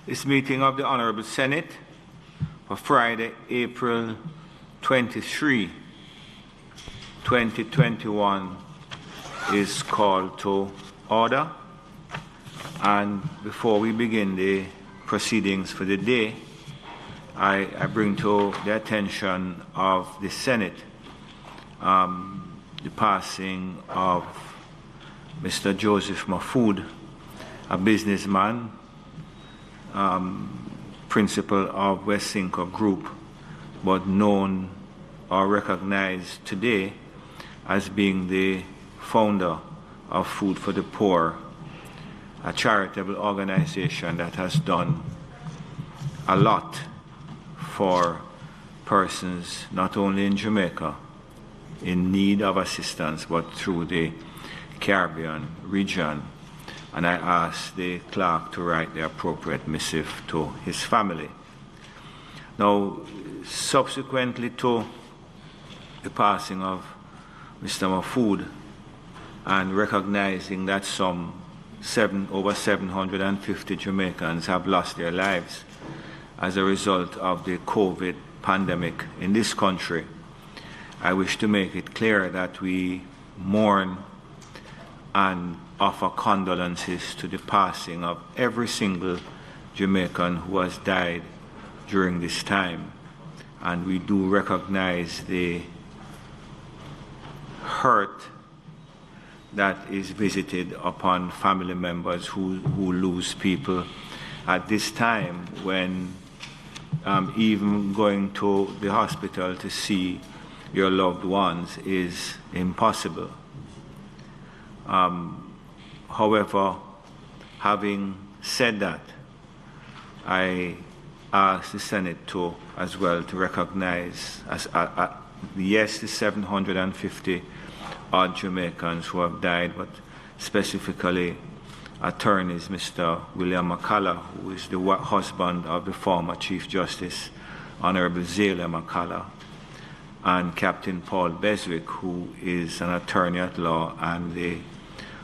This meeting of the Honorable Senate for Friday, April 23, 2021 is called to order. And before we begin the proceedings for the day, I bring to the attention of the Senate the passing of Mr. Joseph Mahfood, a businessman, principal of West Cinco Group, but known or recognized today as being the founder of Food for the Poor, a charitable organization that has done a lot for persons not only in Jamaica in need of assistance, but through the Caribbean region. And I ask the clerk to write the appropriate missive to his family. Now, subsequently to the passing of Mr. Mahfood and recognizing that over 750 Jamaicans have lost their lives as a result of the COVID pandemic in this country, I wish to make it clear that we mourn and offer condolences to the passing of every single Jamaican who has died during this time. And we do recognize the hurt that is visited upon family members who lose people at this time when even going to the hospital to see your loved ones is impossible. However, having said that, I ask the Senate to as well to recognize yes, the 750 odd Jamaicans who have died, but specifically attorneys Mr. William McCullough, who is the husband of the former Chief Justice, Honorable Zayla McCullough, and Captain Paul Beswick, who is an attorney at law and the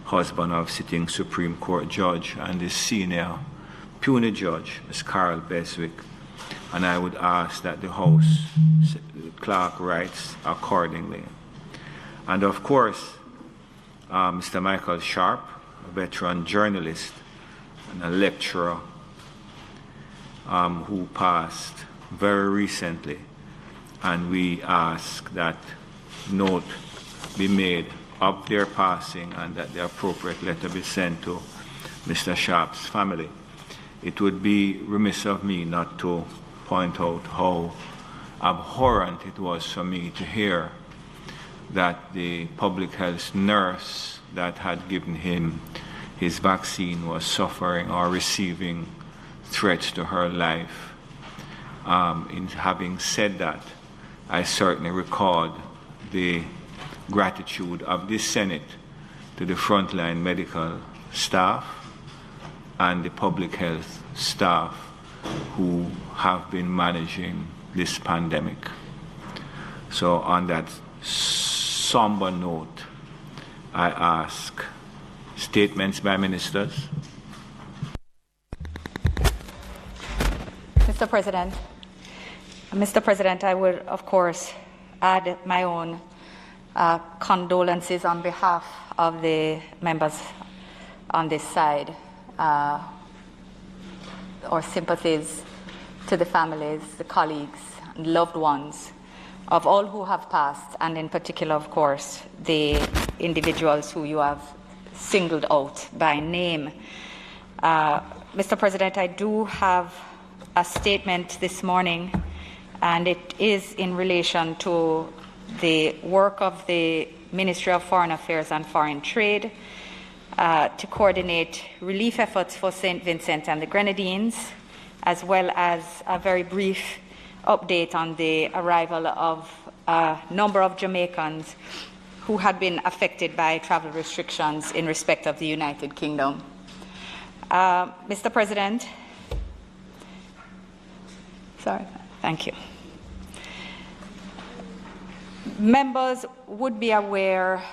husband of sitting Supreme Court judge, and the senior puny judge, Ms. Carol Beswick. And I would ask that the House clerk writes accordingly. And of course, Mr. Michael Sharp, a veteran journalist and a lecturer who passed very recently. And we ask that note be made of their passing and that the appropriate letter be sent to Mr. Sharp's family. It would be remiss of me not to point out how abhorrent it was for me to hear that the public health nurse that had given him his vaccine was suffering or receiving threats to her life. In having said that, I certainly record the gratitude of this Senate to the frontline medical staff and the public health staff who have been managing this pandemic. So on that somber note, I ask statements by ministers. Mr. President, I would, of course, add my own condolences on behalf of the members on this side, or sympathies to the families, the colleagues, and loved ones of all who have passed, and in particular, of course, the individuals who you have singled out by name. Mr. President, I do have a statement this morning, and it is in relation to the work of the Ministry of Foreign Affairs and Foreign Trade to coordinate relief efforts for St. Vincent and the Grenadines, as well as a very brief update on the arrival of a number of Jamaicans who had been affected by travel restrictions in respect of the United Kingdom. Mr. President, thank you. Members would be aware,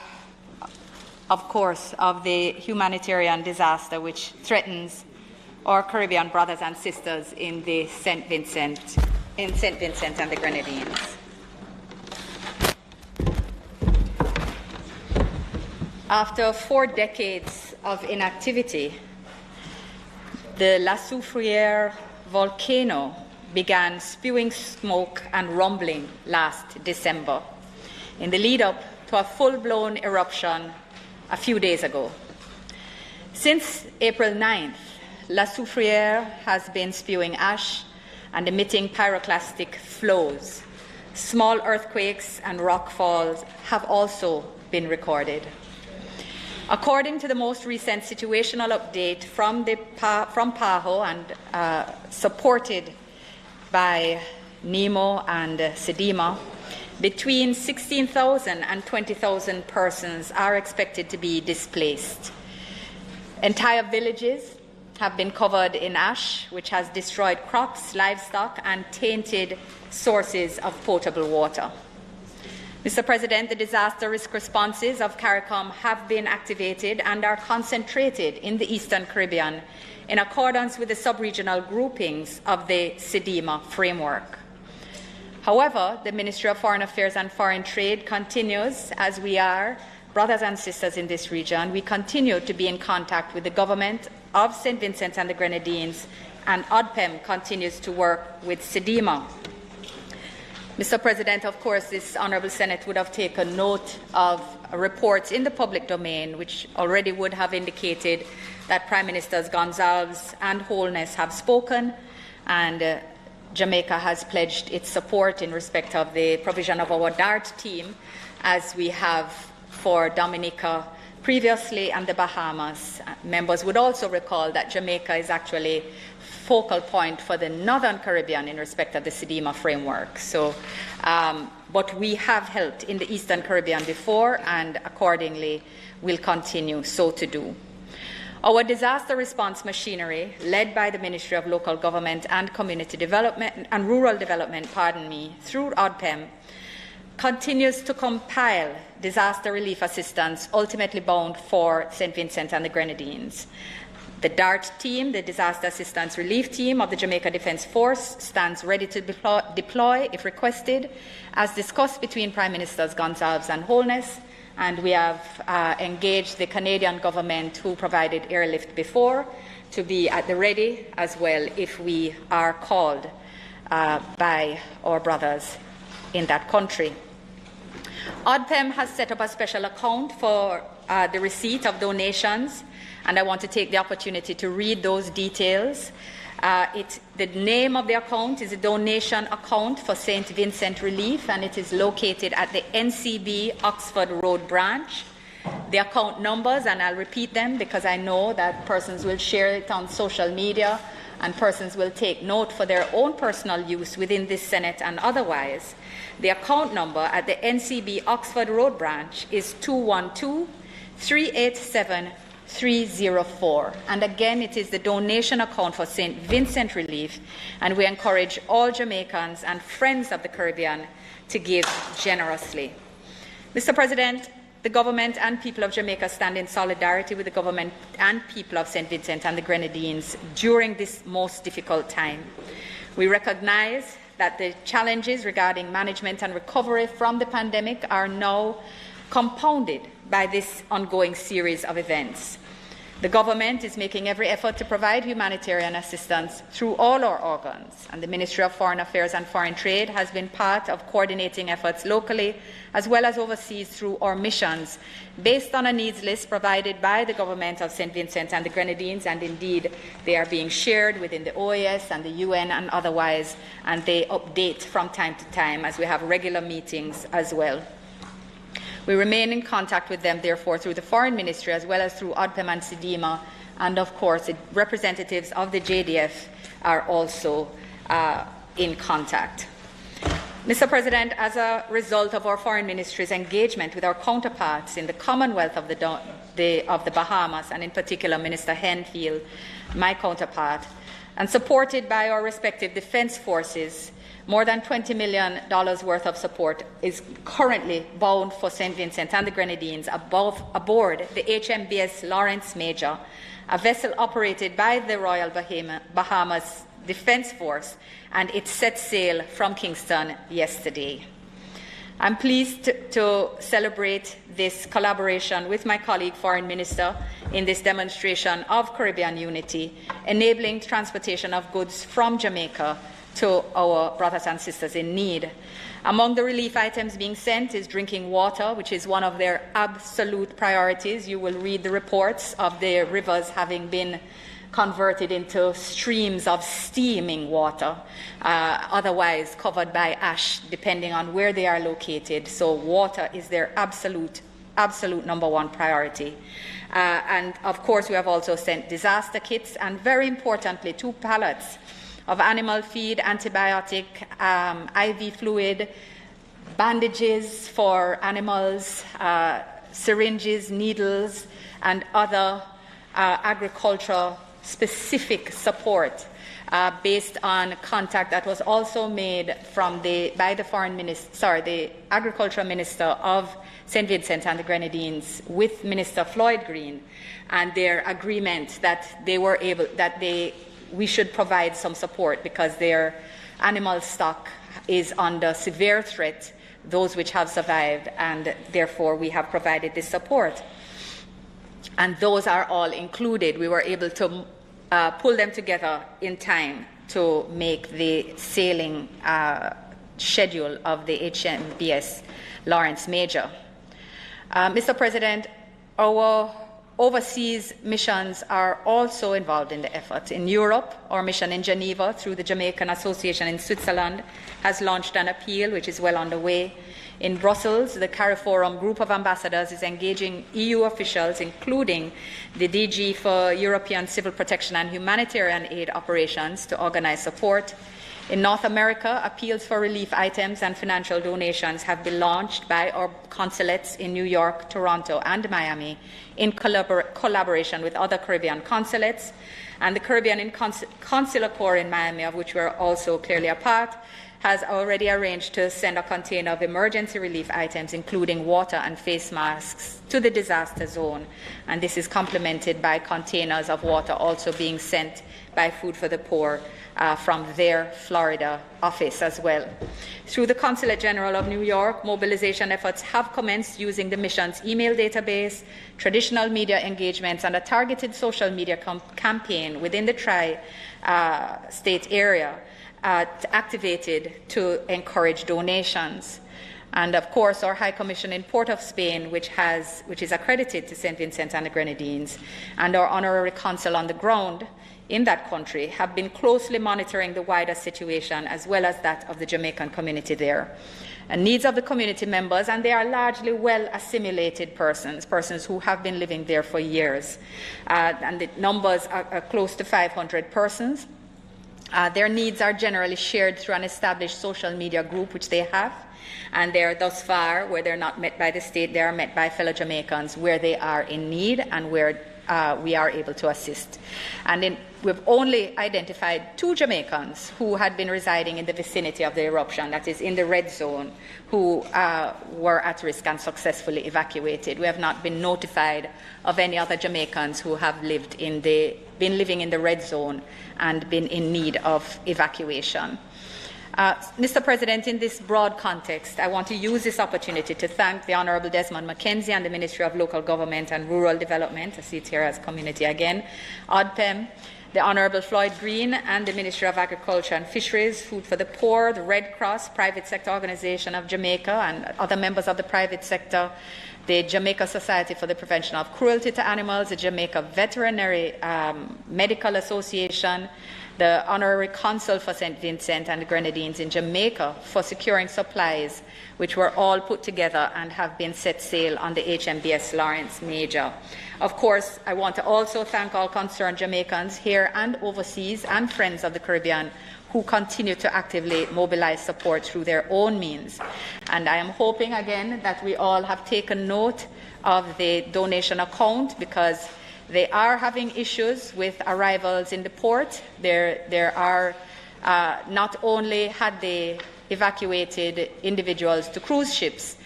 of course, of the humanitarian disaster which threatens our Caribbean brothers and sisters in the St. Vincent and the Grenadines. After 4 decades of inactivity, the La Soufrière volcano began spewing smoke and rumbling last December in the lead up to a full-blown eruption a few days ago. Since April 9th, La Soufrière has been spewing ash and emitting pyroclastic flows. Small earthquakes and rockfalls have also been recorded. According to the most recent situational update from PAHO and supported by NEMO and SEDIMA, between 16,000 and 20,000 persons are expected to be displaced. Entire villages have been covered in ash, which has destroyed crops, livestock, and tainted sources of potable water. Mr. President, the disaster risk responses of CARICOM have been activated and are concentrated in the Eastern Caribbean in accordance with the sub-regional groupings of the SEDIMA framework. However, the Ministry of Foreign Affairs and Foreign Trade continues, as we are brothers and sisters in this region, we continue to be in contact with the government of St. Vincent and the Grenadines, and ODPEM continues to work with SEDIMA. Mr. President, of course, this Honourable Senate would have taken note of reports in the public domain which already would have indicated that Prime Ministers Gonsalves and Holness have spoken, and Jamaica has pledged its support in respect of the provision of our DART team, as we have for Dominica previously and the Bahamas. Members would also recall that Jamaica is actually focal point for the Northern Caribbean in respect of the SEDIMA framework. So, but we have helped in the Eastern Caribbean before, and accordingly will continue so to do. Our disaster response machinery, led by the Ministry of Local Government and Community Development and Rural Development, through ODPEM, continues to compile disaster relief assistance ultimately bound for St. Vincent and the Grenadines. The DART team, the Disaster Assistance Relief Team of the Jamaica Defence Force, stands ready to deploy if requested, as discussed between Prime Ministers Gonsalves and Holness, and we have engaged the Canadian government, who provided airlift before, to be at the ready as well if we are called by our brothers in that country. ODPEM has set up a special account for the receipt of donations, and I want to take the opportunity to read those details. The name of the account is a donation account for St. Vincent Relief, and it is located at the NCB Oxford Road branch. The account numbers, and I'll repeat them because I know that persons will share it on social media and persons will take note for their own personal use within this Senate and otherwise. The account number at the NCB Oxford Road branch is 212-387-304. And again, it is the donation account for St. Vincent Relief, and we encourage all Jamaicans and friends of the Caribbean to give generously. Mr. President, the government and people of Jamaica stand in solidarity with the government and people of St. Vincent and the Grenadines during this most difficult time. We recognize that the challenges regarding management and recovery from the pandemic are now compounded by this ongoing series of events. The government is making every effort to provide humanitarian assistance through all our organs, and the Ministry of Foreign Affairs and Foreign Trade has been part of coordinating efforts locally as well as overseas through our missions, based on a needs list provided by the government of St. Vincent and the Grenadines, and indeed they are being shared within the OAS and the UN and otherwise, and they update from time to time as we have regular meetings as well. We remain in contact with them, therefore, through the Foreign Ministry as well as through ODPEM and SEDIMA, and of course the representatives of the JDF are also in contact. Mr. President, as a result of our Foreign Ministry's engagement with our counterparts in the Commonwealth of the Bahamas, and in particular Minister Henfield, my counterpart, And supported by our respective defense forces, more than $20 million worth of support is currently bound for St. Vincent and the Grenadines aboard the HMBS Lawrence Major, a vessel operated by the Royal Bahamas Defense Force, and it set sail from Kingston yesterday. I'm pleased to celebrate this collaboration with my colleague Foreign Minister in this demonstration of Caribbean unity, enabling transportation of goods from Jamaica to our brothers and sisters in need. Among the relief items being sent is drinking water, which is one of their absolute priorities. You will read the reports of the rivers having been converted into streams of steaming water, otherwise covered by ash, depending on where they are located. So water is their absolute number one priority. And of course, we have also sent disaster kits and, very importantly, 2 pallets of animal feed, antibiotic, IV fluid, bandages for animals, syringes, needles, and other agricultural specific support based on contact that was also made by the Agricultural Minister of St. Vincent and the Grenadines with Minister Floyd Green, and their agreement that we should provide some support because their animal stock is under severe threat, those which have survived, and therefore we have provided this support. And those are all included. We were able to pull them together in time to make the sailing schedule of the HMBS Lawrence Major. Mr. President, our overseas missions are also involved in the effort. In Europe, our mission in Geneva through the Jamaican Association in Switzerland has launched an appeal which is well underway. In Brussels, the CARIFORUM group of ambassadors is engaging EU officials, including the DG for European Civil Protection and Humanitarian Aid Operations, to organize support. In North America, appeals for relief items and financial donations have been launched by our consulates in New York, Toronto, and Miami in collaboration with other Caribbean consulates. And the Caribbean Consular Corps in Miami, of which we are also clearly a part, has already arranged to send a container of emergency relief items, including water and face masks, to the disaster zone. And this is complemented by containers of water also being sent by Food for the Poor from their Florida office as well. Through the Consulate General of New York, mobilization efforts have commenced using the mission's email database, traditional media engagements, and a targeted social media campaign within the tri-state area activated to encourage donations. And of course, our High Commission in Port of Spain, which is accredited to St. Vincent and the Grenadines, and our honorary consul on the ground in that country have been closely monitoring the wider situation as well as that of the Jamaican community there. And needs of the community members, and they are largely well-assimilated persons who have been living there for years. And the numbers are close to 500 persons. Their needs are generally shared through an established social media group, which they have. And they're thus far, where they're not met by the state, they are met by fellow Jamaicans where they are in need and where we are able to assist. And we've only identified 2 Jamaicans who had been residing in the vicinity of the eruption, that is in the red zone, who were at risk and successfully evacuated. We have not been notified of any other Jamaicans who have been living in the red zone and been in need of evacuation. Mr. President, in this broad context, I want to use this opportunity to thank the Honourable Desmond Mackenzie and the Ministry of Local Government and Rural Development, I see it here as community again, ODPEM, the Honourable Floyd Green and the Ministry of Agriculture and Fisheries, Food for the Poor, the Red Cross, Private Sector Organisation of Jamaica, and other members of the private sector, the Jamaica Society for the Prevention of Cruelty to Animals, the Jamaica Veterinary Medical Association, the Honorary Consul for St. Vincent and the Grenadines in Jamaica for securing supplies, which were all put together and have been set sail on the HMBS Lawrence Major. Of course, I want to also thank all concerned Jamaicans here and overseas and friends of the Caribbean who continue to actively mobilize support through their own means. And I am hoping again that we all have taken note of the donation account, because They are having issues with arrivals in the port. There are not only had they evacuated individuals to cruise ships,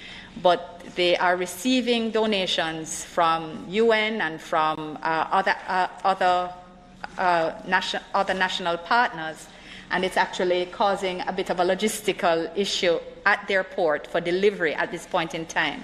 but they are receiving donations from UN and from other national partners, and it's actually causing a bit of a logistical issue at their port for delivery at this point in time.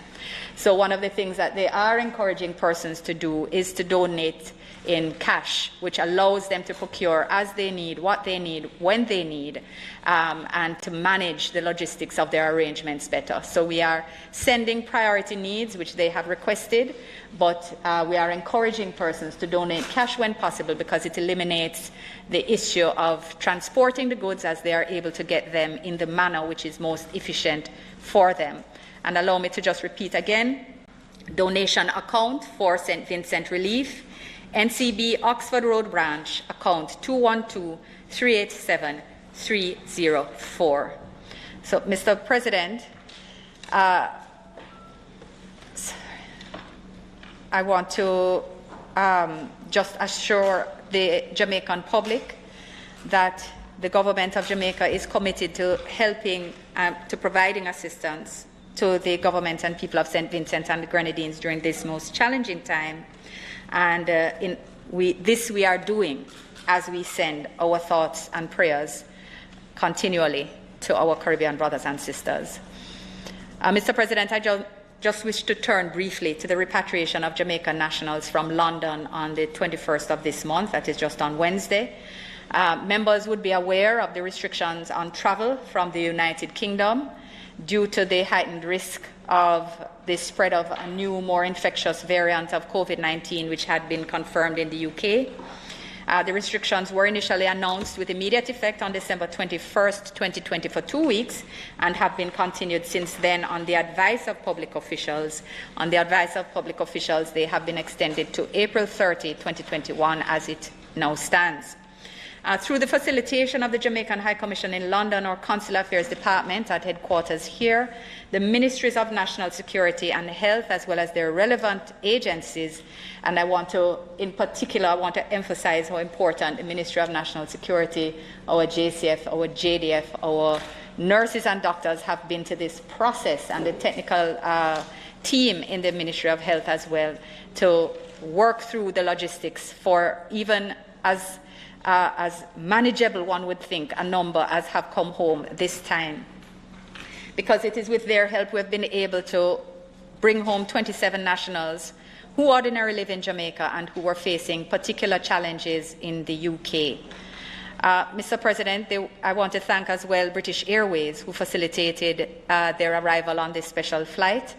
So one of the things that they are encouraging persons to do is to donate in cash, which allows them to procure as they need, what they need, when they need, and to manage the logistics of their arrangements better. So we are sending priority needs, which they have requested, but we are encouraging persons to donate cash when possible, because it eliminates the issue of transporting the goods as they are able to get them in the manner which is most efficient for them. And allow me to just repeat again, donation account for St. Vincent Relief, NCB Oxford Road Branch, account 212-387-304. So, Mr. President, I want to just assure the Jamaican public that the government of Jamaica is committed to helping, to providing assistance to the government and people of St. Vincent and the Grenadines during this most challenging time. And this we are doing as we send our thoughts and prayers continually to our Caribbean brothers and sisters. Mr. President, I just wish to turn briefly to the repatriation of Jamaican nationals from London on the 21st of this month, that is just on Wednesday. Members would be aware of the restrictions on travel from the United Kingdom due to the heightened risk of the spread of a new, more infectious variant of COVID-19, which had been confirmed in the UK. The restrictions were initially announced with immediate effect on December 21st, 2020 for 2 weeks, and have been continued since then on the advice of public officials. On the advice of public officials, they have been extended to April 30, 2021, as it now stands. Through the facilitation of the Jamaican High Commission in London, our Consular Affairs Department at headquarters here, the Ministries of National Security and Health, as well as their relevant agencies, and in particular, I want to emphasize how important the Ministry of National Security, our JCF, our JDF, our nurses and doctors have been to this process, and the technical team in the Ministry of Health as well, to work through the logistics for even as manageable, one would think, a number as have come home this time. Because it is with their help we have been able to bring home 27 nationals who ordinarily live in Jamaica and who were facing particular challenges in the UK. Mr. President, I want to thank as well British Airways, who facilitated their arrival on this special flight.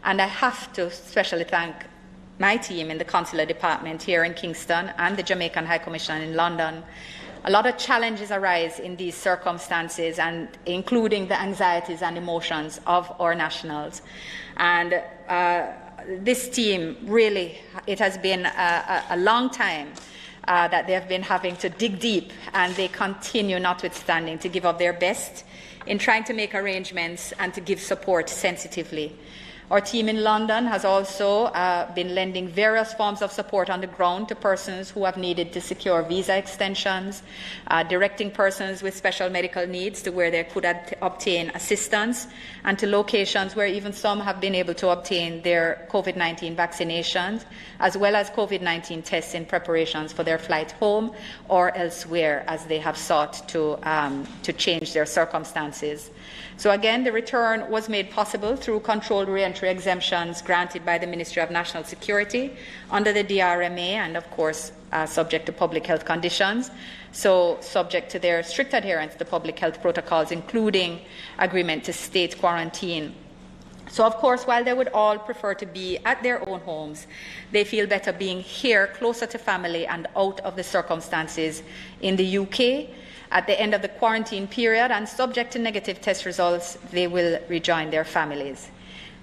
And I have to especially thank my team in the Consular Department here in Kingston and the Jamaican High Commission in London. A lot of challenges arise in these circumstances, and including the anxieties and emotions of our nationals. And this team, really, it has been a long time that they have been having to dig deep, and they continue, notwithstanding, to give up their best in trying to make arrangements and to give support sensitively. Our team in London has also been lending various forms of support on the ground to persons who have needed to secure visa extensions, directing persons with special medical needs to where they could obtain assistance, and to locations where even some have been able to obtain their COVID-19 vaccinations, as well as COVID-19 tests in preparations for their flight home or elsewhere as they have sought to change their circumstances. So again, the return was made possible through controlled re-entry exemptions granted by the Ministry of National Security under the DRMA, and of course subject to public health conditions, so subject to their strict adherence to public health protocols, including agreement to state quarantine. So of course, while they would all prefer to be at their own homes, they feel better being here, closer to family and out of the circumstances in the UK. At the end of the quarantine period and subject to negative test results, they will rejoin their families.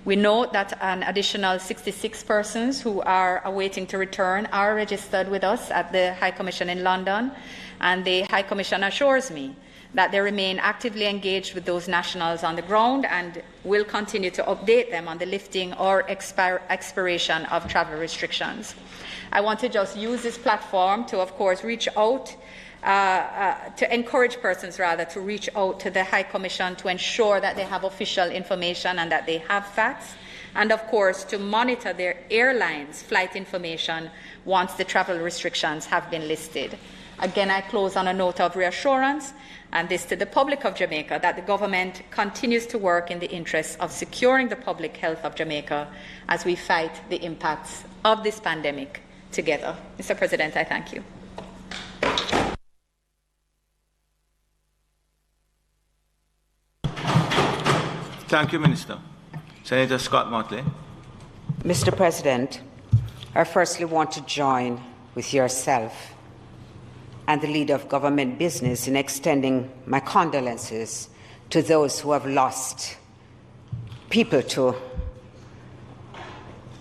We note that an additional 66 persons who are awaiting to return are registered with us at the High Commission in London, and the High Commission assures me that they remain actively engaged with those nationals on the ground and will continue to update them on the lifting or expiration of travel restrictions. I want to just use this platform to, of course, reach out, to encourage persons, rather, to reach out to the High Commission to ensure that they have official information and that they have facts, and, of course, to monitor their airlines' flight information once the travel restrictions have been lifted. Again, I close on a note of reassurance, and this to the public of Jamaica, that the government continues to work in the interest of securing the public health of Jamaica as we fight the impacts of this pandemic together. Mr. President, I thank you. Thank you, Minister. Senator Scott Motley. Mr. President, I firstly want to join with yourself and the leader of government business in extending my condolences to those who have lost people to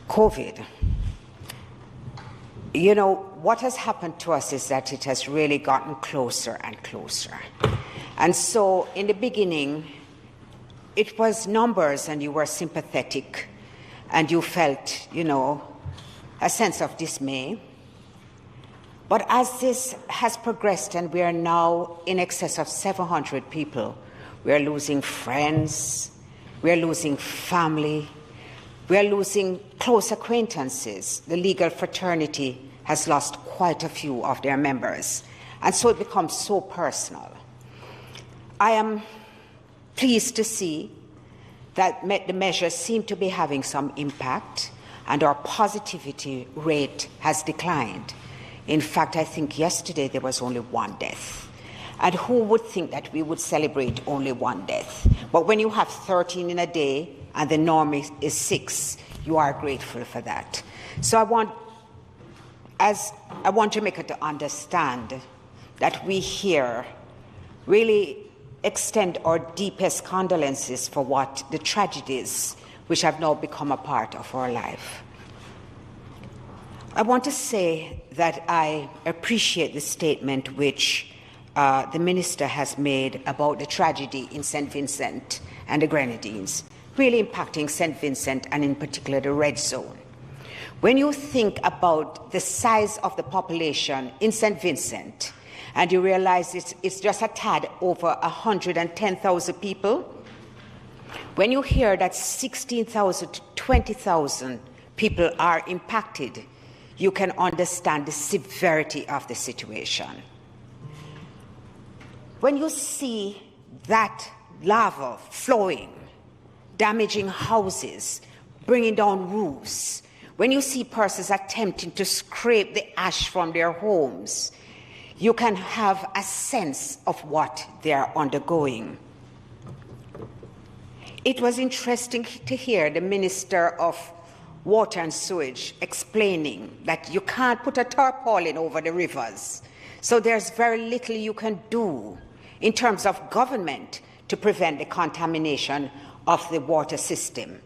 COVID. You know, what has happened to us is that it has really gotten closer and closer. And so in the beginning, it was numbers and you were sympathetic and you felt, you know, a sense of dismay. But as this has progressed and we are now in excess of 700 people, we are losing friends, we are losing family, we are losing close acquaintances. The legal fraternity has lost quite a few of their members. And so it becomes so personal. I am pleased to see that the measures seem to be having some impact and our positivity rate has declined. In fact, I think yesterday there was only one death. And who would think that we would celebrate only one death? But when you have 13 in a day and the norm is 6, you are grateful for that. So I want Jamaica to understand that we here really extend our deepest condolences for what the tragedies which have now become a part of our life. I want to say that I appreciate the statement which the Minister has made about the tragedy in St. Vincent and the Grenadines, really impacting St. Vincent and in particular the red zone. When you think about the size of the population in St. Vincent and you realize it's just a tad over 110,000 people, when you hear that 16,000 to 20,000 people are impacted, you can understand the severity of the situation. When you see that lava flowing, damaging houses, bringing down roofs, when you see persons attempting to scrape the ash from their homes, you can have a sense of what they are undergoing. It was interesting to hear the Minister of Water and Sewage explaining that you can't put a tarpaulin over the rivers. So there's very little you can do in terms of government to prevent the contamination of the water system.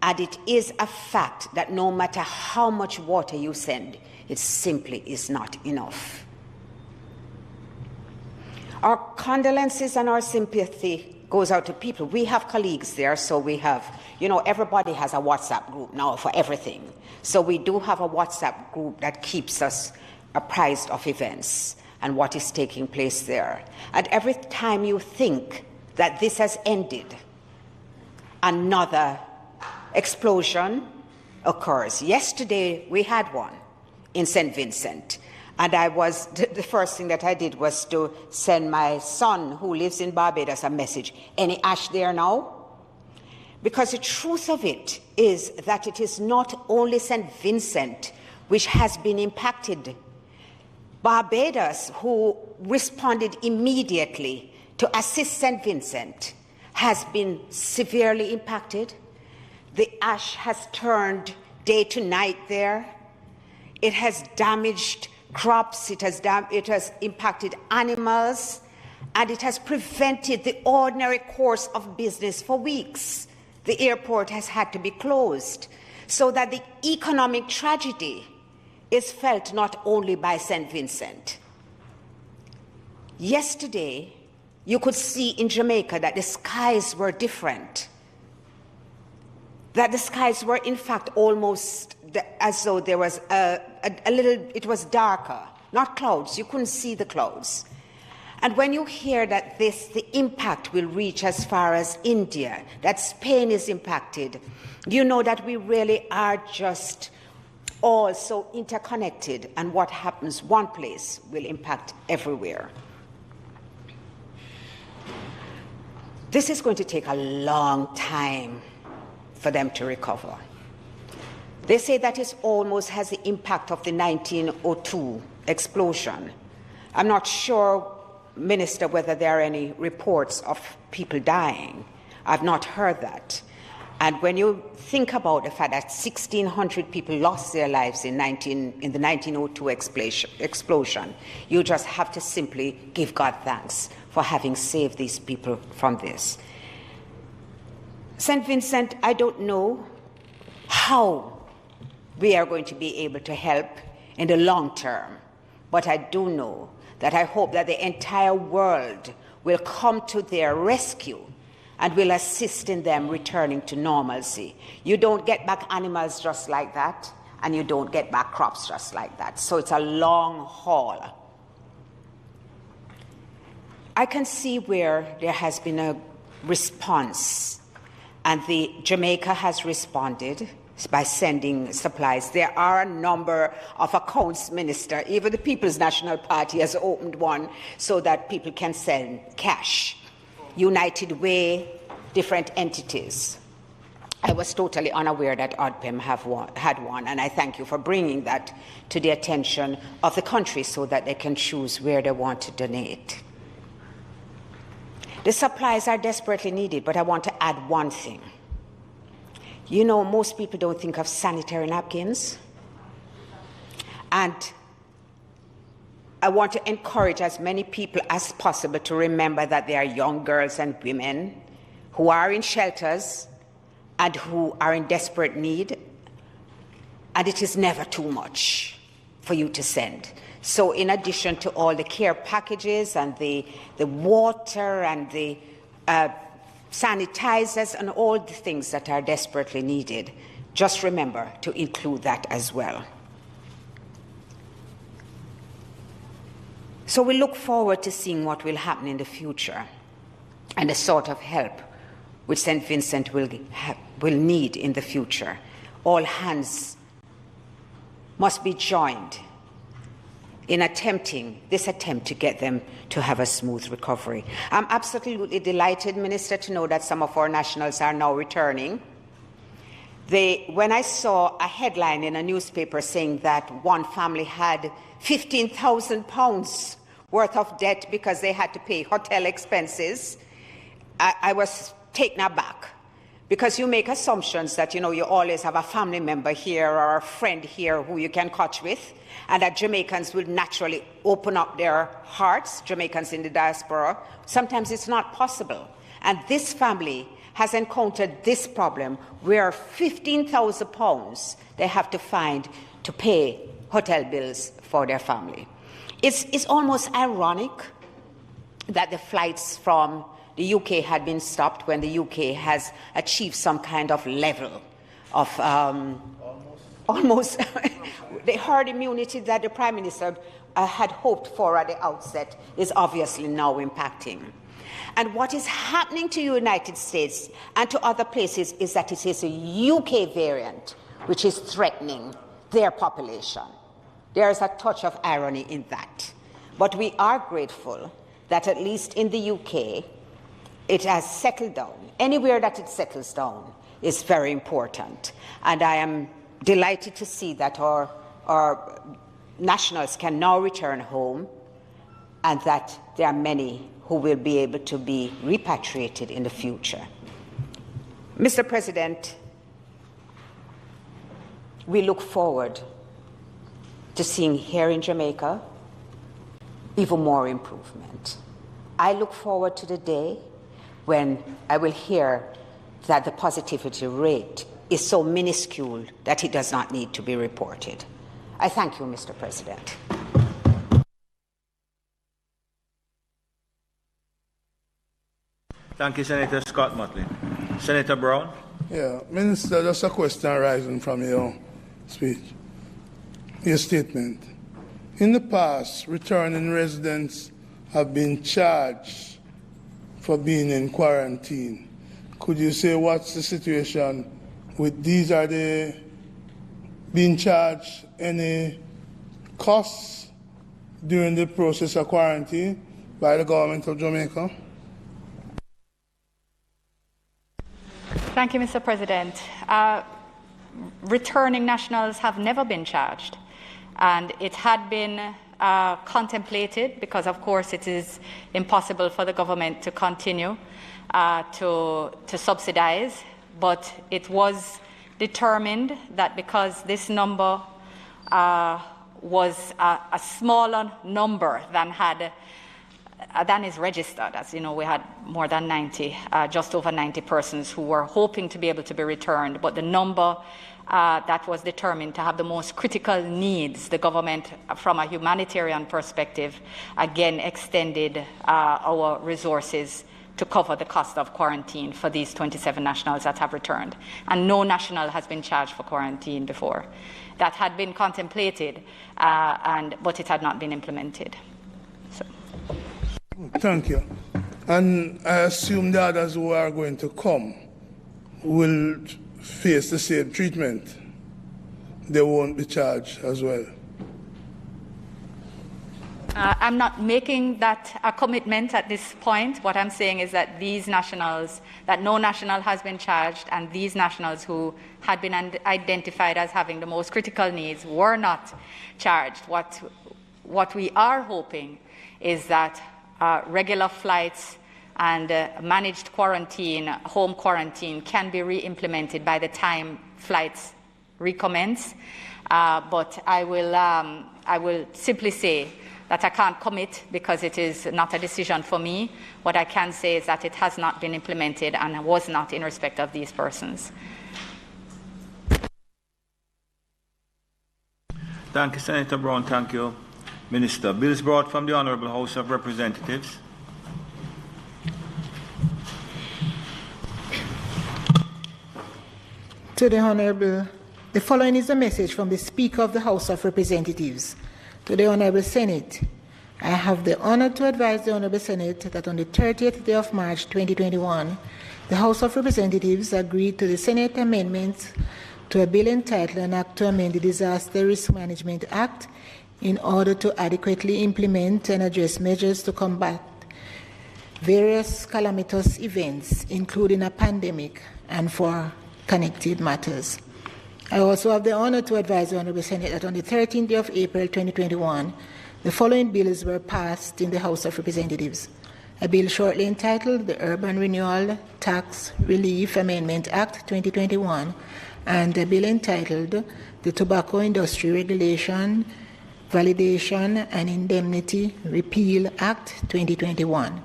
And it is a fact that no matter how much water you send, it simply is not enough. Our condolences and our sympathy goes out to people. We have colleagues there, so we have, everybody has a WhatsApp group now for everything. So we do have a WhatsApp group that keeps us apprised of events and what is taking place there. And every time you think that this has ended, another explosion occurs. Yesterday we had one in St. Vincent. And the first thing that I did was to send my son, who lives in Barbados, a message. Any ash there now? Because the truth of it is that it is not only St. Vincent which has been impacted. Barbados, who responded immediately to assist St. Vincent, has been severely impacted. The ash has turned day to night there. It has damaged crops, it has impacted animals, and it has prevented the ordinary course of business for weeks. The airport has had to be closed, so that the economic tragedy is felt not only by St. Vincent. Yesterday, you could see in Jamaica that the skies were different. That the skies were, in fact, almost as though there was a little, it was darker, not clouds. You couldn't see the clouds. And when you hear that the impact will reach as far as India, that Spain is impacted, you know that we really are just all so interconnected, and what happens one place will impact everywhere. This is going to take a long time for them to recover. They say that it almost has the impact of the 1902 explosion. I'm not sure, Minister, whether there are any reports of people dying. I've not heard that. And when you think about the fact that 1,600 people lost their lives in the 1902 explosion, you just have to simply give God thanks for having saved these people from this. St. Vincent, I don't know how we are going to be able to help in the long term, but I do know that I hope that the entire world will come to their rescue and will assist in them returning to normalcy. You don't get back animals just like that, and you don't get back crops just like that. So it's a long haul. I can see where there has been a response, and Jamaica has responded by sending supplies. There are a number of accounts, Minister. Even the People's National Party has opened one so that people can send cash. United Way, different entities. I was totally unaware that ODPEM had one, and I thank you for bringing that to the attention of the country so that they can choose where they want to donate. The supplies are desperately needed, but I want to add one thing. You know, most people don't think of sanitary napkins. And I want to encourage as many people as possible to remember that there are young girls and women who are in shelters and who are in desperate need, and it is never too much for you to send. So in addition to all the care packages and the water and the sanitizers and all the things that are desperately needed, just remember to include that as well. So we look forward to seeing what will happen in the future and the sort of help which St. Vincent will need in the future. All hands must be joined in this attempt to get them to have a smooth recovery. I'm absolutely delighted, Minister, to know that some of our nationals are now returning. When I saw a headline in a newspaper saying that one family had £15,000 worth of debt because they had to pay hotel expenses, I was taken aback. Because you make assumptions that, you always have a family member here or a friend here who you can catch with, and that Jamaicans will naturally open up their hearts, Jamaicans in the diaspora. Sometimes it's not possible. And this family has encountered this problem where £15,000 they have to find to pay hotel bills for their family. It's almost ironic that the flights from the UK had been stopped when the UK has achieved some kind of level of almost the herd immunity that the Prime Minister had hoped for at the outset is obviously now impacting. And what is happening to the United States and to other places is that it is a UK variant which is threatening their population. There is a touch of irony in that. But we are grateful that at least in the UK, it has settled down. Anywhere that it settles down is very important. And I am delighted to see that our nationals can now return home and that there are many who will be able to be repatriated in the future. Mr. President, we look forward to seeing here in Jamaica even more improvement. I look forward to the day when I will hear that the positivity rate is so minuscule that it does not need to be reported. I thank you, Mr. President. Thank you, Senator Scott Motley. Senator Brown. Yeah, Minister, just a question arising from your speech, your statement. In the past, returning residents have been charged for being in quarantine. Could you say what's the situation with these? Are they being charged any costs during the process of quarantine by the government of Jamaica? Thank you, Mr. President. Returning nationals have never been charged, and it had been contemplated because, of course, it is impossible for the government to continue to subsidize, but it was determined that because this number was a smaller number than is registered. As you know, we had more than 90, just over 90 persons who were hoping to be able to be returned, but the number that was determined to have the most critical needs, the government, from a humanitarian perspective, again extended our resources to cover the cost of quarantine for these 27 nationals that have returned. And no national has been charged for quarantine before. That had been contemplated, but it had not been implemented. So. Thank you. And I assume the others who are going to come will face the same treatment. They won't be charged as well. I'm not making that a commitment at this point. What I'm saying is that these nationals, that no national has been charged, and these nationals who had been identified as having the most critical needs were not charged. What we are hoping is that regular flights and managed quarantine, home quarantine, can be re-implemented by the time flights recommence. But I will simply say that I can't commit because it is not a decision for me. What I can say is that it has not been implemented and was not in respect of these persons. Thank you, Senator Brown. Thank you, Minister. Bills brought from the Honourable House of Representatives. To the Honourable, the following is a message from the Speaker of the House of Representatives. To the Honourable Senate, I have the honour to advise the Honourable Senate that on the 30th day of March 2021, the House of Representatives agreed to the Senate amendments to a bill entitled An Act to Amend the Disaster Risk Management Act in order to adequately implement and address measures to combat various calamitous events, including a pandemic, and for connected matters. I also have the honour to advise the Honourable Senate that on the 13th day of April 2021, the following bills were passed in the House of Representatives. A bill shortly entitled the Urban Renewal Tax Relief Amendment Act 2021 and a bill entitled the Tobacco Industry Regulation, Validation and Indemnity Repeal Act 2021.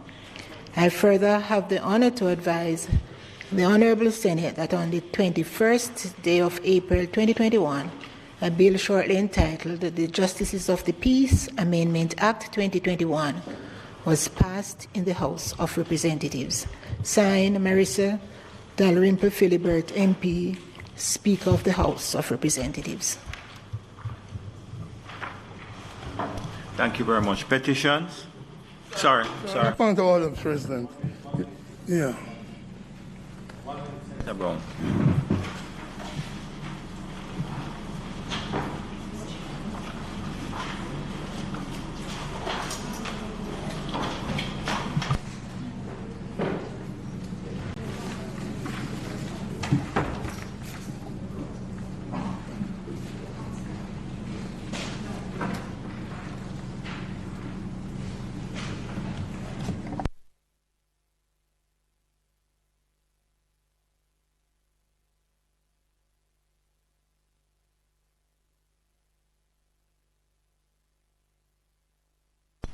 I further have the honour to advise the Honourable Senate that on the 21st day of April 2021, a bill shortly entitled the Justices of the Peace Amendment Act 2021 was passed in the House of Representatives. Signed, Marissa Dalrymple Philibert, MP, Speaker of the House of Representatives. Thank you very much. Petitions? Sorry. Point of order, President. Yeah. Mr. Brown.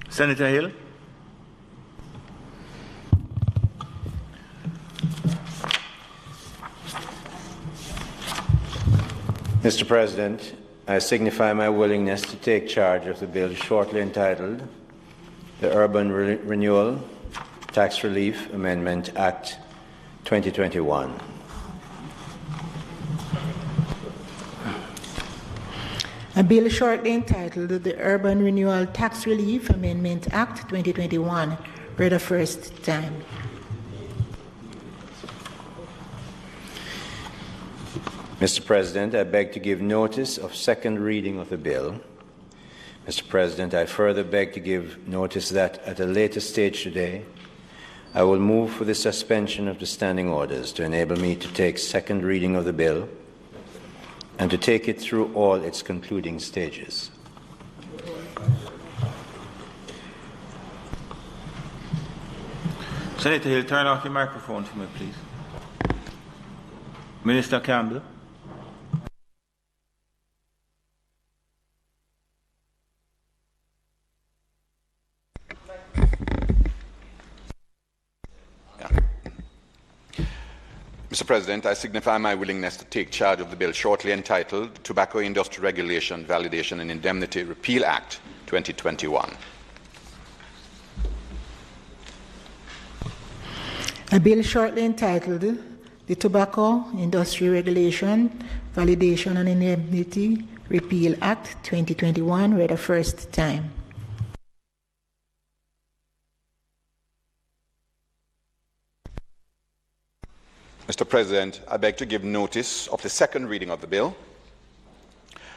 Senator Hill. Mr. President, I signify my willingness to take charge of the bill shortly entitled the Urban Renewal Tax Relief Amendment Act 2021. A bill shortly entitled the Urban Renewal Tax Relief Amendment Act 2021, read the first time. Mr. President, I beg to give notice of second reading of the bill. Mr. President, I further beg to give notice that at a later stage today, I will move for the suspension of the standing orders to enable me to take second reading of the bill and to take it through all its concluding stages. Senator Hill, turn off your microphone for me, please. Minister Campbell. Mr. President, I signify my willingness to take charge of the bill shortly entitled Tobacco Industry Regulation, Validation and Indemnity Repeal Act 2021. A bill shortly entitled the Tobacco Industry Regulation, Validation and Indemnity Repeal Act 2021, read the first time. Mr. President, I beg to give notice of the second reading of the bill,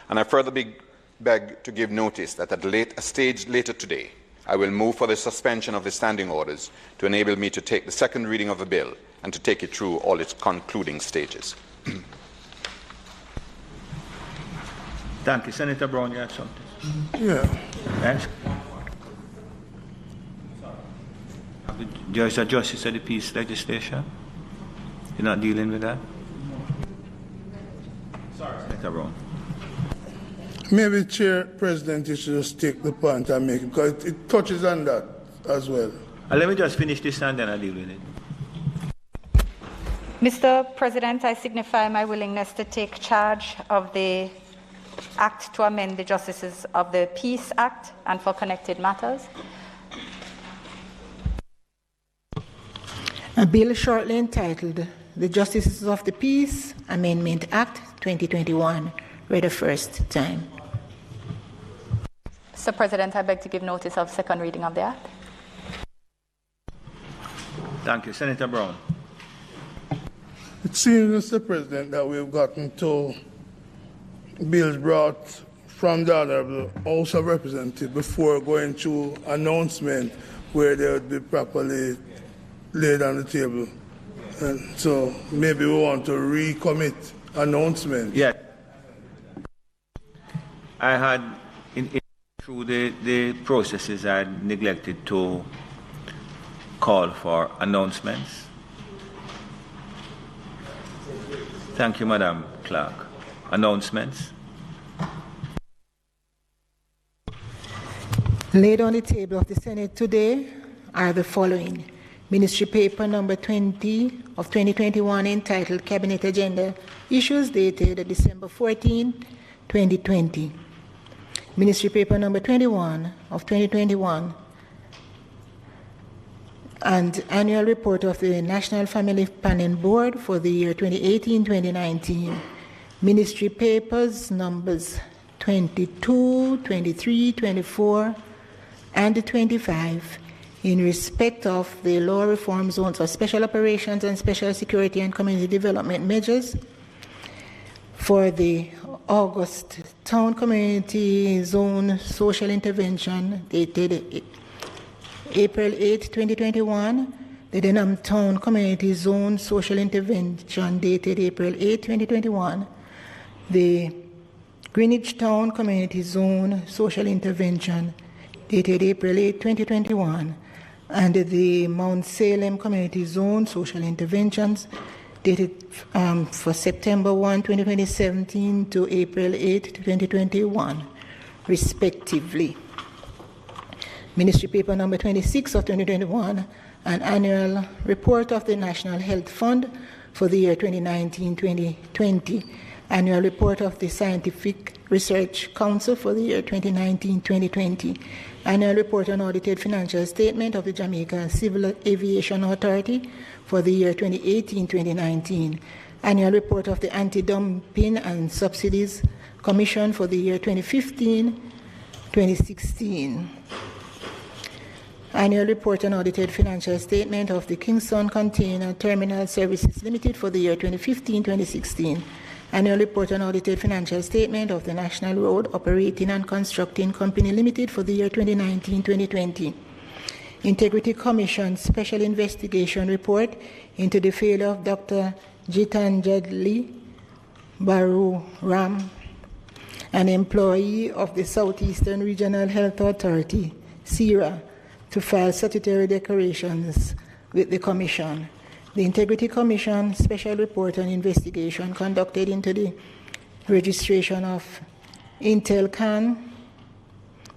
and I further beg to give notice that at a stage later today, I will move for the suspension of the standing orders to enable me to take the second reading of the bill and to take it through all its concluding stages. Thank you. Senator Brown, you had something? Yeah. Thanks. Judge, the Justice of the Peace legislation? You're not dealing with that? Sorry, Senator Brown. Maybe, Chair, President, you should just take the point and make it, because it touches on that as well. Let me just finish this and then I'll deal with it. Mr. President, I signify my willingness to take charge of the Act to amend the Justices of the Peace Act and for connected matters. A bill shortly entitled the Justices of the Peace Amendment Act 2021, read the first time. Mr. President, I beg to give notice of second reading of the Act. Thank you. Senator Brown. It seems, Mr. President, that we've gotten to bills brought from the Honourable House of Representatives before going through announcement where they would be properly laid on the table. And so maybe we want to recommit announcement. Yeah. I had, through the processes, I had neglected to call for announcements. Thank you, Madam Clerk. Announcements. Laid on the table of the Senate today are the following. Ministry Paper number 20 of 2021 entitled Cabinet Agenda, issues dated December 14, 2020. Ministry Paper number 21 of 2021 and Annual Report of the National Family Planning Board for the year 2018-2019. Ministry Papers numbers 22, 23, 24, and 25 in respect of the law reform zones for special operations and special security and community development measures for the August Town Community Zone Social Intervention dated April 8, 2021, the Denham Town Community Zone Social Intervention dated April 8, 2021, the Greenwich Town Community Zone Social Intervention dated April 8, 2021, and the Mount Salem Community Zone Social Interventions dated for September 1, 2017 to April 8, 2021, respectively. Ministry Paper number 26 of 2021, an Annual Report of the National Health Fund for the year 2019-2020, Annual Report of the Scientific Research Council for the year 2019-2020, Annual report on audited financial statement of the Jamaica Civil Aviation Authority for the year 2018-2019. Annual report of the Anti-Dumping and Subsidies Commission for the year 2015-2016. Annual report on audited financial statement of the Kingston Container Terminal Services Limited for the year 2015-2016. Annual report on audited financial statement of the National Road Operating and Constructing Company Limited for the year 2019-2020. Integrity Commission Special Investigation Report into the failure of Dr. Gitanjali Baruram, an employee of the Southeastern Regional Health Authority, SERA, to file statutory declarations with the Commission. The Integrity Commission Special Report on investigation conducted into the registration of Intelcan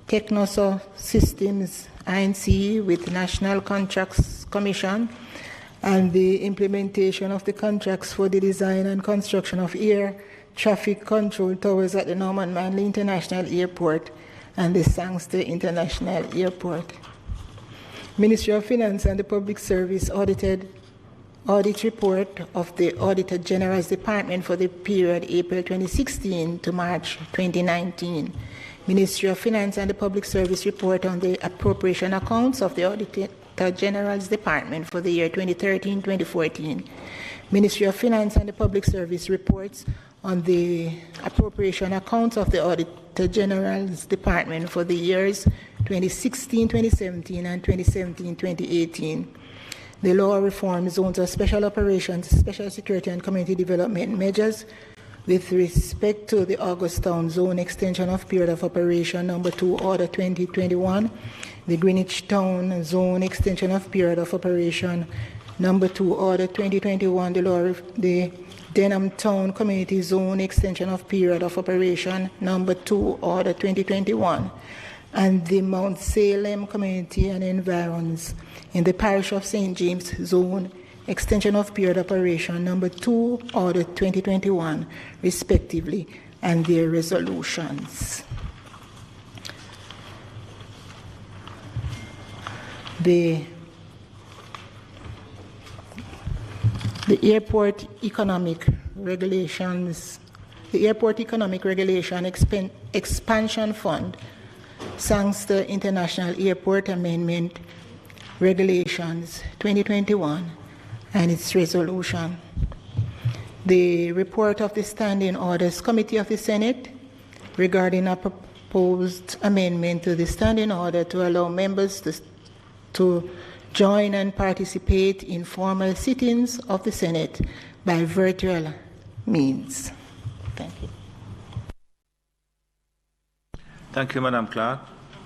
Technoso Systems INC with National Contracts Commission and the implementation of the contracts for the design and construction of air traffic control towers at the Norman Manley International Airport and the Sangster International Airport. Ministry of Finance and the Public Service audit report of the Auditor General's Department for the period April 2016 to March 2019. Ministry of Finance and the Public Service report on the appropriation accounts of the Auditor General's Department for the year 2013-2014. Ministry of Finance and the Public Service reports on the appropriation accounts of the Auditor General's Department for the years 2016-2017 and 2017-2018. The law reform zones of special operations, special security and community development measures with respect to the Augustown Zone extension of period of operation number 2, Order 2021, the Greenwich Town Zone extension of period of operation number 2, Order 2021, the Denham Town Community Zone extension of period of operation number 2, Order 2021, and the Mount Salem Community and Environs in the Parish of St. James Zone extension of period operation number 2, Order 2021, respectively, and their resolutions. The Airport Economic Regulations, the Airport Economic Regulation Expansion Fund, Sangster International Airport Amendment Regulations 2021 and its resolution. The report of the Standing Orders Committee of the Senate regarding a proposed amendment to the Standing Order to allow members to join and participate in formal sittings of the Senate by virtual means. Thank you. Thank you, Madam Clerk.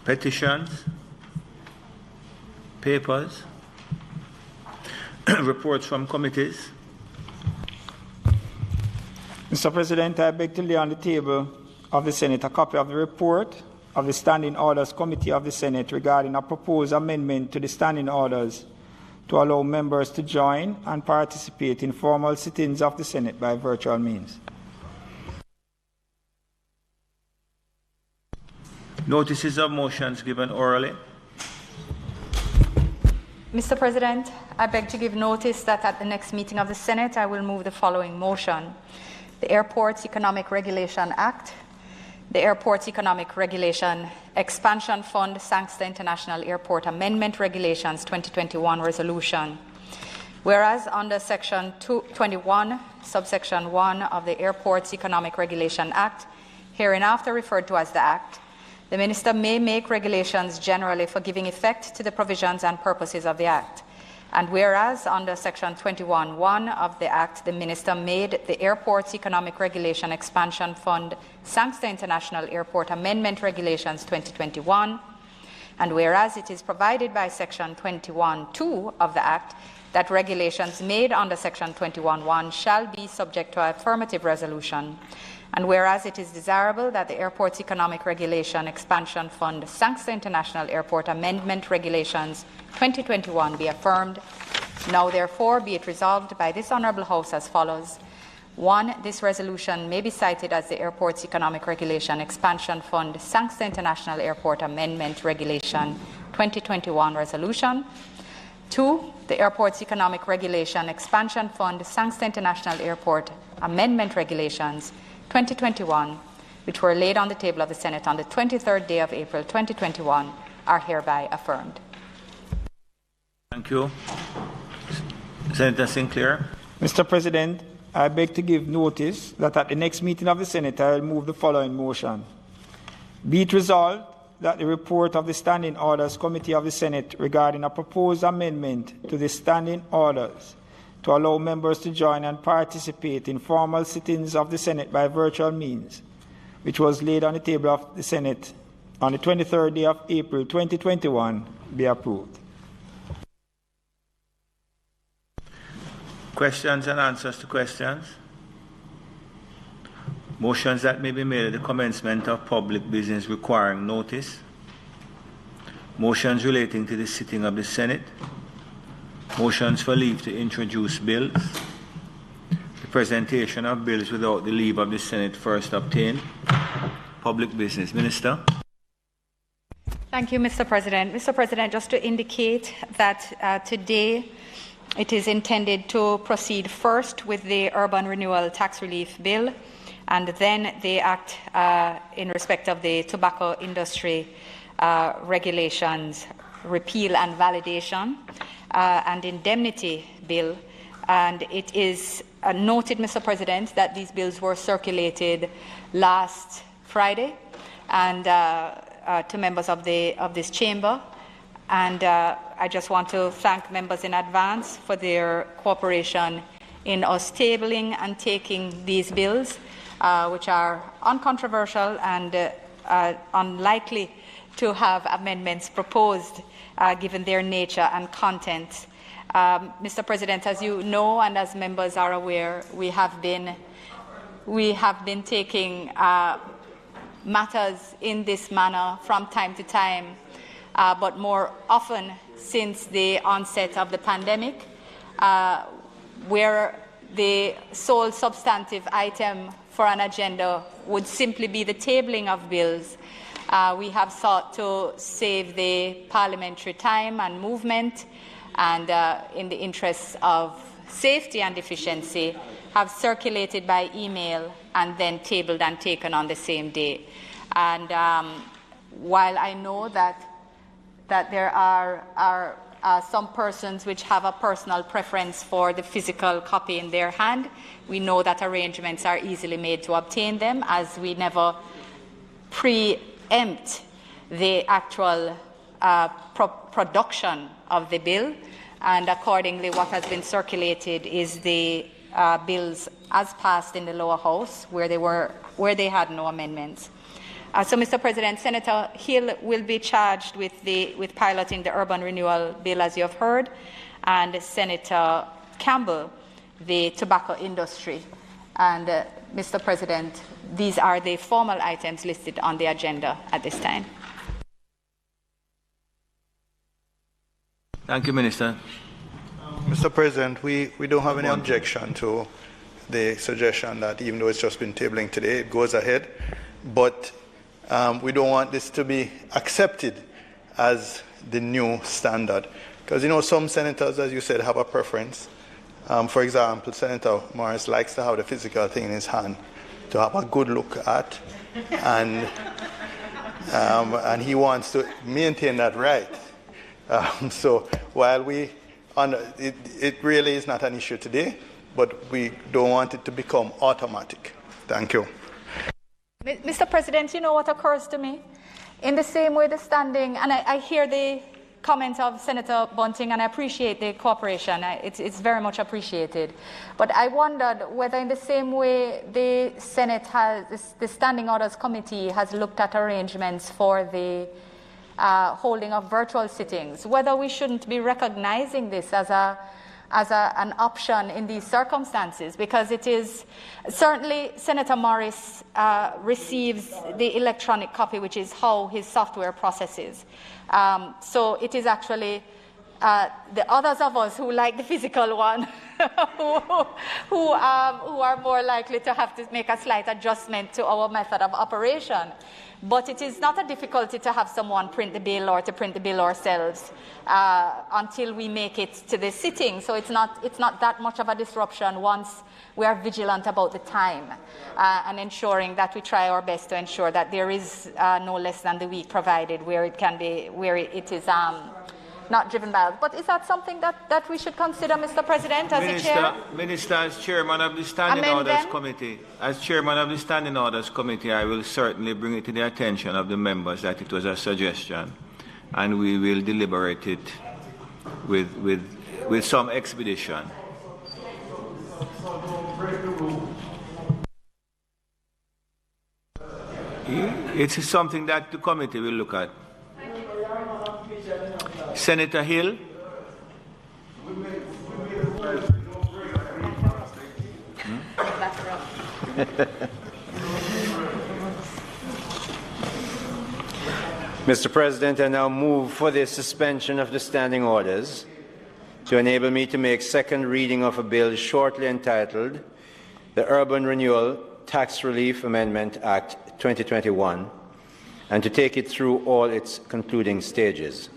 Petitions, papers, reports from committees. Mr. President, I beg to lay on the table of the Senate a copy of the report of the Standing Orders Committee of the Senate regarding a proposed amendment to the Standing Orders to allow members to join and participate in formal sittings of the Senate by virtual means. Notices of motions given orally. Mr. President, I beg to give notice that at the next meeting of the Senate, I will move the following motion. The Airports Economic Regulation Act, the Airports Economic Regulation Expansion Fund, Sangster International Airport Amendment Regulations 2021 Resolution. Whereas under Section 21, Subsection 1 of the Airports Economic Regulation Act, hereinafter referred to as the Act, the Minister may make regulations generally for giving effect to the provisions and purposes of the Act. And whereas under Section 21(1) of the Act, the Minister made the Airports Economic Regulation Expansion Fund, Sangster International Airport Amendment Regulations 2021, and whereas it is provided by Section 21(2) of the Act that regulations made under Section 21(1) shall be subject to affirmative resolution, and whereas it is desirable that the Airports Economic Regulation Expansion Fund, Sangster International Airport Amendment Regulations 2021 be affirmed, now therefore be it resolved by this Honourable House as follows. 1. This resolution may be cited as the Airports Economic Regulation Expansion Fund Sangster International Airport Amendment Regulation 2021 Resolution. 2. The Airports Economic Regulation Expansion Fund Sangster International Airport Amendment Regulations 2021, which were laid on the table of the Senate on the 23rd day of April 2021, are hereby affirmed. Thank you. Senator Sinclair. Mr. President, I beg to give notice that at the next meeting of the Senate, I will move the following motion. Be it resolved that the report of the Standing Orders Committee of the Senate regarding a proposed amendment to the Standing Orders to allow members to join and participate in formal sittings of the Senate by virtual means, which was laid on the table of the Senate on the 23rd day of April 2021, be approved. Questions and answers to questions? Motions that may be made at the commencement of public business requiring notice. Motions relating to the sitting of the Senate. Motions for leave to introduce bills. The presentation of bills without the leave of the Senate first obtained. Public business. Minister. Thank you, Mr. President. Mr. President, just to indicate that today it is intended to proceed first with the Urban Renewal Tax Relief Bill, and then the Act in respect of the tobacco industry regulations, repeal and validation, and indemnity bill. And it is noted, Mr. President, that these bills were circulated last Friday and to members of this chamber. And I just want to thank members in advance for their cooperation in us tabling and taking these bills, which are uncontroversial and unlikely to have amendments proposed, given their nature and content. Mr. President, as you know and as members are aware, we have been taking matters in this manner from time to time, but more often since the onset of the pandemic, where the sole substantive item for an agenda would simply be the tabling of bills. We have sought to save the parliamentary time and movement, and in the interests of safety and efficiency, have circulated by email and then tabled and taken on the same day. And while I know that there are some persons which have a personal preference for the physical copy in their hand, we know that arrangements are easily made to obtain them, as we never preempt the actual production of the bill. And accordingly, what has been circulated is the bills as passed in the lower house, where they had no amendments. So, Mr. President, Senator Hill will be charged with piloting the Urban Renewal Bill, as you have heard, and Senator Campbell, the tobacco industry. And, Mr. President, these are the formal items listed on the agenda at this time. Thank you, Minister. Mr. President, we don't have any objection to the suggestion that even though it's just been tabling today, it goes ahead. But we don't want this to be accepted as the new standard. Because, you know, some senators, as you said, have a preference. For example, Senator Morris likes to have the physical thing in his hand to have a good look at. And he wants to maintain that right. So while it really is not an issue today, but we don't want it to become automatic. Thank you. Mr. President, you know what occurs to me? In the same way the standing, and I hear the comments of Senator Bunting, and I appreciate the cooperation. It's very much appreciated. But I wondered whether in the same way the Senate has, the Standing Orders Committee has looked at arrangements for the holding of virtual sittings, whether we shouldn't be recognizing this as an option in these circumstances, because it is certainly Senator Morris receives the electronic copy, which is how his software processes. So it is actually the others of us who like the physical one, who are more likely to have to make a slight adjustment to our method of operation. But it is not a difficulty to have someone print the bill or to print the bill ourselves until we make it to the sitting. So it's not that much of a disruption once we are vigilant about the time and ensuring that we try our best to ensure that there is no less than the week provided where it can be, where it is not driven by. But is that something that we should consider, Mr. President, as a chair? Minister, as chairman of the Standing Orders Committee, I will certainly bring it to the attention of the members that it was a suggestion, and we will deliberate it with some expedition. It's something that the committee will look at. Senator Hill. Mr. President, I now move for the suspension of the standing orders to enable me to make second reading of a bill shortly entitled the Urban Renewal Tax Relief Amendment Act 2021 and to take it through all its concluding stages.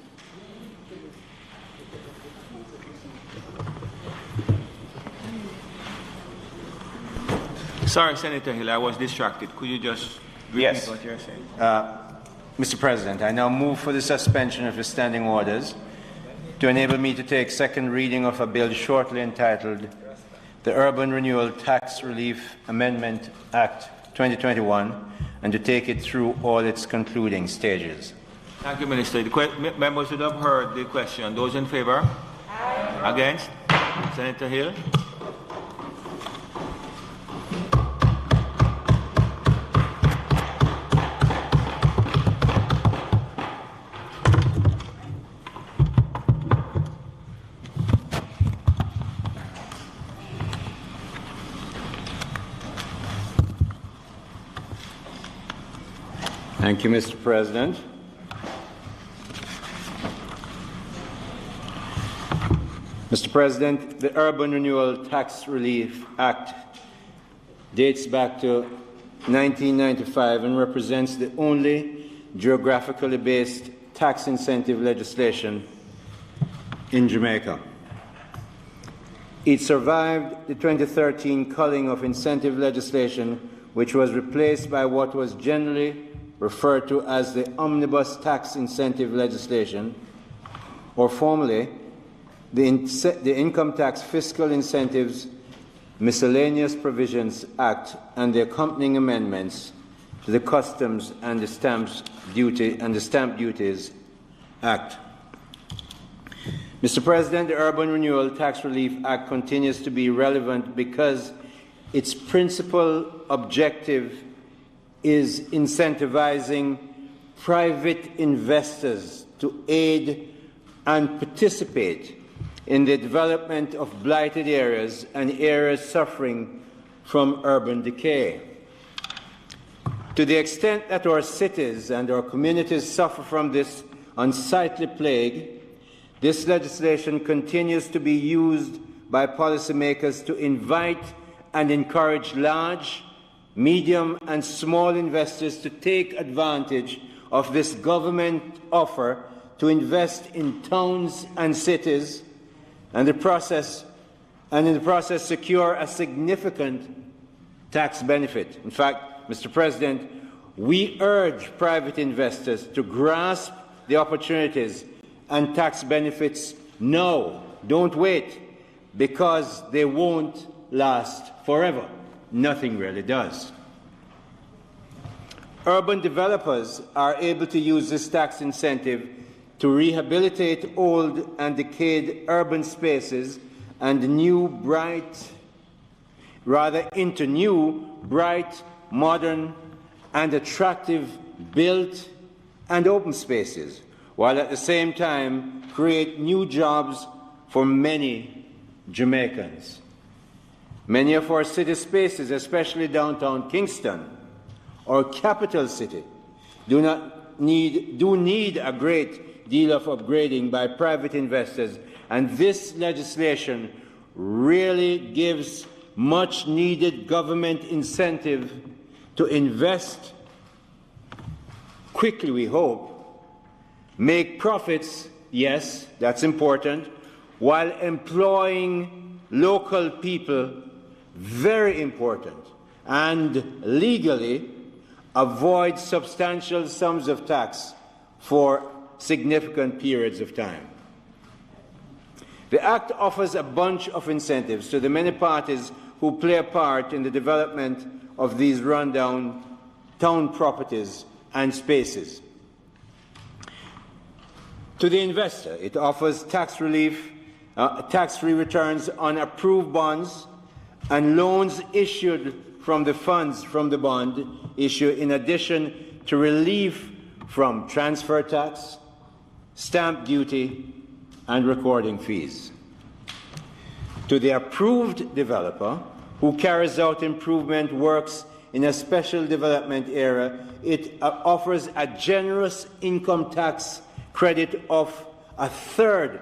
Sorry, Senator Hill, I was distracted. Could you just repeat what you're saying? Mr. President, I now move for the suspension of the standing orders to enable me to take second reading of a bill shortly entitled the Urban Renewal Tax Relief Amendment Act 2021 and to take it through all its concluding stages. Thank you, Minister. The members would have heard the question. Those in favour? Aye. Against? Senator Hill? Thank you, Mr. President. Mr. President, the Urban Renewal Tax Relief Act dates back to 1995 and represents the only geographically based tax incentive legislation in Jamaica. It survived the 2013 culling of incentive legislation, which was replaced by what was generally referred to as the Omnibus Tax Incentive Legislation, or formerly the Income Tax Fiscal Incentives Miscellaneous Provisions Act and the accompanying amendments to the Customs and the Stamp Duties Act. Mr. President, the Urban Renewal Tax Relief Act continues to be relevant because its principal objective is incentivizing private investors to aid and participate in the development of blighted areas and areas suffering from urban decay. To the extent that our cities and our communities suffer from this unsightly plague, this legislation continues to be used by policymakers to invite and encourage large, medium and small investors to take advantage of this government offer to invest in towns and cities and in the process secure a significant tax benefit. In fact, Mr. President, we urge private investors to grasp the opportunities and tax benefits now. Don't wait, because they won't last forever. Nothing really does. Urban developers are able to use this tax incentive to rehabilitate old and decayed urban spaces and into new, bright, modern and attractive built and open spaces, while at the same time create new jobs for many Jamaicans. Many of our city spaces, especially downtown Kingston, our capital city, do need a great deal of upgrading by private investors, and this legislation really gives much needed government incentive to invest quickly, we hope, make profits, yes, that's important, while employing local people, very important, and legally avoid substantial sums of tax for significant periods of time. The Act offers a bunch of incentives to the many parties who play a part in the development of these rundown town properties and spaces. To the investor, it offers tax relief, tax-free returns on approved bonds and loans issued from the funds from the bond issue, in addition to relief from transfer tax, stamp duty, and recording fees. To the approved developer who carries out improvement works in a special development area, it offers a generous income tax credit of a third,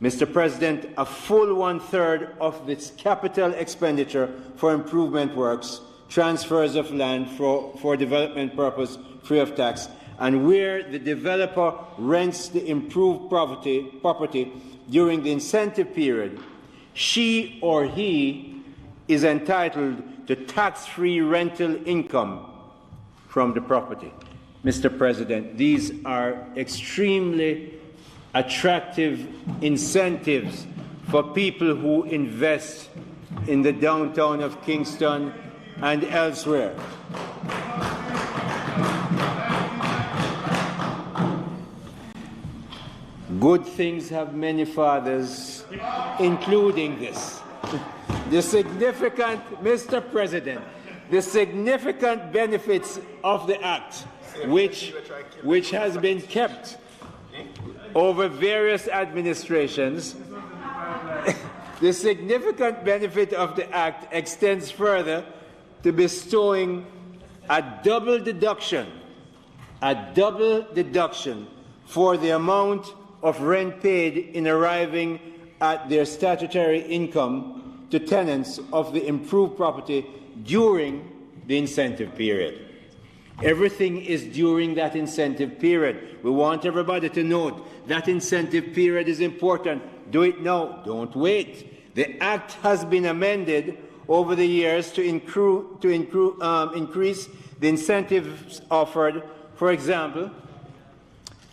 Mr. President, a full one-third of its capital expenditure for improvement works, transfers of land for development purpose free of tax, and where the developer rents the improved property during the incentive period, she or he is entitled to tax-free rental income from the property. Mr. President, these are extremely attractive incentives for people who invest in the downtown of Kingston and elsewhere. Good things have many fathers, including this. The significant, Mr. President, the significant benefits of the Act, which has been kept over various administrations, the significant benefit of the Act extends further to bestowing a double deduction for the amount of rent paid in arriving at their statutory income to tenants of the improved property during the incentive period. Everything is during that incentive period. We want everybody to note that incentive period is important. Do it now. Don't wait. The Act has been amended over the years to increase the incentives offered. For example,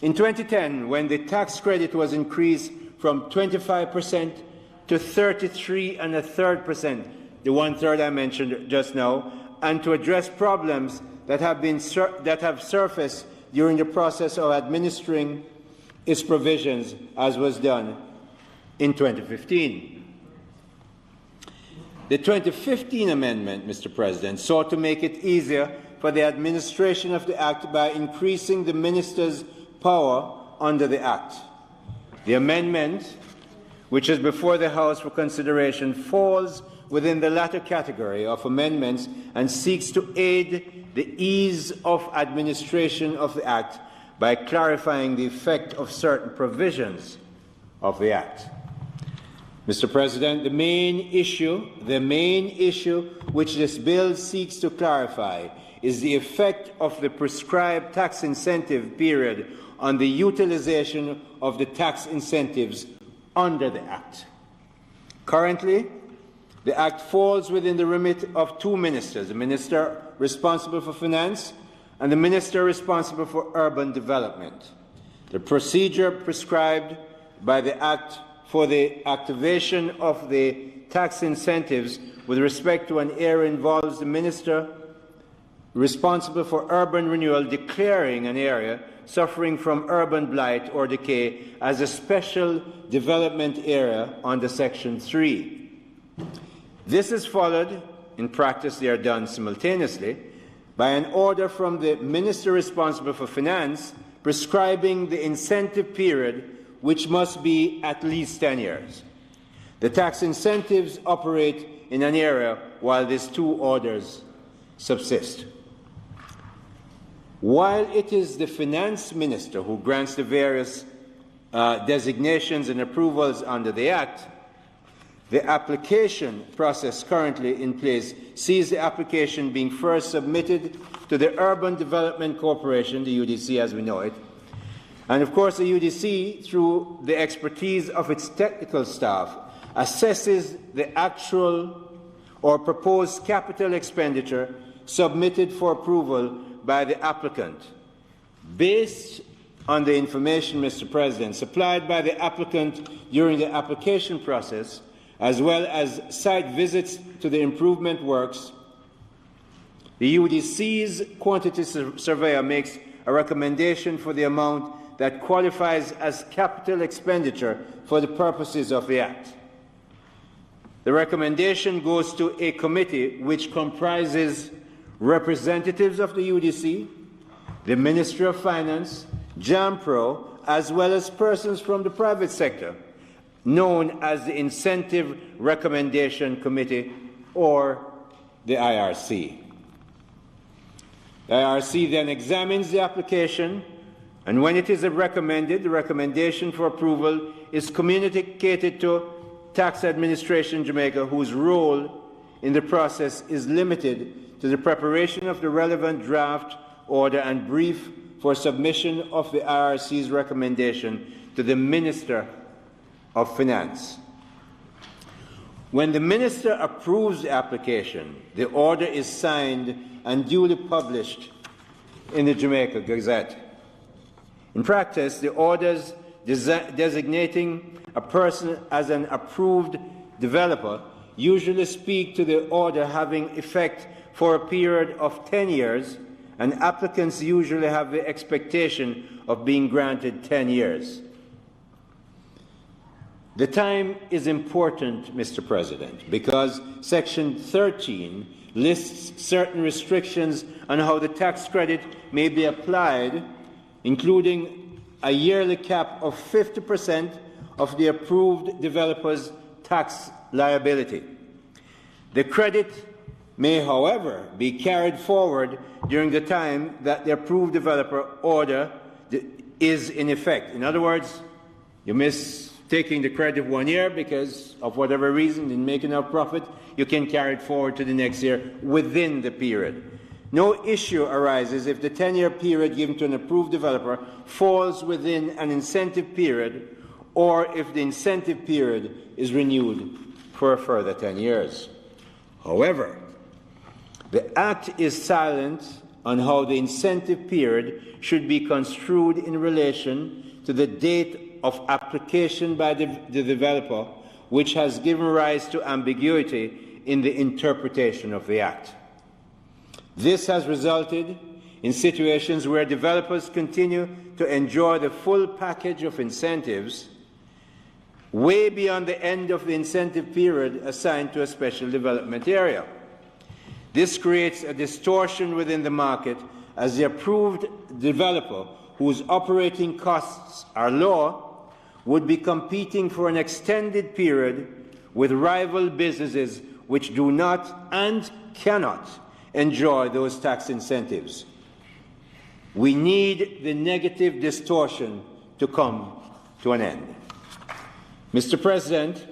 in 2010, when the tax credit was increased from 25% to 33.33%, the one-third I mentioned just now, and to address problems that have surfaced during the process of administering its provisions, as was done in 2015. The 2015 amendment, Mr. President, sought to make it easier for the administration of the Act by increasing the minister's power under the Act. The amendment, which is before the House for consideration, falls within the latter category of amendments and seeks to aid the ease of administration of the Act by clarifying the effect of certain provisions of the Act. Mr. President, the main issue which this bill seeks to clarify is the effect of the prescribed tax incentive period on the utilization of the tax incentives under the Act. Currently, the Act falls within the remit of two ministers, the Minister responsible for Finance and the Minister responsible for Urban Development. The procedure prescribed by the Act for the activation of the tax incentives with respect to an area involves the Minister responsible for urban renewal declaring an area suffering from urban blight or decay as a special development area under Section 3. This is followed, in practice they are done simultaneously, by an order from the Minister responsible for Finance prescribing the incentive period, which must be at least 10 years. The tax incentives operate in an area while these two orders subsist. While it is the Finance Minister who grants the various designations and approvals under the Act, the application process currently in place sees the application being first submitted to the Urban Development Corporation, the UDC as we know it, and of course the UDC, through the expertise of its technical staff, assesses the actual or proposed capital expenditure submitted for approval by the applicant. Based on the information, Mr. President, supplied by the applicant during the application process, as well as site visits to the improvement works, the UDC's quantity surveyor makes a recommendation for the amount that qualifies as capital expenditure for the purposes of the Act. The recommendation goes to a committee which comprises representatives of the UDC, the Ministry of Finance, JAMPRO, as well as persons from the private sector, known as the Incentive Recommendation Committee, or the IRC. The IRC then examines the application, and when it is recommended, the recommendation for approval is communicated to Tax Administration Jamaica, whose role in the process is limited to the preparation of the relevant draft order and brief for submission of the IRC's recommendation to the Minister of Finance. When the Minister approves the application, the order is signed and duly published in the Jamaica Gazette. In practice, the orders designating a person as an approved developer usually speak to the order having effect for a period of 10 years, and applicants usually have the expectation of being granted 10 years. The time is important, Mr. President, because Section 13 lists certain restrictions on how the tax credit may be applied, including a yearly cap of 50% of the approved developer's tax liability. The credit may, however, be carried forward during the time that the approved developer order is in effect. In other words, you miss taking the credit 1 year because of whatever reason, in making enough profit, you can carry it forward to the next year within the period. No issue arises if the 10-year period given to an approved developer falls within an incentive period, or if the incentive period is renewed for a further 10 years. However, the Act is silent on how the incentive period should be construed in relation to the date of application by the developer, which has given rise to ambiguity in the interpretation of the Act. This has resulted in situations where developers continue to enjoy the full package of incentives way beyond the end of the incentive period assigned to a special development area. This creates a distortion within the market, as the approved developer, whose operating costs are low, would be competing for an extended period with rival businesses which do not and cannot enjoy those tax incentives. We need the negative distortion to come to an end. Mr. President,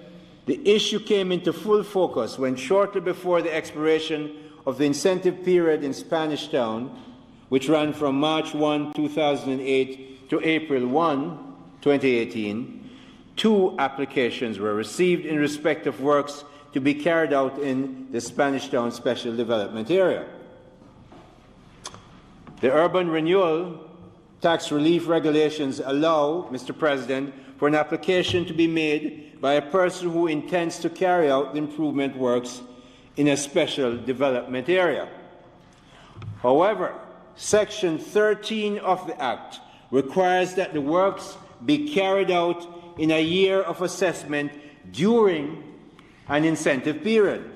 the issue came into full focus when, shortly before the expiration of the incentive period in Spanish Town, which ran from March 1, 2008 to April 1, 2018, 2 applications were received in respect of works to be carried out in the Spanish Town Special Development Area. The urban renewal tax relief regulations allow, Mr. President, for an application to be made by a person who intends to carry out the improvement works in a special development area. However, Section 13 of the Act requires that the works be carried out in a year of assessment during an incentive period.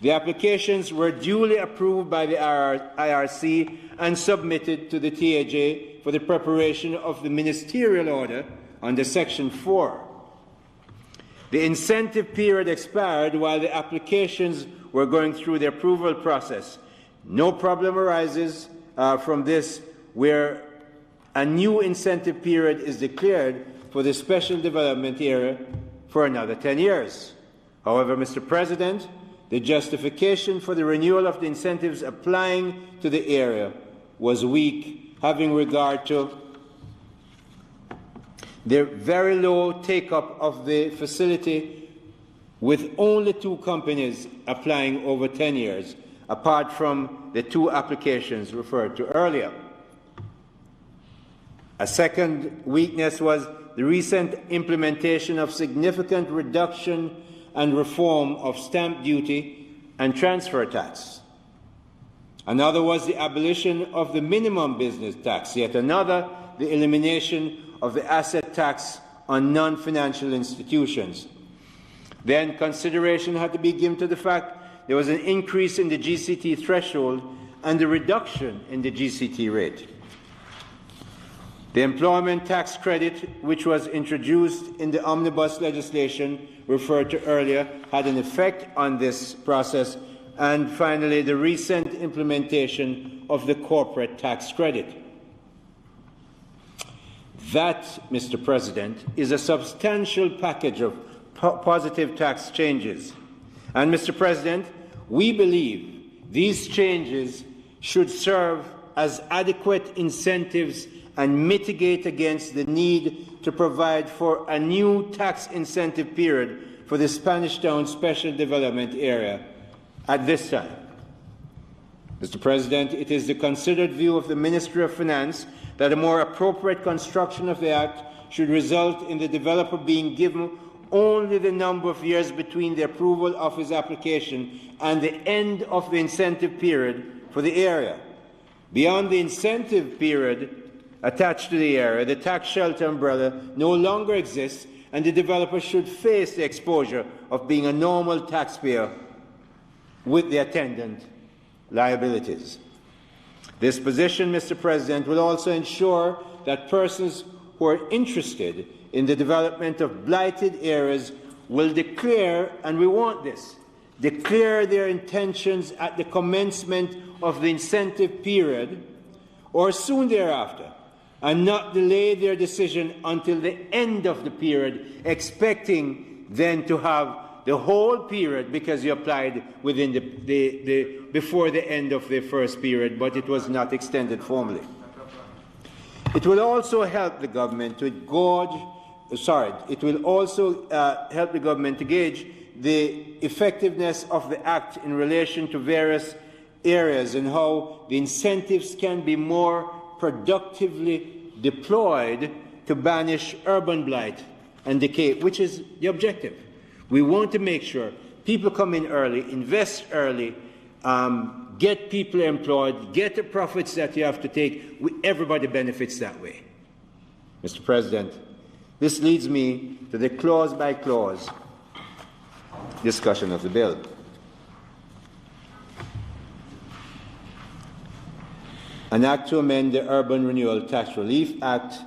The applications were duly approved by the IRC and submitted to the TAJ for the preparation of the Ministerial order under Section 4. The incentive period expired while the applications were going through the approval process. No problem arises from this where a new incentive period is declared for the special development area for another 10 years. However, Mr. President, the justification for the renewal of the incentives applying to the area was weak, having regard to the very low take-up of the facility, with only 2 companies applying over 10 years, apart from the 2 applications referred to earlier. A second weakness was the recent implementation of significant reduction and reform of stamp duty and transfer tax. Another was the abolition of the minimum business tax. Yet another, the elimination of the asset tax on non-financial institutions. Then consideration had to be given to the fact there was an increase in the GCT threshold and a reduction in the GCT rate. The employment tax credit, which was introduced in the omnibus legislation referred to earlier, had an effect on this process. And finally, the recent implementation of the corporate tax credit. That, Mr. President, is a substantial package of positive tax changes. And, Mr. President, we believe these changes should serve as adequate incentives and mitigate against the need to provide for a new tax incentive period for the Spanish Town Special Development Area at this time. Mr. President, it is the considered view of the Ministry of Finance that a more appropriate construction of the Act should result in the developer being given only the number of years between the approval of his application and the end of the incentive period for the area. Beyond the incentive period attached to the area, the tax shelter umbrella no longer exists, and the developer should face the exposure of being a normal taxpayer with the attendant liabilities. This position, Mr. President, will also ensure that persons who are interested in the development of blighted areas will declare, and we want this, declare their intentions at the commencement of the incentive period or soon thereafter, and not delay their decision until the end of the period, expecting then to have the whole period because you applied within before the end of the first period, but it was not extended formally. It will also help the government to gauge the effectiveness of the Act in relation to various areas and how the incentives can be more productively deployed to banish urban blight and decay, which is the objective. We want to make sure people come in early, invest early, get people employed, get the profits that you have to take. Everybody benefits that way. Mr. President, this leads me to the clause-by-clause discussion of the bill. An act to amend the Urban Renewal Tax Relief Act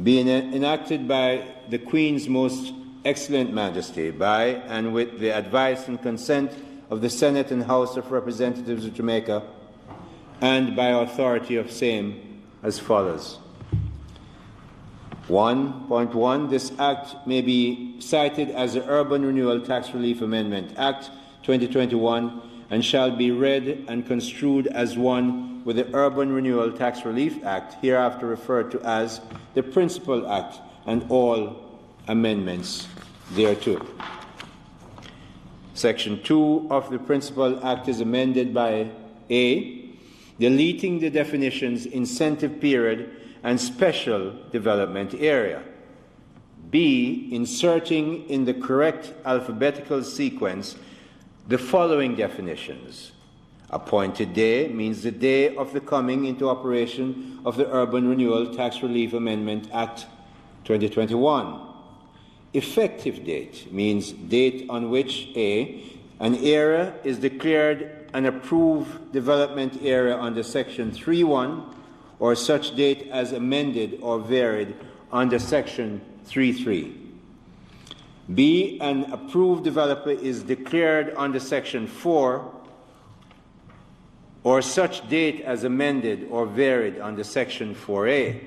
being enacted by the Queen's Most Excellent Majesty by and with the advice and consent of the Senate and House of Representatives of Jamaica and by authority of same as follows. 1.1. This Act may be cited as the Urban Renewal Tax Relief Amendment Act 2021 and shall be read and construed as one with the Urban Renewal Tax Relief Act, hereafter referred to as the Principal Act, and all amendments thereto. Section 2 of the Principal Act is amended by A. Deleting the definitions incentive period and special development area. B. Inserting in the correct alphabetical sequence the following definitions. Appointed day means the day of the coming into operation of the Urban Renewal Tax Relief Amendment Act 2021. Effective date means date on which A. An area is declared an approved development area under Section 3.1 or such date as amended or varied under Section 3.3. B. An approved developer is declared under Section 4 or such date as amended or varied under Section 4A.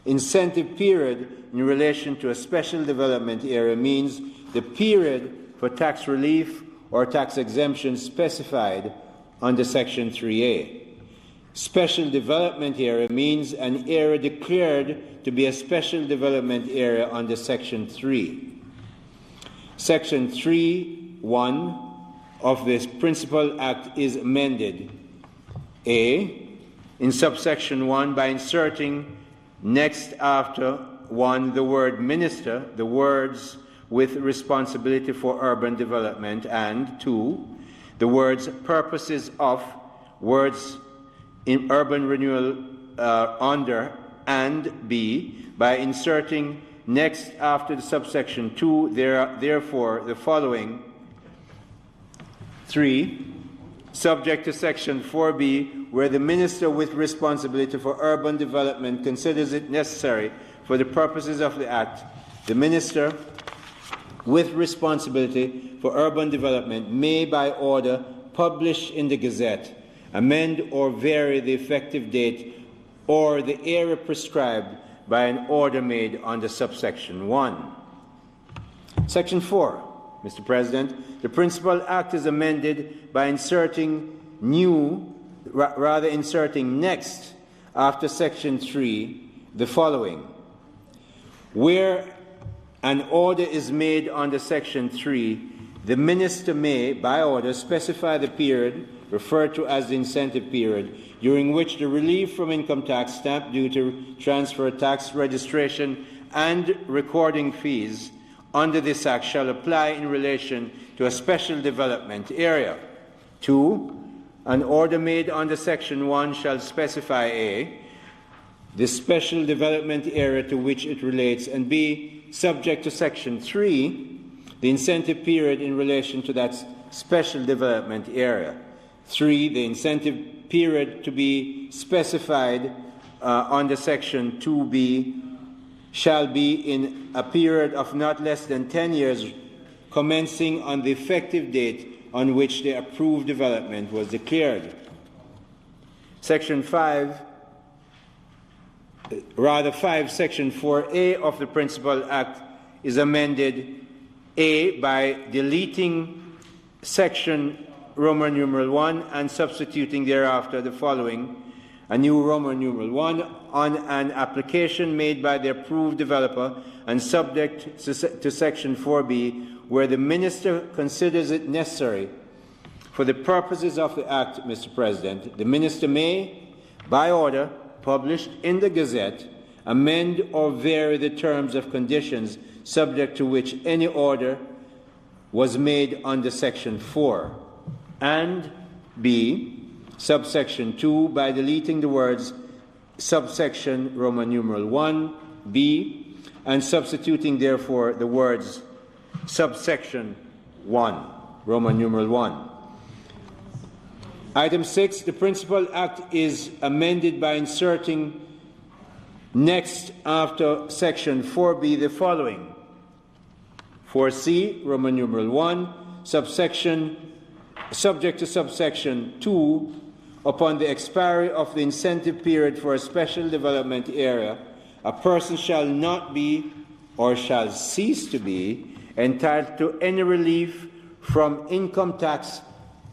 Incentive period in relation to a special development area means the period for tax relief or tax exemption specified under Section 3A. Special development area means an area declared to be a special development area under Section 3. Section 3(1) of this Principal Act is amended. A. In subsection 1 by inserting next after 1 the word minister, the words with responsibility for urban development, and 2 the words purposes of, words in urban renewal under, and B by inserting next after the subsection 2 therefore the following. 3. Subject to Section 4B, where the Minister with responsibility for urban development considers it necessary for the purposes of the Act, the Minister with responsibility for urban development may, by order published in the Gazette, amend or vary the effective date or the area prescribed by an order made under subsection 1. Section 4. Mr. President, the Principal Act is amended by inserting next after Section 3 the following. Where an order is made under Section 3, the Minister may, by order, specify the period referred to as the incentive period during which the relief from income tax, stamp duty, transfer tax, registration, and recording fees under this Act shall apply in relation to a special development area. 2. An order made under Section 1 shall specify A. the special development area to which it relates, and B. subject to Section 3, the incentive period in relation to that special development area. 3. The incentive period to be specified under Section 2B shall be in a period of not less than 10 years commencing on the effective date on which the approved development was declared. Section 5, Section 4A of the Principal Act is amended A by deleting Section Roman numeral 1 and substituting thereafter the following. A new Roman numeral 1 on an application made by the approved developer and subject to Section 4B, where the Minister considers it necessary for the purposes of the Act, Mr. President, the Minister may, by order published in the Gazette, amend or vary the terms of conditions subject to which any order was made under Section 4, and B, subsection 2 by deleting the words subsection Roman numeral 1, B, and substituting therefore the words subsection 1, Roman numeral 1. Item 6, the Principal Act is amended by inserting next after Section 4B the following. 4C, Roman numeral 1, subject to subsection 2, upon the expiry of the incentive period for a special development area, a person shall not be or shall cease to be entitled to any relief from income tax,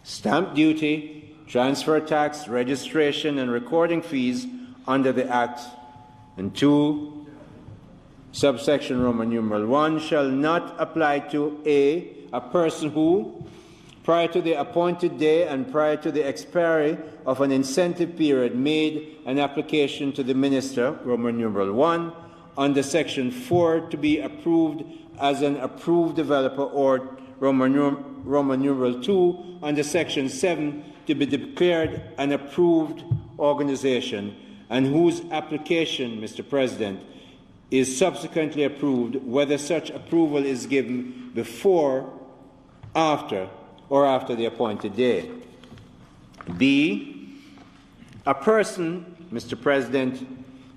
stamp duty, transfer tax, registration, and recording fees under the Act. And 2, subsection Roman numeral 1 shall not apply to a person who, prior to the appointed day and prior to the expiry of an incentive period, made an application to the Minister, Roman numeral 1, under Section 4 to be approved as an approved developer, or Roman numeral 2 under Section 7 to be declared an approved organization, and whose application, Mr. President, is subsequently approved, whether such approval is given before, after, or after the appointed day. B, a person, Mr. President,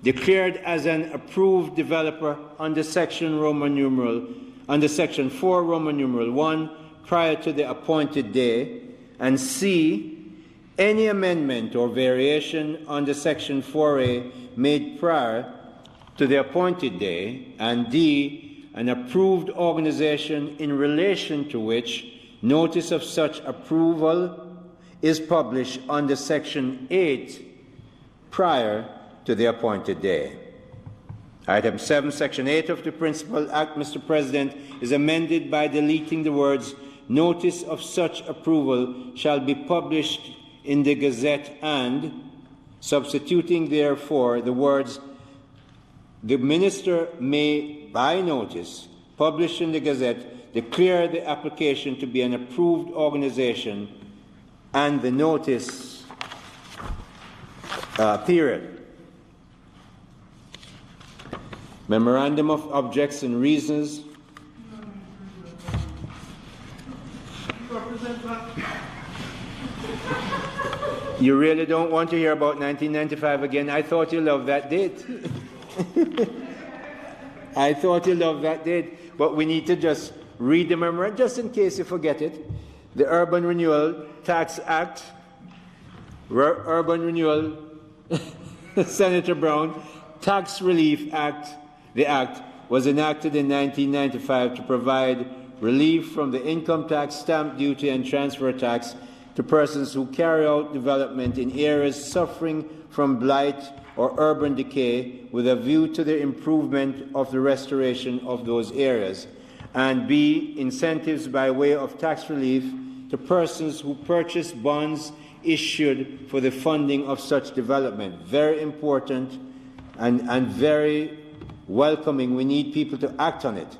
declared as an approved developer under Section 4 Roman numeral 1 prior to the appointed day, and C, Any amendment or variation under Section 4A made prior to the appointed day, and D, an approved organization in relation to which notice of such approval is published under Section 8 prior to the appointed day. Item 7, Section 8 of the Principal Act, Mr. President, is amended by deleting the words, notice of such approval shall be published in the Gazette and substituting therefore the words, the Minister may, by notice, publish in the Gazette, declare the application to be an approved organization and the notice period. Memorandum of Objects and Reasons. You really don't want to hear about 1995 again? I thought you loved that date. I thought you loved that date. But we need to just read the memorandum, just in case you forget it. The Urban Renewal Tax Act, Urban Renewal, Senator Brown, Tax Relief Act. The Act was enacted in 1995 to provide relief from the income tax, stamp duty, and transfer tax to persons who carry out development in areas suffering from blight or urban decay with a view to the improvement of the restoration of those areas, and B, incentives by way of tax relief to persons who purchase bonds issued for the funding of such development. Very important and very welcoming. We need people to act on it.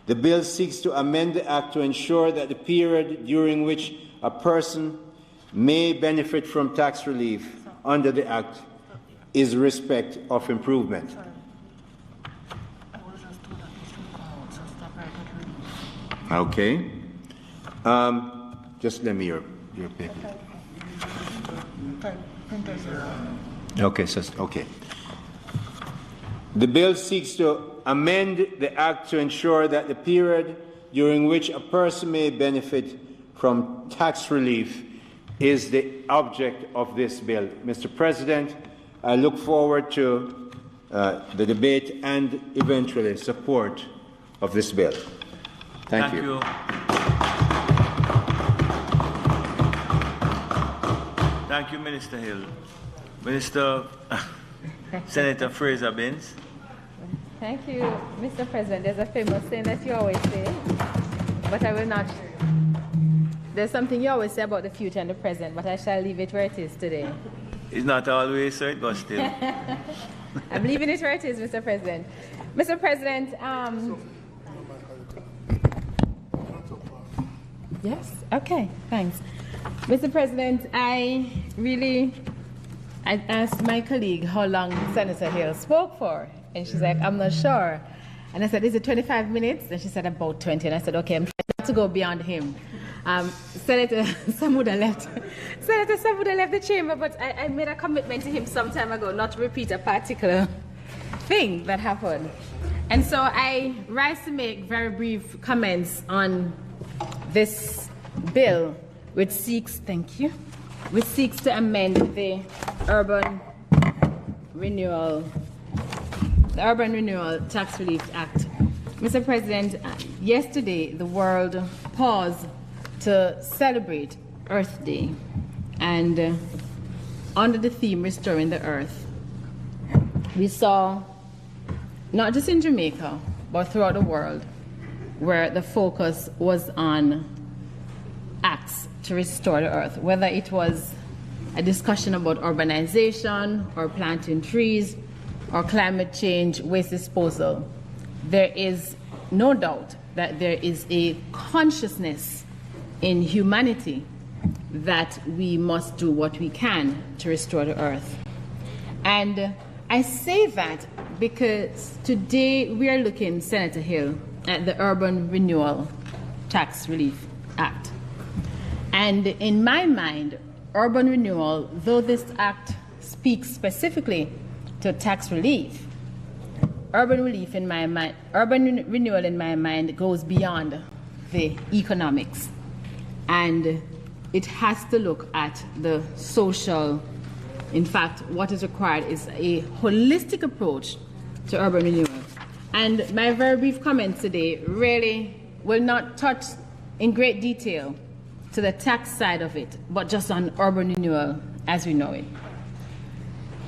The bill seeks to amend the Act to ensure that the period during which a person may benefit from tax relief under the Act is respect of improvement. Okay. Just lend me your paper. Okay, okay. The bill seeks to amend the Act to ensure that the period during which a person may benefit from tax relief is the object of this bill. Mr. President, I look forward to the debate and eventually support of this bill. Thank you. Thank you, Minister Hill. Senator Fraser Benz. Thank you, Mr. President. There's a famous saying that you always say, but I will not. There's something you always say about the future and the present, but I shall leave it where it is today. It's not always so, it goes still. I'm leaving it where it is, Mr. President. Mr. President, yes, okay, thanks. Mr. President, I asked my colleague how long Senator Hill spoke for, and she's like, I'm not sure. And I said, is it 25 minutes? And she said, about 20. And I said, okay, I'm trying not to go beyond him. Senator Samuda left the chamber, but I made a commitment to him some time ago not to repeat a particular thing that happened. And so I rise to make very brief comments on this bill, which seeks to amend the Urban Renewal Tax Relief Act. Mr. President, yesterday the world paused to celebrate Earth Day, and under the theme Restoring the Earth, we saw, not just in Jamaica, but throughout the world, where the focus was on acts to restore the earth, whether it was a discussion about urbanization or planting trees or climate change, waste disposal. There is no doubt that there is a consciousness in humanity that we must do what we can to restore the earth. And I say that because today we are looking, Senator Hill, at the Urban Renewal Tax Relief Act. And in my mind, urban renewal, though this act speaks specifically to tax relief, urban renewal in my mind goes beyond the economics and it has to look at the social. In fact, what is required is a holistic approach to urban renewal. And my very brief comments today really will not touch in great detail to the tax side of it, but just on urban renewal as we know it.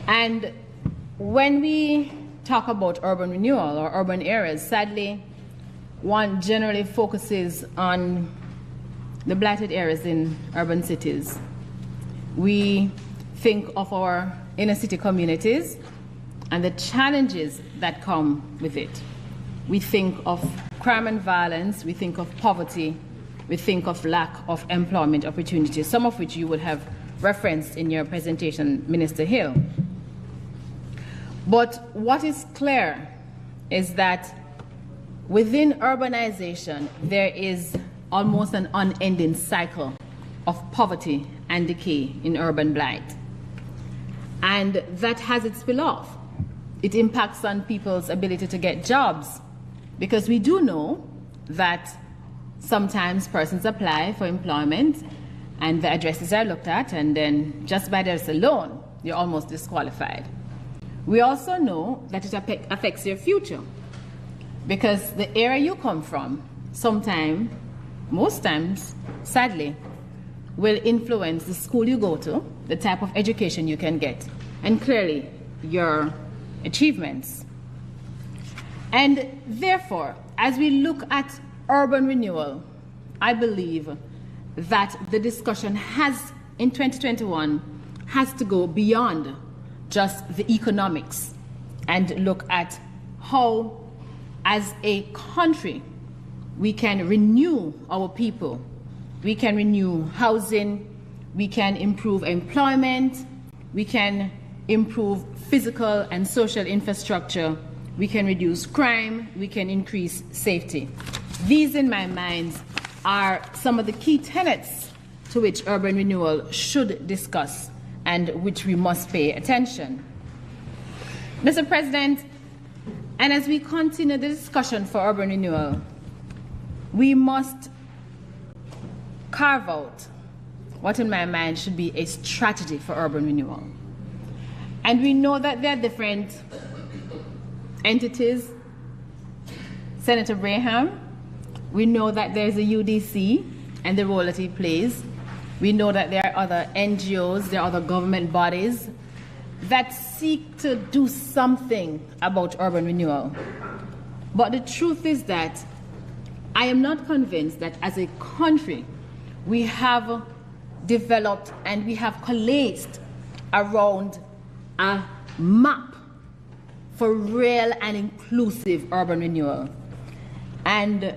And when we talk about urban renewal or urban areas, sadly, one generally focuses on the blighted areas in urban cities. We think of our inner city communities and the challenges that come with it. We think of crime and violence, we think of poverty, we think of lack of employment opportunities, some of which you would have referenced in your presentation, Minister Hill. But what is clear is that within urbanization, there is almost an unending cycle of poverty and decay in urban blight. And that has its spill-off. It impacts on people's ability to get jobs, because we do know that sometimes persons apply for employment and the addresses are looked at, and then just by this alone, you're almost disqualified. We also know that it affects your future, because the area you come from sometimes, most times, sadly, will influence the school you go to, the type of education you can get, and clearly your achievements. And therefore, as we look at urban renewal, I believe that the discussion has, in 2021, has to go beyond just the economics and look at how, as a country, we can renew our people. We can renew housing, we can improve employment, we can improve physical and social infrastructure, we can reduce crime, we can increase safety. These, in my mind, are some of the key tenets to which urban renewal should discuss and which we must pay attention. Mr. President, and as we continue the discussion for urban renewal, we must carve out what in my mind should be a strategy for urban renewal. And we know that there are different entities. Senator Braham, we know that there's a UDC and the role that it plays. We know that there are other NGOs, there are other government bodies that seek to do something about urban renewal. But the truth is that I am not convinced that as a country we have developed and we have coalesced around a map for real and inclusive urban renewal. And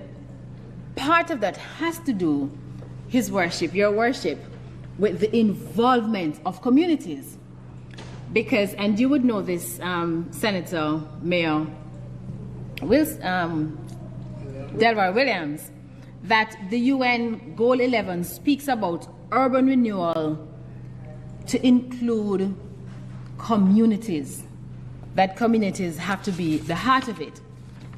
part of that has to do, His Worship, your worship, with the involvement of communities. Because, and you would know this, Senator Mayor Delroy Williams, that the UN Goal 11 speaks about urban renewal to include communities, that communities have to be the heart of it,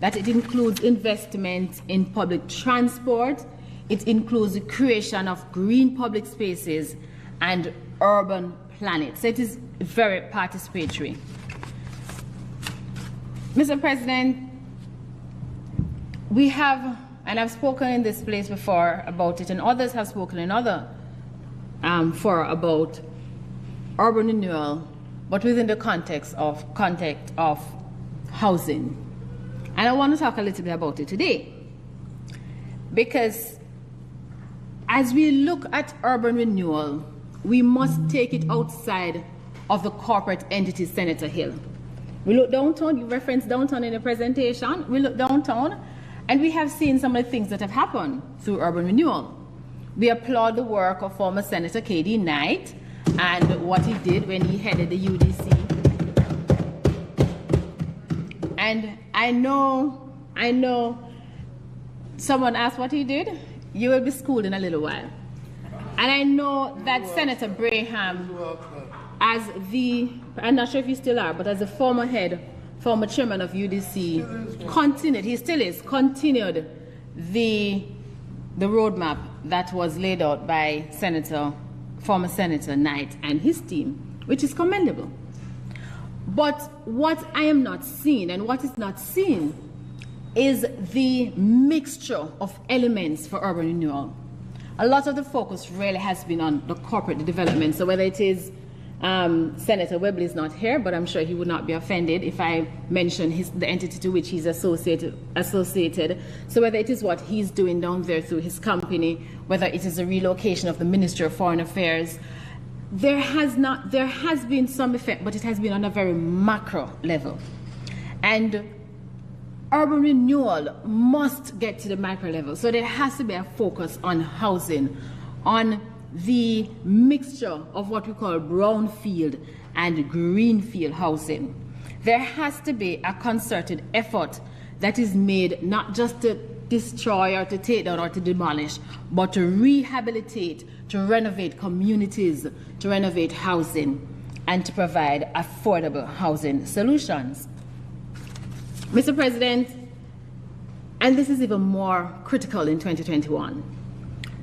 that it includes investment in public transport, it includes the creation of green public spaces and urban planets. So it is very participatory. Mr. President, we have, and I've spoken in this place before about it, and others have spoken in other fora about urban renewal, but within the context of housing. And I want to talk a little bit about it today, because as we look at urban renewal, we must take it outside of the corporate entity, Senator Hill. We look downtown, you referenced downtown in the presentation, we look downtown, and we have seen some of the things that have happened through urban renewal. We applaud the work of former Senator K.D. Knight and what he did when he headed the UDC. And I know someone asked what he did. You will be schooled in a little while. And I know that Senator Braham, as the, I'm not sure if you still are, but as the former chairman of UDC, continued, he still is, continued the the roadmap that was laid out by former Senator Knight and his team, which is commendable. But what I am not seeing, and what is not seen, is the mixture of elements for urban renewal. A lot of the focus really has been on the corporate development. So whether it is Senator Webley is not here, but I'm sure he would not be offended if I mention the entity to which he's associated. So whether it is what he's doing down there through his company, whether it is a relocation of the Ministry of Foreign Affairs, there has been some effect, but it has been on a very macro level. And urban renewal must get to the micro level. So there has to be a focus on housing, on the mixture of what we call brownfield and greenfield housing. There has to be a concerted effort that is made not just to destroy or to take down or to demolish, but to rehabilitate, to renovate communities, to renovate housing, and to provide affordable housing solutions. Mr. President, and this is even more critical in 2021,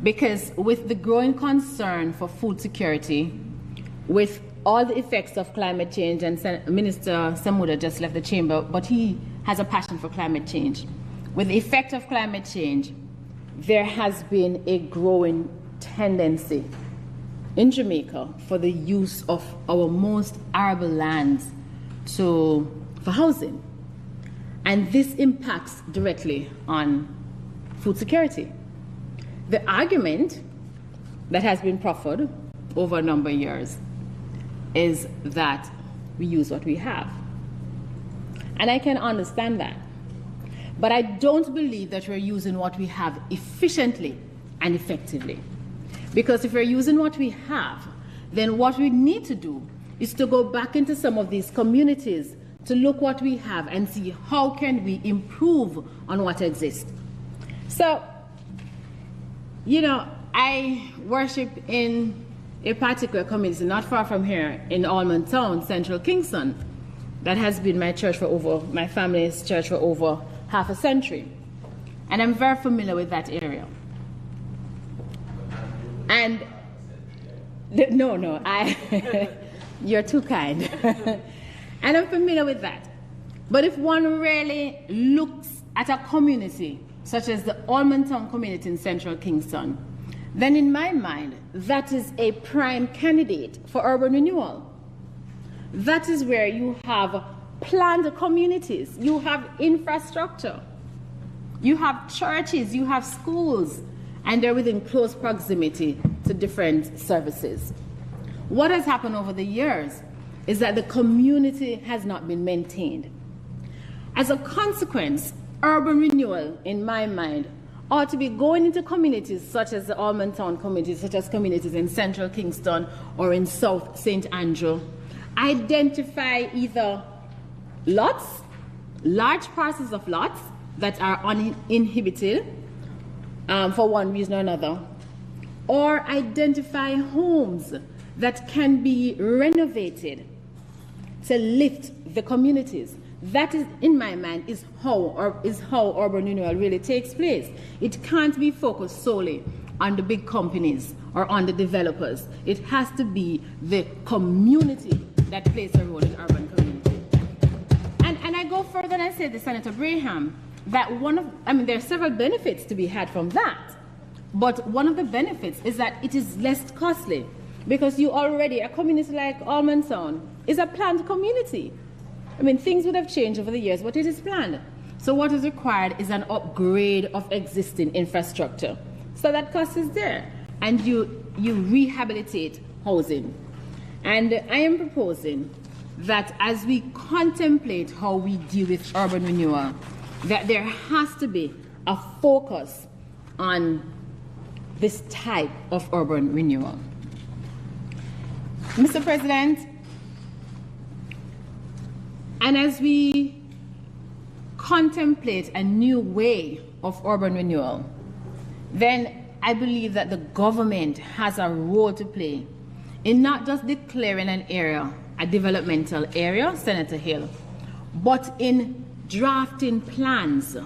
because with the growing concern for food security, with all the effects of climate change, and Minister Samuda just left the chamber, but he has a passion for climate change. With the effect of climate change, there has been a growing tendency in Jamaica for the use of our most arable lands for housing. And this impacts directly on food security. The argument that has been proffered over a number of years is that we use what we have. And I can understand that. But I don't believe that we're using what we have efficiently and effectively. Because if we're using what we have, then what we need to do is to go back into some of these communities to look what we have and see how can we improve on what exists. So, you know, I worship in a particular community not far from here in Almond Town, Central Kingston, that has been my family's church for over half a century. And I'm very familiar with that area. And you're too kind. And I'm familiar with that. But if one really looks at a community, such as the Almond Town community in Central Kingston, then in my mind, that is a prime candidate for urban renewal. That is where you have planned communities, you have infrastructure, you have churches, you have schools, and they're within close proximity to different services. What has happened over the years is that the community has not been maintained. As a consequence, urban renewal, in my mind, ought to be going into communities such as the Almond Town communities, such as communities in Central Kingston or in South St. Andrew, identify either lots, large parcels of lots that are uninhibited for one reason or another, or identify homes that can be renovated to lift the communities. That is, in my mind, is how urban renewal really takes place. It can't be focused solely on the big companies or on the developers. It has to be the community that plays a role in urban community. And I go further and I say to Senator Braham that there are several benefits to be had from that. But one of the benefits is that it is less costly, because a community like Almond Town is a planned community. Things would have changed over the years, but it is planned. So what is required is an upgrade of existing infrastructure. So that cost is there. And you rehabilitate housing. And I am proposing that as we contemplate how we deal with urban renewal, that there has to be a focus on this type of urban renewal. Mr. President, and as we contemplate a new way of urban renewal, then I believe that the government has a role to play in not just declaring an area a developmental area, Senator Hill, but in drafting plans,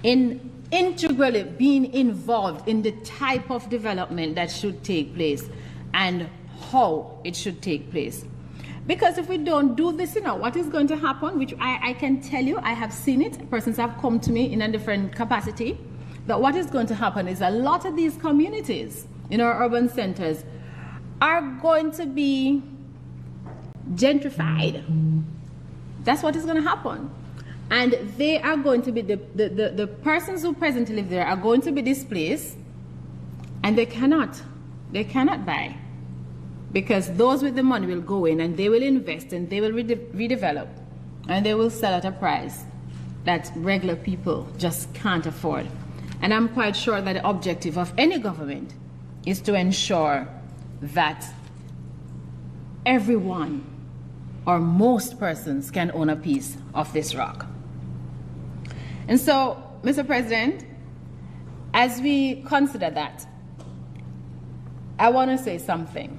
in integrally being involved in the type of development that should take place and how it should take place. Because if we don't do this, what is going to happen, which I can tell you, I have seen it, persons have come to me in a different capacity, that what is going to happen is a lot of these communities in our urban centers are going to be gentrified. That's what is going to happen. And they are going to be, the persons who presently live there are going to be displaced, and they cannot buy. Because those with the money will go in and they will invest and they will redevelop and they will sell at a price that regular people just can't afford. And I'm quite sure that the objective of any government is to ensure that everyone or most persons can own a piece of this rock. And so, Mr. President, as we consider that, I want to say something.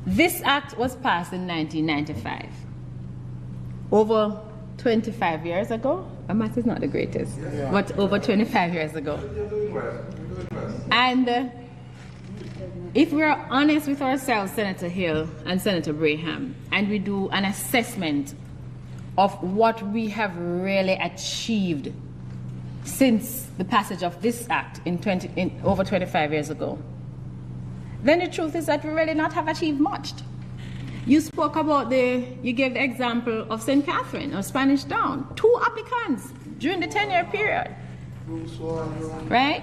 This act was passed in 1995, over 25 years ago. My math is not the greatest, but over 25 years ago. And if we're honest with ourselves, Senator Hill and Senator Braham, and we do an assessment of what we have really achieved since the passage of this act over 25 years ago, then the truth is that we really not have achieved much. You spoke about you gave the example of St. Catherine or Spanish Town, 2 applicants during the 10-year period, right?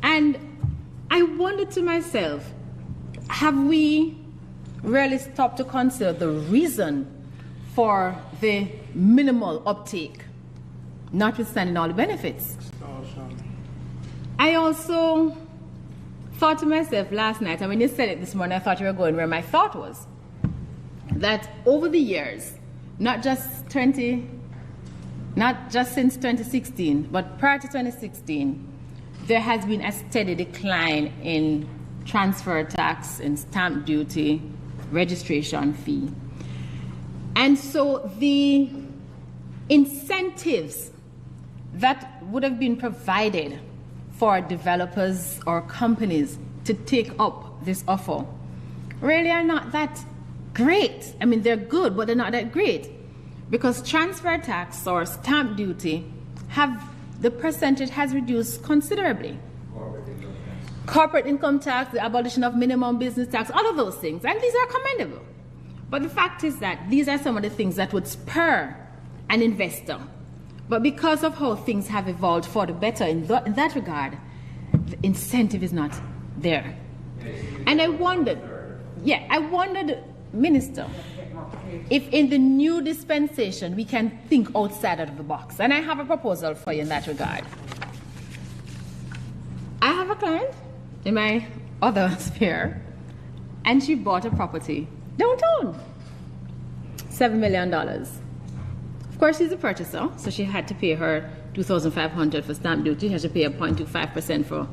And I wondered to myself, have we really stopped to consider the reason for the minimal uptake, notwithstanding all the benefits? I also thought to myself last night, and when you said it this morning, I thought you were going where my thought was, that over the years, not just since 2016, but prior to 2016, there has been a steady decline in transfer tax and stamp duty, registration fee. And so the incentives that would have been provided for developers or companies to take up this offer really are not that great. I mean, they're good, but they're not that great, because transfer tax or stamp duty the percentage has reduced considerably. Corporate income tax, the abolition of minimum business tax, all of those things, and these are commendable. But the fact is that these are some of the things that would spur an investor. But because of how things have evolved for the better in that regard, the incentive is not there. And I wondered, Minister, if in the new dispensation we can think outside of the box. And I have a proposal for you in that regard. I have a client in my other sphere, and she bought a property downtown, $7 million. Of course, she's a purchaser, so she had to pay her $2,500 for stamp duty. She had to pay a 0.25% for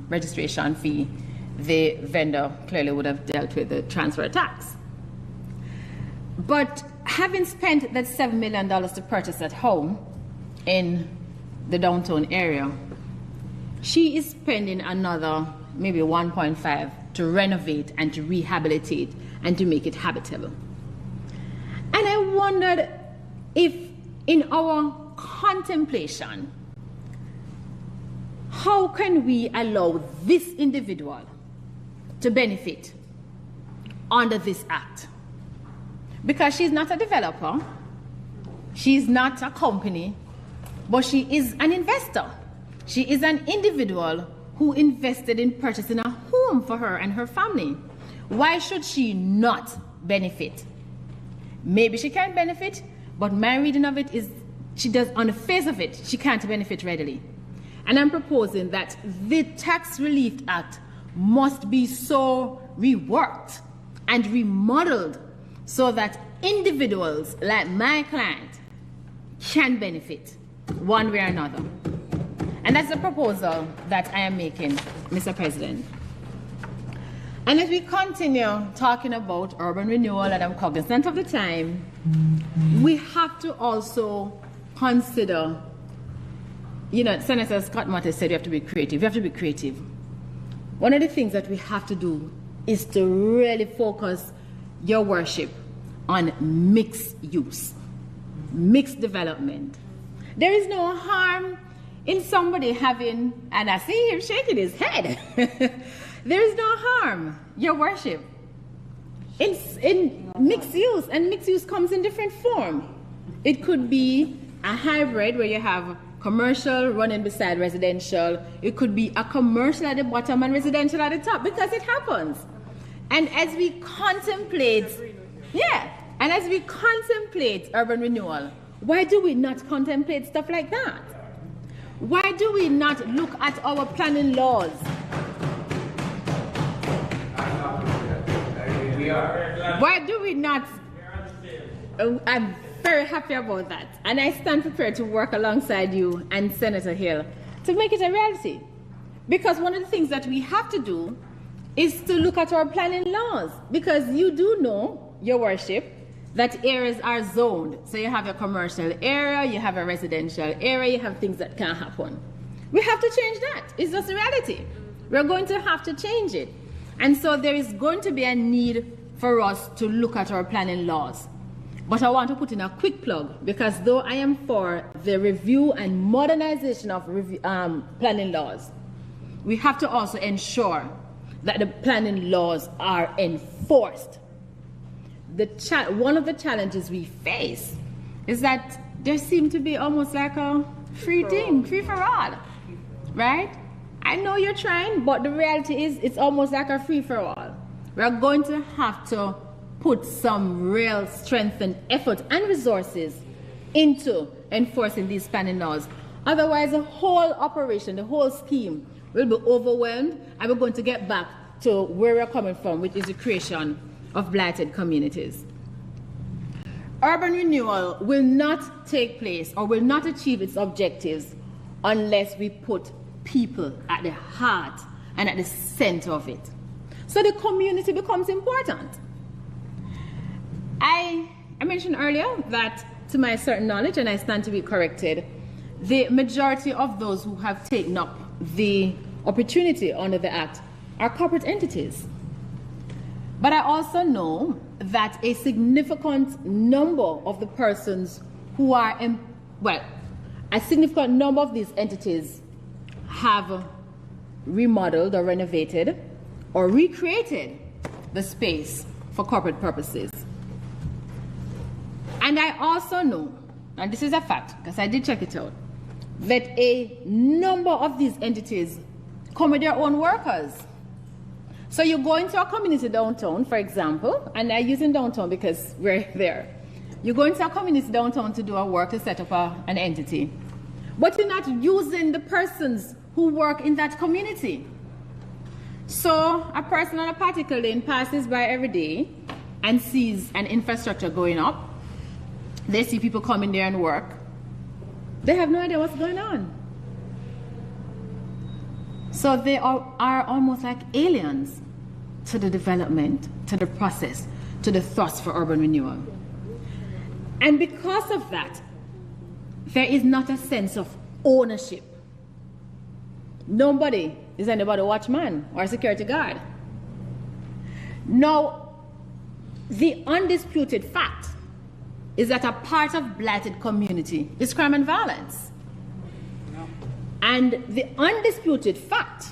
registration fee. The vendor clearly would have dealt with the transfer tax. But having spent that $7 million to purchase that home in the downtown area, she is spending another maybe 1.5 to renovate and to rehabilitate and to make it habitable. And I wondered if in our contemplation, how can we allow this individual to benefit under this act? Because she's not a developer, she's not a company, but she is an investor. She is an individual who invested in purchasing a home for her and her family. Why should she not benefit? Maybe she can benefit, but my reading of it is she does, on the face of it, she can't benefit readily. And I'm proposing that the Tax Relief Act must be so reworked and remodeled so that individuals like my client can benefit one way or another. And that's the proposal that I am making, Mr. President. And as we continue talking about urban renewal, and I'm cognizant of the time, we have to also consider Senator Scott Matter said we have to be creative. We have to be creative. One of the things that we have to do is to really focus, Your Worship, on mixed use, mixed development. There is no harm in somebody having, and I see him shaking his head. There is no harm, Your Worship, in mixed use, and mixed use comes in different form. It could be a hybrid where you have commercial running beside residential. It could be a commercial at the bottom and residential at the top, because it happens. And as we contemplate, urban renewal, why do we not contemplate stuff like that? Why do we not look at our planning laws? Why do we not? I'm very happy about that. And I stand prepared to work alongside you and Senator Hill to make it a reality. Because one of the things that we have to do is to look at our planning laws. Because you do know, Your Worship, that areas are zoned. So you have a commercial area, you have a residential area, you have things that can happen. We have to change that. It's just a reality. We're going to have to change it. And so there is going to be a need for us to look at our planning laws. But I want to put in a quick plug, because though I am for the review and modernization of planning laws, we have to also ensure that the planning laws are enforced. One of the challenges we face is that there seems to be almost like a free for all, right? I know you're trying, but the reality is it's almost like a free for all. We're going to have to put some real strength and effort and resources into enforcing these planning laws. Otherwise, the whole operation, the whole scheme will be overwhelmed, and we're going to get back to where we're coming from, which is the creation of blighted communities. Urban renewal will not take place or will not achieve its objectives unless we put people at the heart and at the center of it. So the community becomes important. I mentioned earlier that, to my certain knowledge, and I stand to be corrected, the majority of those who have taken up the opportunity under the Act are corporate entities. But I also know that a significant number of the persons who are, a significant number of these entities have remodeled or renovated or recreated the space for corporate purposes. And I also know, and this is a fact because I did check it out, that a number of these entities come with their own workers. So you go into a community downtown, for example, and I'm using downtown because we're there. You go into a community downtown to do a work to set up an entity, but you're not using the persons who work in that community. So a person on a particular lane passes by every day and sees an infrastructure going up. They see people coming there and work. They have no idea what's going on. So they are almost like aliens to the development, to the process, to the thrust for urban renewal. And because of that, there is not a sense of ownership. Nobody is anybody watchman or a security guard. Now, the undisputed fact is that a part of blighted community is crime and violence. And the undisputed fact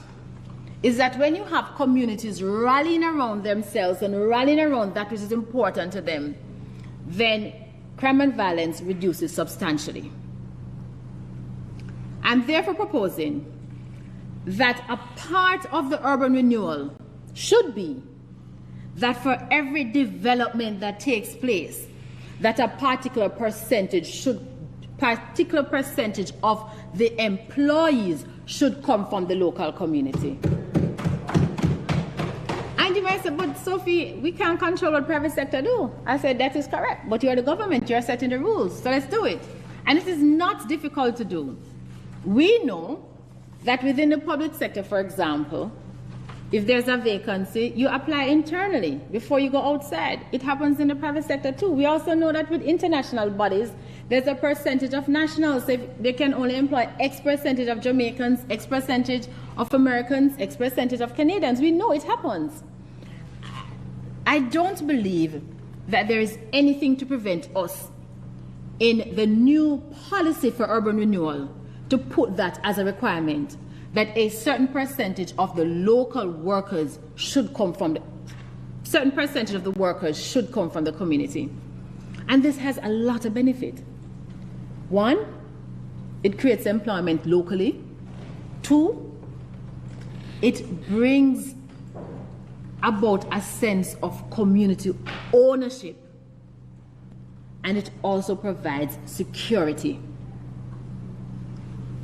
is that when you have communities rallying around themselves and rallying around that which is important to them, then crime and violence reduces substantially. I'm therefore proposing that a part of the urban renewal should be that for every development that takes place, that a particular percentage of the employees should come from the local community. And you might say, but Sophie, we can't control what private sector do. I said, that is correct, but you're the government, you're setting the rules, so let's do it. And it is not difficult to do. We know that within the public sector, for example, if there's a vacancy, you apply internally before you go outside. It happens in the private sector too. We also know that with international bodies, There's a percentage of nationals. So if they can only employ X percentage of Jamaicans, X percentage of Americans, X percentage of Canadians. We know it happens. I don't believe that there is anything to prevent us in the new policy for urban renewal to put that as a requirement, that a certain percentage of the local workers should come from the community. And this has a lot of benefit. One, it creates employment locally. Two, it brings about a sense of community ownership. And it also provides security.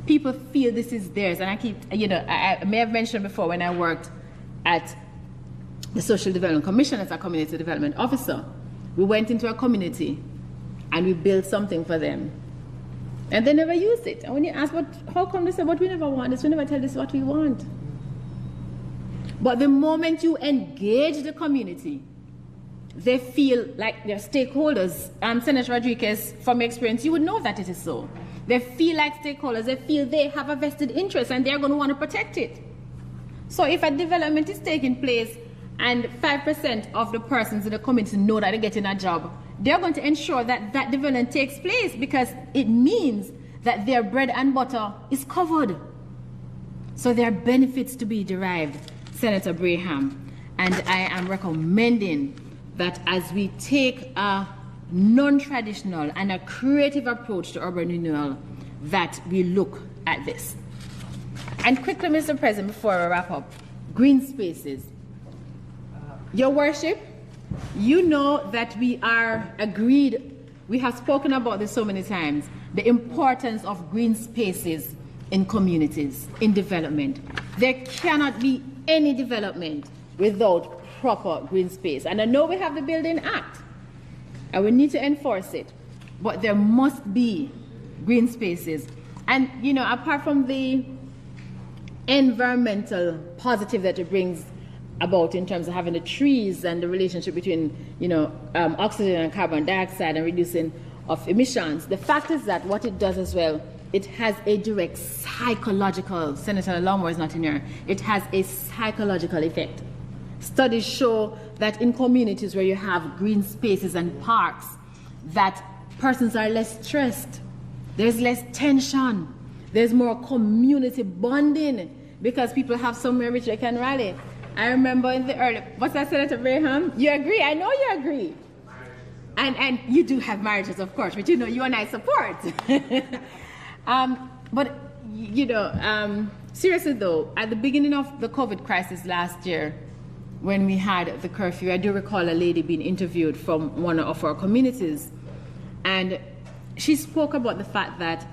People feel this is theirs, and I may have mentioned before when I worked at the Social Development Commission as a community development officer, we went into a community and we built something for them. And they never used it. And when you ask, how come, they say, but we never want this, we never tell this what we want. But the moment you engage the community, they feel like they're stakeholders. Senator Rodriguez, from experience, you would know that it is so. They feel like stakeholders. They feel they have a vested interest and they're going to want to protect it. So if a development is taking place and 5% of the persons in the community know that they're getting a job, they're going to ensure that that development takes place, because it means that their bread and butter is covered. So there are benefits to be derived, Senator Braham. And I am recommending that as we take a non-traditional and a creative approach to urban renewal, that we look at this. And quickly, Mr. President, before I wrap up, green spaces. Your Worship, you know that we are agreed, we have spoken about this so many times, the importance of green spaces in communities, in development. There cannot be any development without proper green space. And I know we have the Building Act, and we need to enforce it, but there must be green spaces. And, apart from the environmental positive that it brings about in terms of having the trees and the relationship between, oxygen and carbon dioxide and reducing of emissions, the fact is that what it does as well, it has a direct psychological, Senator Longmore is not in here, it has a psychological effect. Studies show that in communities where you have green spaces and parks, that persons are less stressed, there's less tension, there's more community bonding, because people have somewhere which they can rally. I remember in the early, what's that, Senator Braham? You agree? I know you agree. And you do have marriages, of course, but you and I support. But seriously though, at the beginning of the COVID crisis last year, when we had the curfew, I do recall a lady being interviewed from one of our communities, and she spoke about the fact that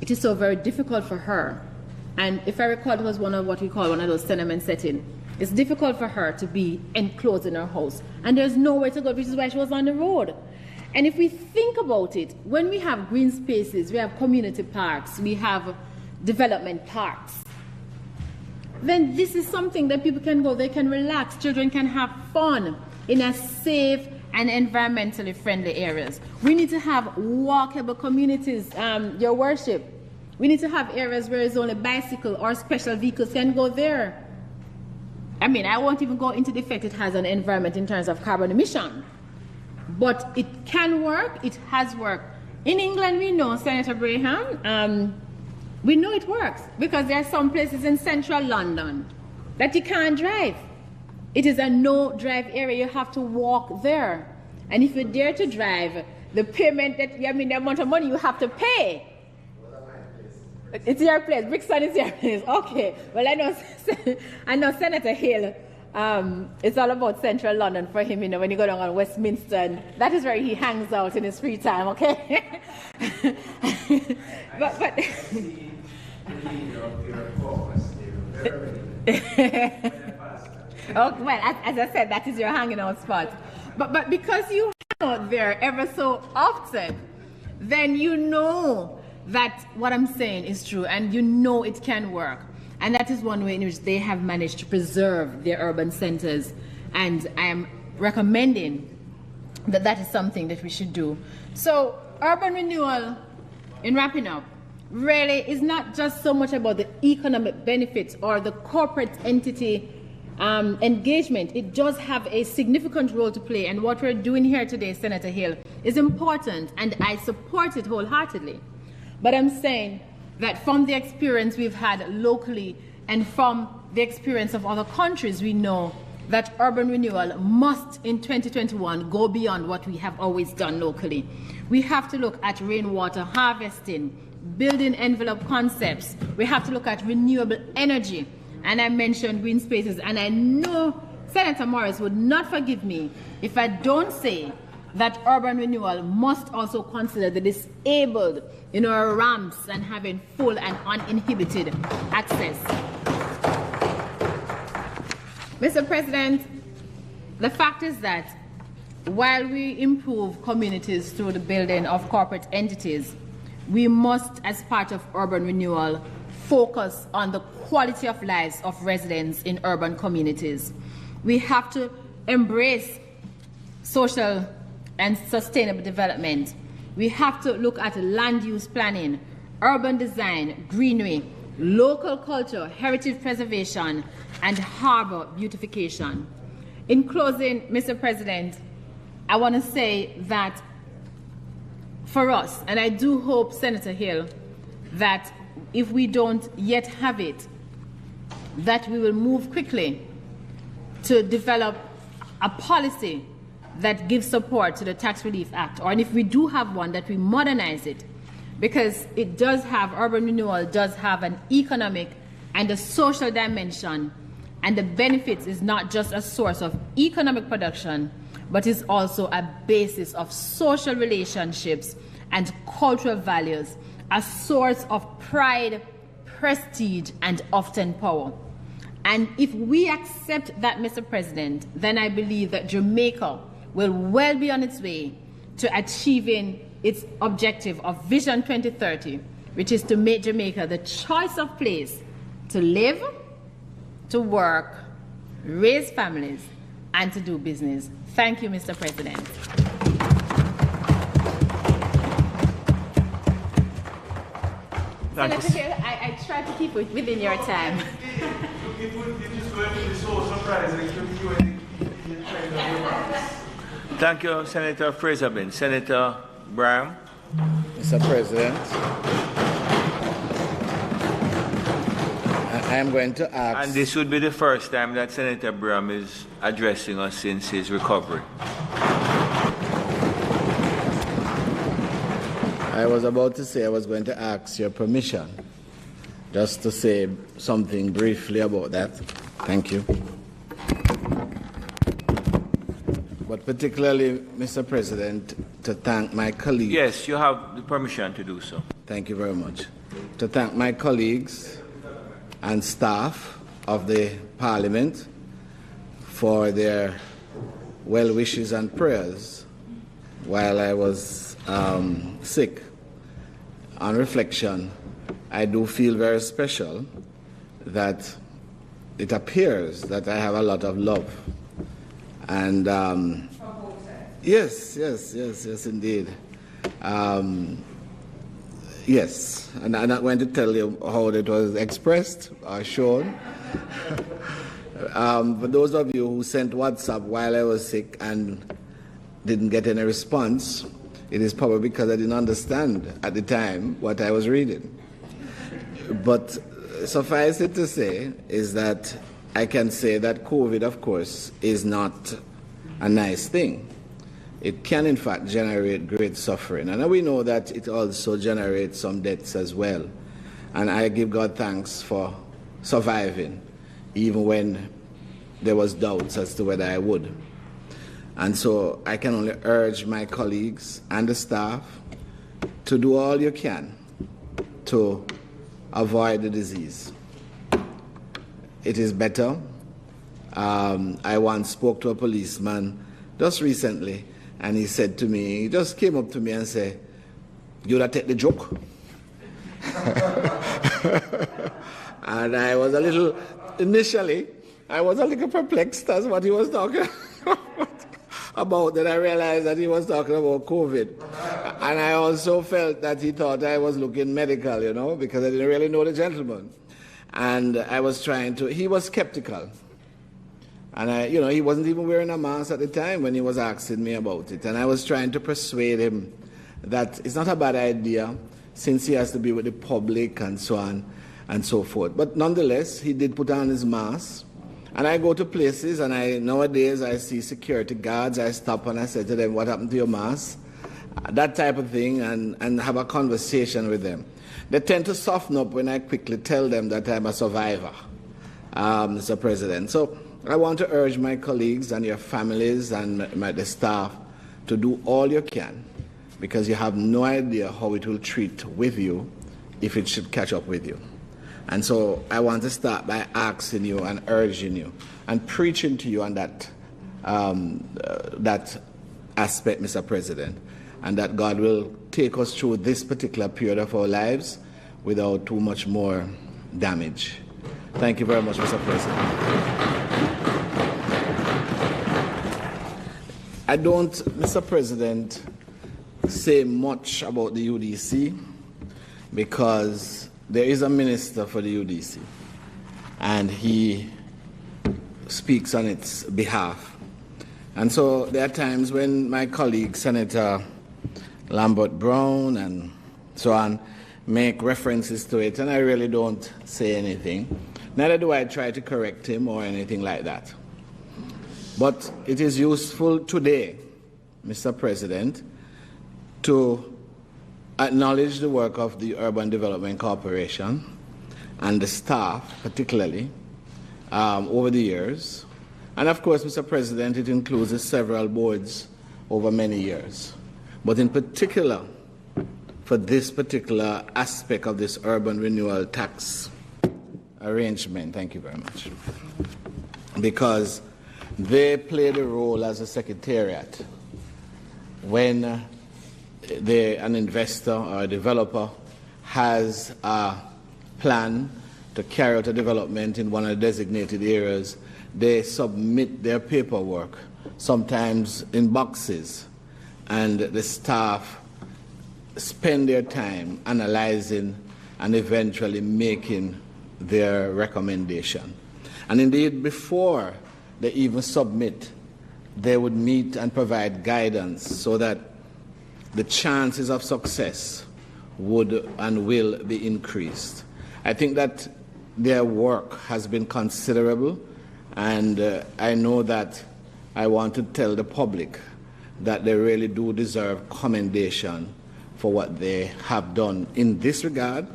it is so very difficult for her. And if I recall, it was one of what we call one of those tenement settings. It's difficult for her to be enclosed in her house, and there's nowhere to go, which is why she was on the road. And if we think about it, when we have green spaces, we have community parks, we have development parks, then this is something that people can go, they can relax, children can have fun in a safe and environmentally friendly areas. We need to have walkable communities, Your Worship. We need to have areas where it's only bicycle or special vehicles can go there. I mean, I won't even go into the effect it has on the environment in terms of carbon emission. But it can work, it has worked. In England, we know, Senator Braham, we know it works, because there are some places in central London that you can't drive. It is a no-drive area, you have to walk there. And if you dare to drive, the payment the amount of money you have to pay. It's your place. Brixton is your place. Okay. Well, I know Senator Hill, it's all about central London for him, when you go down on Westminster, and that is where he hangs out in his free time, okay? but oh, well, as I said, that is your hanging out spot. But because you hang out there ever so often, then you know that what I'm saying is true, and it can work. And that is one way in which they have managed to preserve their urban centers. And I am recommending that that is something that we should do. So urban renewal, in wrapping up, really is not just so much about the economic benefits or the corporate entity engagement. It does have a significant role to play, and what we're doing here today, Senator Hill, is important, and I support it wholeheartedly. But I'm saying that from the experience we've had locally and from the experience of other countries, we know that urban renewal must, in 2021, go beyond what we have always done locally. We have to look at rainwater harvesting, building envelope concepts. We have to look at renewable energy. And I mentioned green spaces. And I know Senator Morris would not forgive me if I don't say that urban renewal must also consider the disabled in our ramps and having full and uninhibited access. Mr. President, the fact is that while we improve communities through the building of corporate entities, we must, as part of urban renewal, focus on the quality of lives of residents in urban communities. We have to embrace social and sustainable development. We have to look at land use planning, urban design, greenery, local culture, heritage preservation, and harbor beautification. In closing, Mr. President, I want to say that for us, and I do hope, Senator Hill, that if we don't yet have it, that we will move quickly to develop a policy that gives support to the Tax Relief Act, or if we do have one, that we modernize it, because it does have, urban renewal does have an economic and a social dimension, and the benefits is not just a source of economic production, but is also a basis of social relationships and cultural values, a source of pride, prestige, and often power. And if we accept that, Mr. President, then I believe that Jamaica will well be on its way to achieving its objective of Vision 2030, which is to make Jamaica the choice of place to live, to work, raise families, and to do business. Thank you, Mr. President. Senator Hill, I try to keep it within your time. It is going to be so surprising to you. Thank you, Senator Fraser-Benn. Senator Brown. Mr. President, I am going to ask... And this would be the first time that Senator Brown is addressing us since his recovery. I was about to say I was going to ask your permission just to say something briefly about that. Thank you. But particularly, Mr. President, to thank my colleagues. Yes, you have the permission to do so. Thank you very much. To thank my colleagues and staff of the Parliament for their well wishes and prayers while I was sick. On reflection, I do feel very special that it appears that I have a lot of love. And yes, indeed. Yes, and I'm not going to tell you how it was expressed or shown. For those of you who sent WhatsApp while I was sick and didn't get any response, it is probably because I didn't understand at the time what I was reading. But suffice it to say is that I can say that COVID, of course, is not a nice thing. It can, in fact, generate great suffering. And we know that it also generates some deaths as well. And I give God thanks for surviving, even when there was doubts as to whether I would. And so I can only urge my colleagues and the staff to do all you can to avoid the disease. It is better. I once spoke to a policeman just recently, and he said to me, he just came up to me and said, "You'll take the joke?" And I was a little, initially, I was a little perplexed as what he was talking about. about, then I realized that he was talking about COVID. And I also felt that he thought I was looking medical, you know, because I didn't really know the gentleman. And I was trying to, he was skeptical. And you know, he wasn't even wearing a mask at the time when he was asking me about it. And I was trying to persuade him that it's not a bad idea since he has to be with the public and so on and so forth. But nonetheless, he did put on his mask. And I go to places and nowadays I see security guards. I stop and I say to them, what happened to your mask? That type of thing, and have a conversation with them. They tend to soften up when I quickly tell them that I'm a survivor, Mr. President. So I want to urge my colleagues and your families and the staff to do all you can, because you have no idea how it will treat with you if it should catch up with you. And so I want to start by asking you and urging you and preaching to you on that aspect, Mr. President, and that God will take us through this particular period of our lives without too much more damage. Thank you very much, Mr. President. I don't, Mr. President, say much about the UDC because there is a minister for the UDC and he speaks on its behalf. And so there are times when my colleague, Senator Lambert Brown and so on, make references to it, and I really don't say anything. Neither do I try to correct him or anything like that. But it is useful today, Mr. President, to acknowledge the work of the Urban Development Corporation and the staff, particularly, over the years. And of course, Mr. President, it includes several boards over many years. But in particular, for this particular aspect of this urban renewal tax arrangement, thank you very much, because they played a role as a secretariat when an investor or a developer has a plan to carry out a development in one of the designated areas. They submit their paperwork, sometimes in boxes, and the staff spend their time analyzing and eventually making their recommendation. And indeed, before they even submit, they would meet and provide guidance so that the chances of success would and will be increased. I think that their work has been considerable, and I know that I want to tell the public that they really do deserve commendation for what they have done in this regard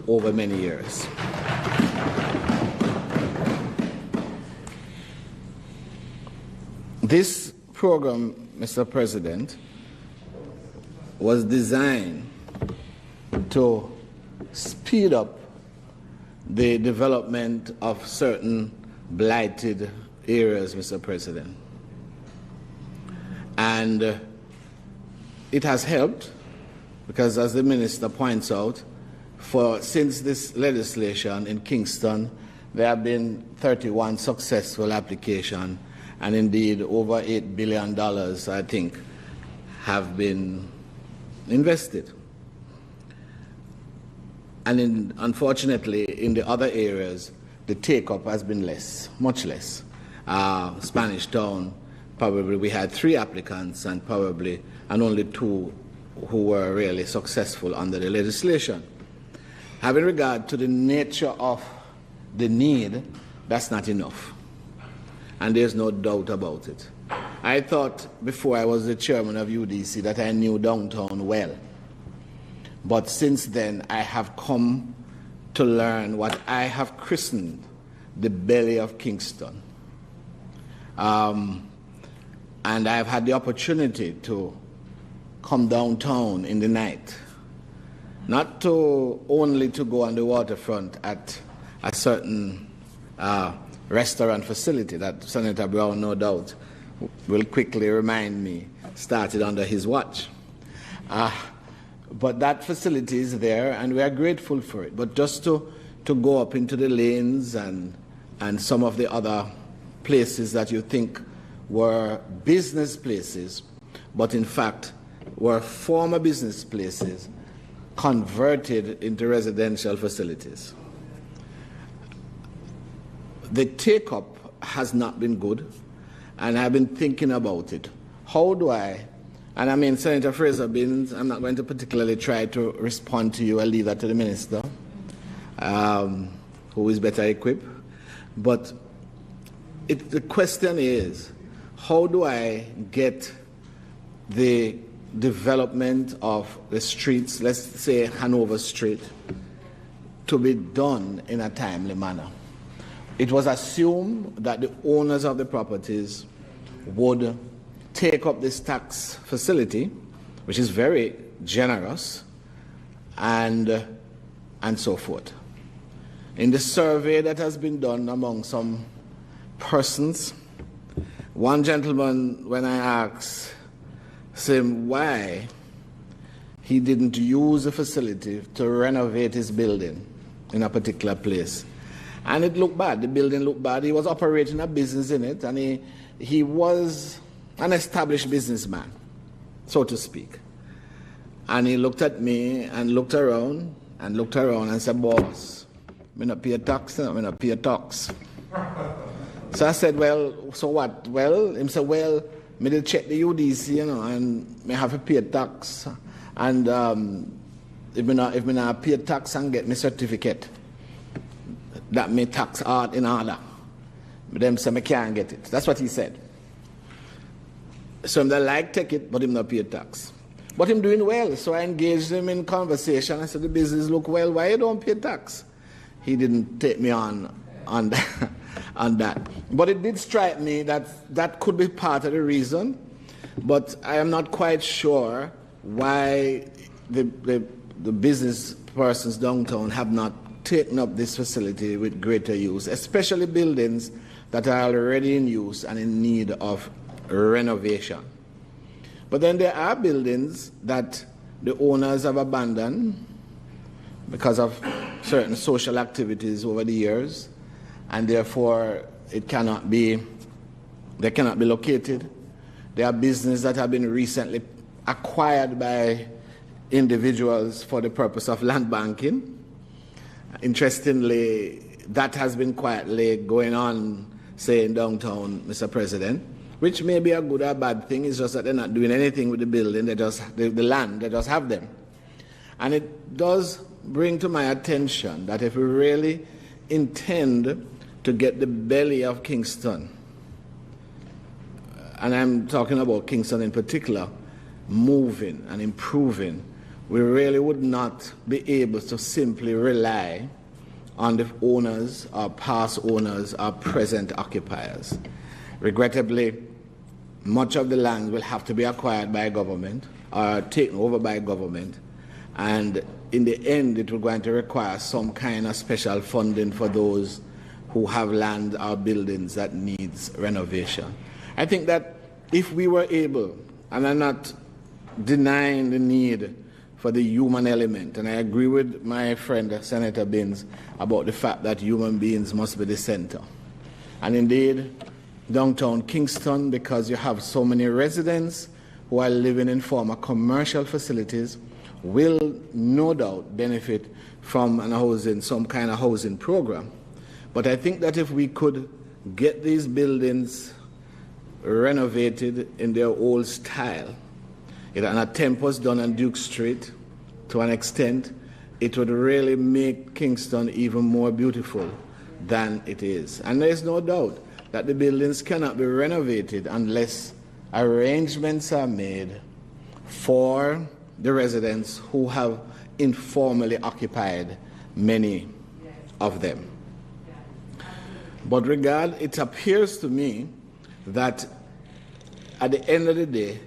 over many years. This program, Mr. President, was designed to speed up the development of certain blighted areas, Mr. President. And it has helped because, as the minister points out, since this legislation in Kingston, there have been 31 successful applications, and indeed over $8 billion, I think, have been invested. And unfortunately, in the other areas, the take-up has been less, much less. Spanish Town, probably we had 3 applicants and only 2 who were really successful under the legislation. Having regard to the nature of the need, that's not enough. And there's no doubt about it. I thought before I was the chairman of UDC that I knew downtown well. But since then, I have come to learn what I have christened the belly of Kingston. And I've had the opportunity to come downtown in the night, not only to go on the waterfront at a certain restaurant facility that Senator Brown, no doubt, will quickly remind me started under his watch. But that facility is there, and we are grateful for it. But just to go up into the lanes and some of the other places that you think were business places, but in fact were former business places converted into residential facilities. The take-up has not been good, and I've been thinking about it. How do I, and I mean, Senator Fraser-Binns, I'm not going to particularly try to respond to you. I'll leave that to the minister, who is better equipped. But the question is, how do I get the development of the streets, let's say Hanover Street, to be done in a timely manner? It was assumed that the owners of the properties would take up this tax facility, which is very generous, and so forth. In the survey that has been done among some persons, one gentleman, when I asked him why he didn't use the facility to renovate his building in a particular place, and it looked bad, the building looked bad. He was operating a business in it, and he was an established businessman, so to speak. And he looked at me and looked around and said, "Boss, I not pay a tax, I not pay a tax." So I said, "Well, so what?" Well, he said, "Well, me did check the UDC, and me have to pay a tax. And if me not pay a tax and get me certificate, that me tax art in order. But them say me can't get it." That's what he said. So him like take it, but him not pay a tax. But him doing well, so I engaged him in conversation. I said, "The business look well, why you don't pay tax?" He didn't take me on that, on that. But it did strike me that could be part of the reason, but I am not quite sure why the business persons downtown have not taken up this facility with greater use, especially buildings that are already in use and in need of renovation. But then there are buildings that the owners have abandoned because of certain social activities over the years, and therefore they cannot be located. There are businesses that have been recently acquired by individuals for the purpose of land banking. Interestingly, that has been quietly going on, say, in downtown, Mr. President, which may be a good or bad thing. It's just that they're not doing anything with the building, the land, they just have them. And it does bring to my attention that if we really intend to get the belly of Kingston, and I'm talking about Kingston in particular, moving and improving, we really would not be able to simply rely on the owners, our past owners, our present occupiers. Regrettably, much of the land will have to be acquired by government or taken over by government, and in the end it will going to require some kind of special funding for those who have land or buildings that needs renovation. I think that if we were able, and I'm not denying the need for the human element, and I agree with my friend Senator Binns about the fact that human beings must be the center. And indeed, downtown Kingston, because you have so many residents who are living in former commercial facilities, will no doubt benefit from some kind of housing program. But I think that if we could get these buildings renovated in their old style, an attempt was done on Duke Street to an extent, it would really make Kingston even more beautiful than it is. And there is no doubt that the buildings cannot be renovated unless arrangements are made for the residents who have informally occupied many of them. But it appears to me that at the end of the day,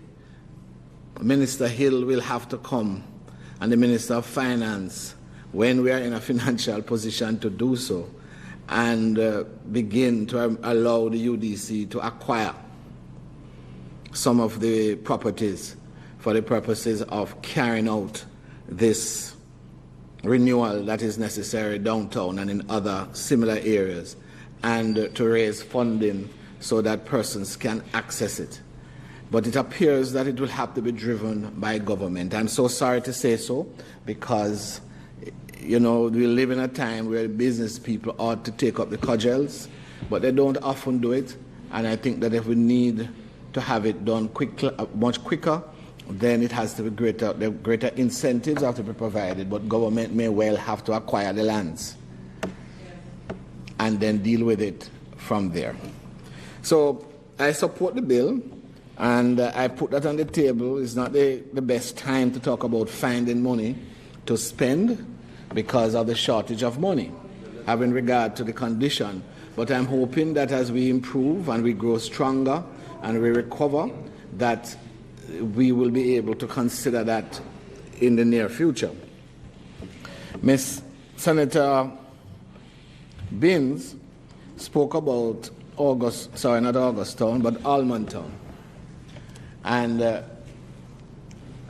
Minister Hill will have to come, and the Minister of Finance, when we are in a financial position to do so, and begin to allow the UDC to acquire some of the properties for the purposes of carrying out this renewal that is necessary downtown and in other similar areas, and to raise funding so that persons can access it. But it appears that it will have to be driven by government. I'm so sorry to say so, because we live in a time where business people ought to take up the cudgels, but they don't often do it. And I think that if we need to have it done much quicker, then it has to be greater. The greater incentives have to be provided, but government may well have to acquire the lands and then deal with it from there. So I support the bill, and I put that on the table. It's not the best time to talk about finding money to spend because of the shortage of money, having regard to the condition. But I'm hoping that as we improve and we grow stronger and we recover, that we will be able to consider that in the near future. Ms. Senator Binns spoke about Almond Town. And I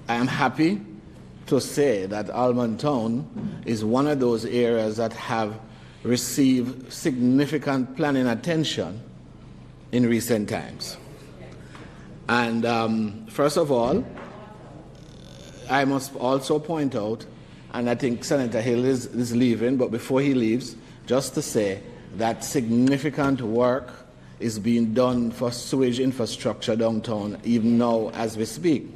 am happy to say that Almond Town is one of those areas that have received significant planning attention in recent times. And first of all, I must also point out, and I think Senator Hill is leaving, but before he leaves, just to say that significant work is being done for sewage infrastructure downtown, even now as we speak.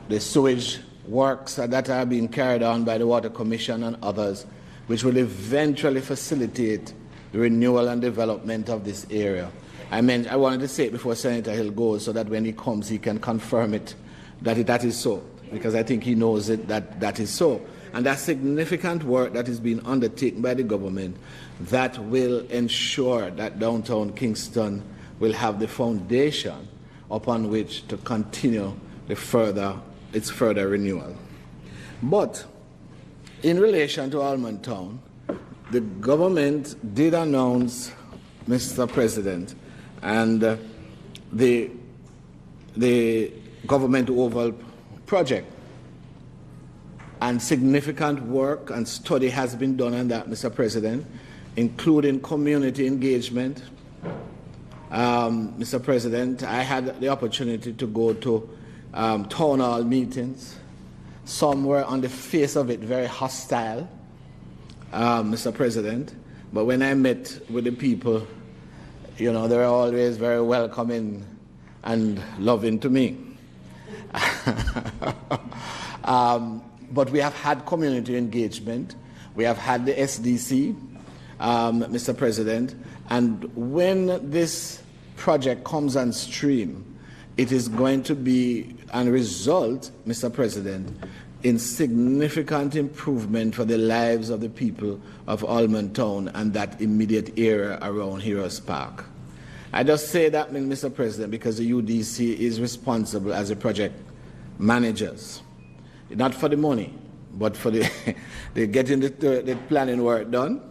The sewage works that are being carried on by the Water Commission and others, which will eventually facilitate the renewal and development of this area. I wanted to say it before Senator Hill goes, so that when he comes, he can confirm it, that is so, because I think he knows it, that is so. And that significant work that is being undertaken by the government that will ensure that downtown Kingston will have the foundation upon which to continue its further renewal. But in relation to Almond Town, the government did announce, Mr. President, and the government Oval project. And significant work and study has been done on that, Mr. President, including community engagement. Mr. President, I had the opportunity to go to town hall meetings. Some were on the face of it very hostile, Mr. President, but when I met with the people, they were always very welcoming and loving to me. But we have had community engagement. We have had the SDC, Mr. President, and when this project comes on stream, it is going to be and result, Mr. President, in significant improvement for the lives of the people of Almond Town and that immediate area around Heroes Park. I just say that, Mr. President, because the UDC is responsible as the project managers, not for the money, but for the getting the planning work done,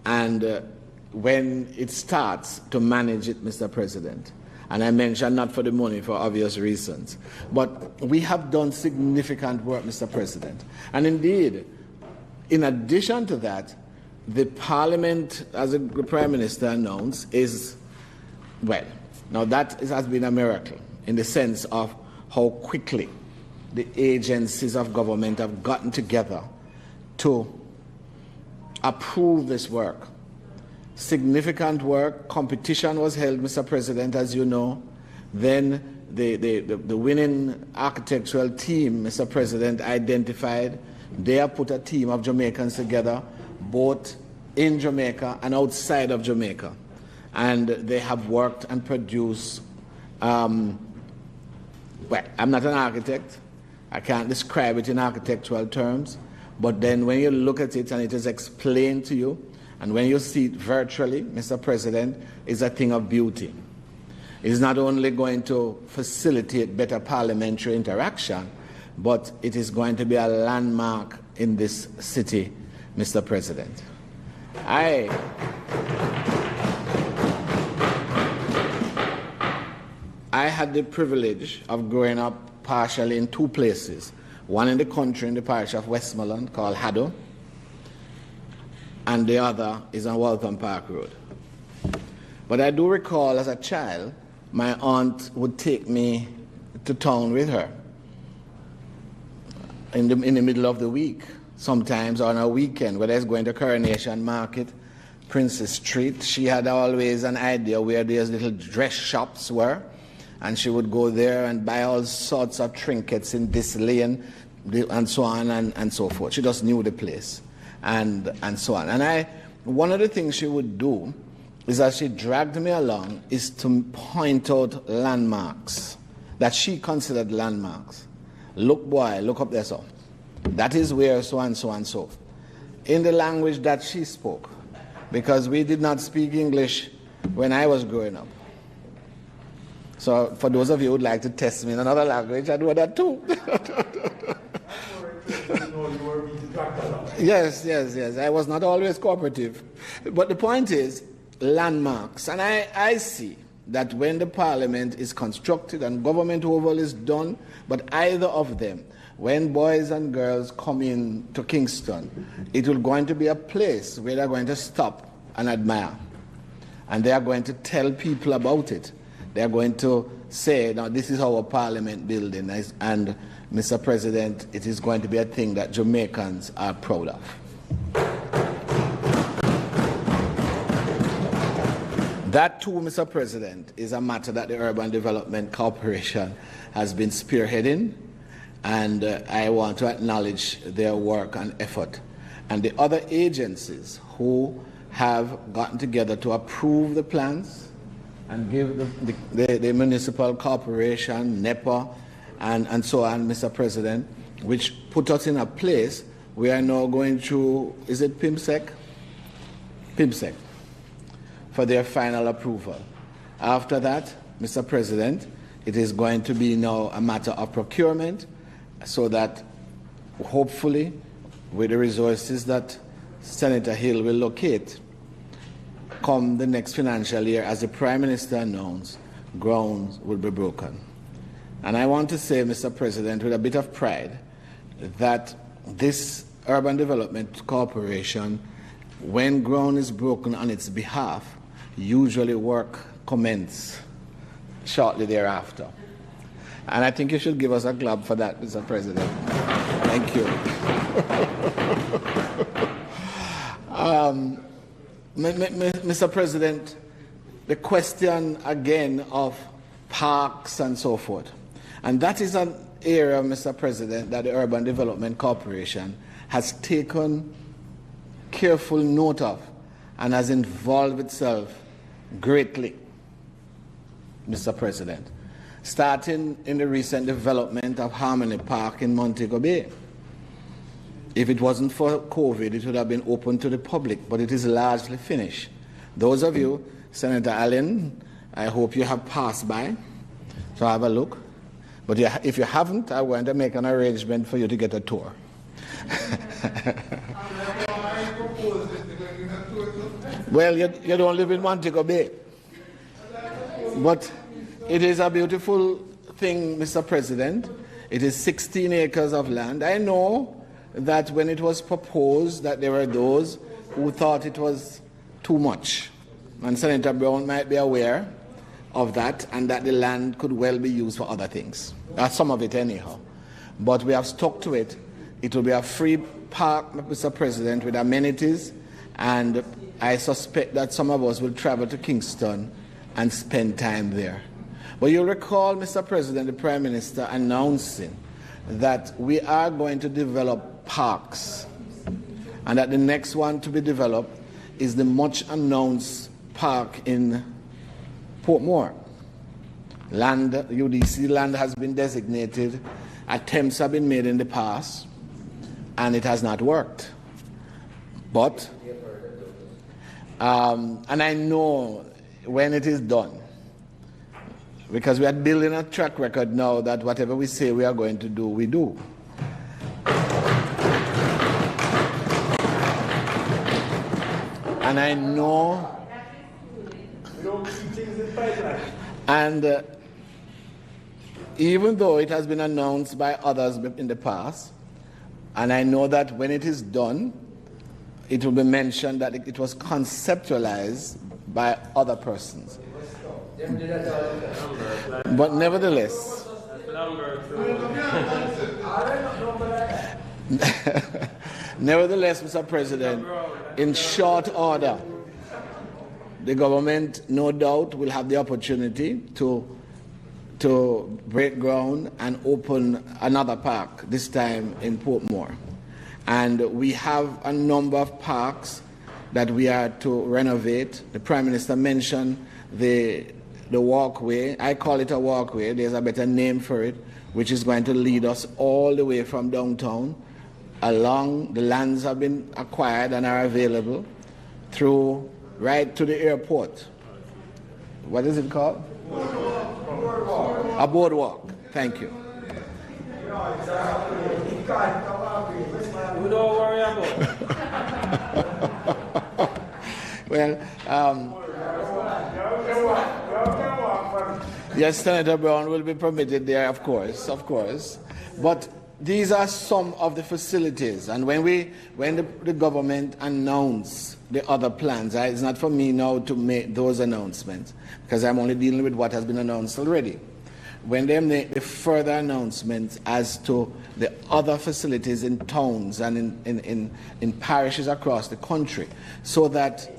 and when it starts to manage it, Mr. President. And I mentioned not for the money for obvious reasons. But we have done significant work, Mr. President. And indeed, in addition to that, the Parliament, as the Prime Minister announced, has been a miracle in the sense of how quickly the agencies of government have gotten together to approve this work. Significant work. Competition was held, Mr. President, as you know. Then the winning architectural team, Mr. President, identified. They have put a team of Jamaicans together, both in Jamaica and outside of Jamaica. And they have worked and produced, I'm not an architect. I can't describe it in architectural terms. But then when you look at it and it is explained to you, and when you see it virtually, Mr. President, it's a thing of beauty. It's not only going to facilitate better parliamentary interaction, but it is going to be a landmark in this city, Mr. President. I had the privilege of growing up partially in two places, one in the country in the parish of Westmoreland called Haddo, and the other is on Waltham Park Road. But I do recall as a child, my aunt would take me to town with her in the middle of the week, sometimes on a weekend, whether it's going to Coronation Market, Princess Street. She had always an idea where these little dress shops were, and she would go there and buy all sorts of trinkets in this lane and so on and so forth. She just knew the place and so on. And one of the things she would do is that she dragged me along is to point out landmarks that she considered landmarks. Look, boy, look up there, so. That is where so and so and so. In the language that she spoke, because we did not speak English when I was growing up. So for those of you who would like to test me in another language, I do that too. Yes. I was not always cooperative. But the point is, landmarks. And I see that when the parliament is constructed and government overhaul is done, but either of them, when boys and girls come in to Kingston, it will going to be a place where they're going to stop and admire. And they are going to tell people about it. They are going to say, now this is our parliament building. And Mr. President, it is going to be a thing that Jamaicans are proud of. That too, Mr. President, is a matter that the Urban Development Corporation has been spearheading, and I want to acknowledge their work and effort. And the other agencies who have gotten together to approve the plans and give the municipal corporation, NEPA, and so on, Mr. President, which put us in a place we are now going through, is it PIMSEC? PIMSEC, for their final approval. After that, Mr. President, it is going to be now a matter of procurement, so that hopefully, with the resources that Senator Hill will locate, come the next financial year, as the Prime Minister announced, grounds will be broken. And I want to say, Mr. President, with a bit of pride, that this Urban Development Corporation, when ground is broken on its behalf, usually work commence shortly thereafter. And I think you should give us a clap for that, Mr. President. Thank you. Mr. President, the question again of parks and so forth. And that is an area, Mr. President, that the Urban Development Corporation has taken careful note of and has involved itself greatly, Mr. President, starting in the recent development of Harmony Park in Montego Bay. If it wasn't for COVID, it would have been open to the public, but it is largely finished. Those of you, Senator Allen, I hope you have passed by, so have a look. But if you haven't, I'm going to make an arrangement for you to get a tour. Well, you don't live in Montego Bay. But it is a beautiful thing, Mr. President. It is 16 acres of land. I know that when it was proposed that there were those who thought it was too much. And Senator Brown might be aware of that, and that the land could well be used for other things. Some of it anyhow. But we have stuck to it. It will be a free park, Mr. President, with amenities, and I suspect that some of us will travel to Kingston and spend time there. But you'll recall, Mr. President, the Prime Minister announcing that we are going to develop parks, and that the next one to be developed is the much-announced park in Portmore. Land, UDC land has been designated. Attempts have been made in the past, and it has not worked. But, and I know when it is done, because we are building a track record now that whatever we say we are going to do, we do. And I know, and even though it has been announced by others in the past, and I know that when it is done, it will be mentioned that it was conceptualized by other persons. But nevertheless, Mr. President, in short order, the government, no doubt, will have the opportunity to break ground and open another park, this time in Portmore. And we have a number of parks that we are to renovate. The Prime Minister mentioned the walkway. I call it a walkway. There's a better name for it, which is going to lead us all the way from downtown along. The lands have been acquired and are available through right to the airport. What is it called? A boardwalk. Thank you. Don't worry about it. Well, yes, Senator Brown will be permitted there, of course. But these are some of the facilities, and when the government announce the other plans, it's not for me now to make those announcements because I'm only dealing with what has been announced already. When they make the further announcements as to the other facilities in towns and in parishes across the country, so that,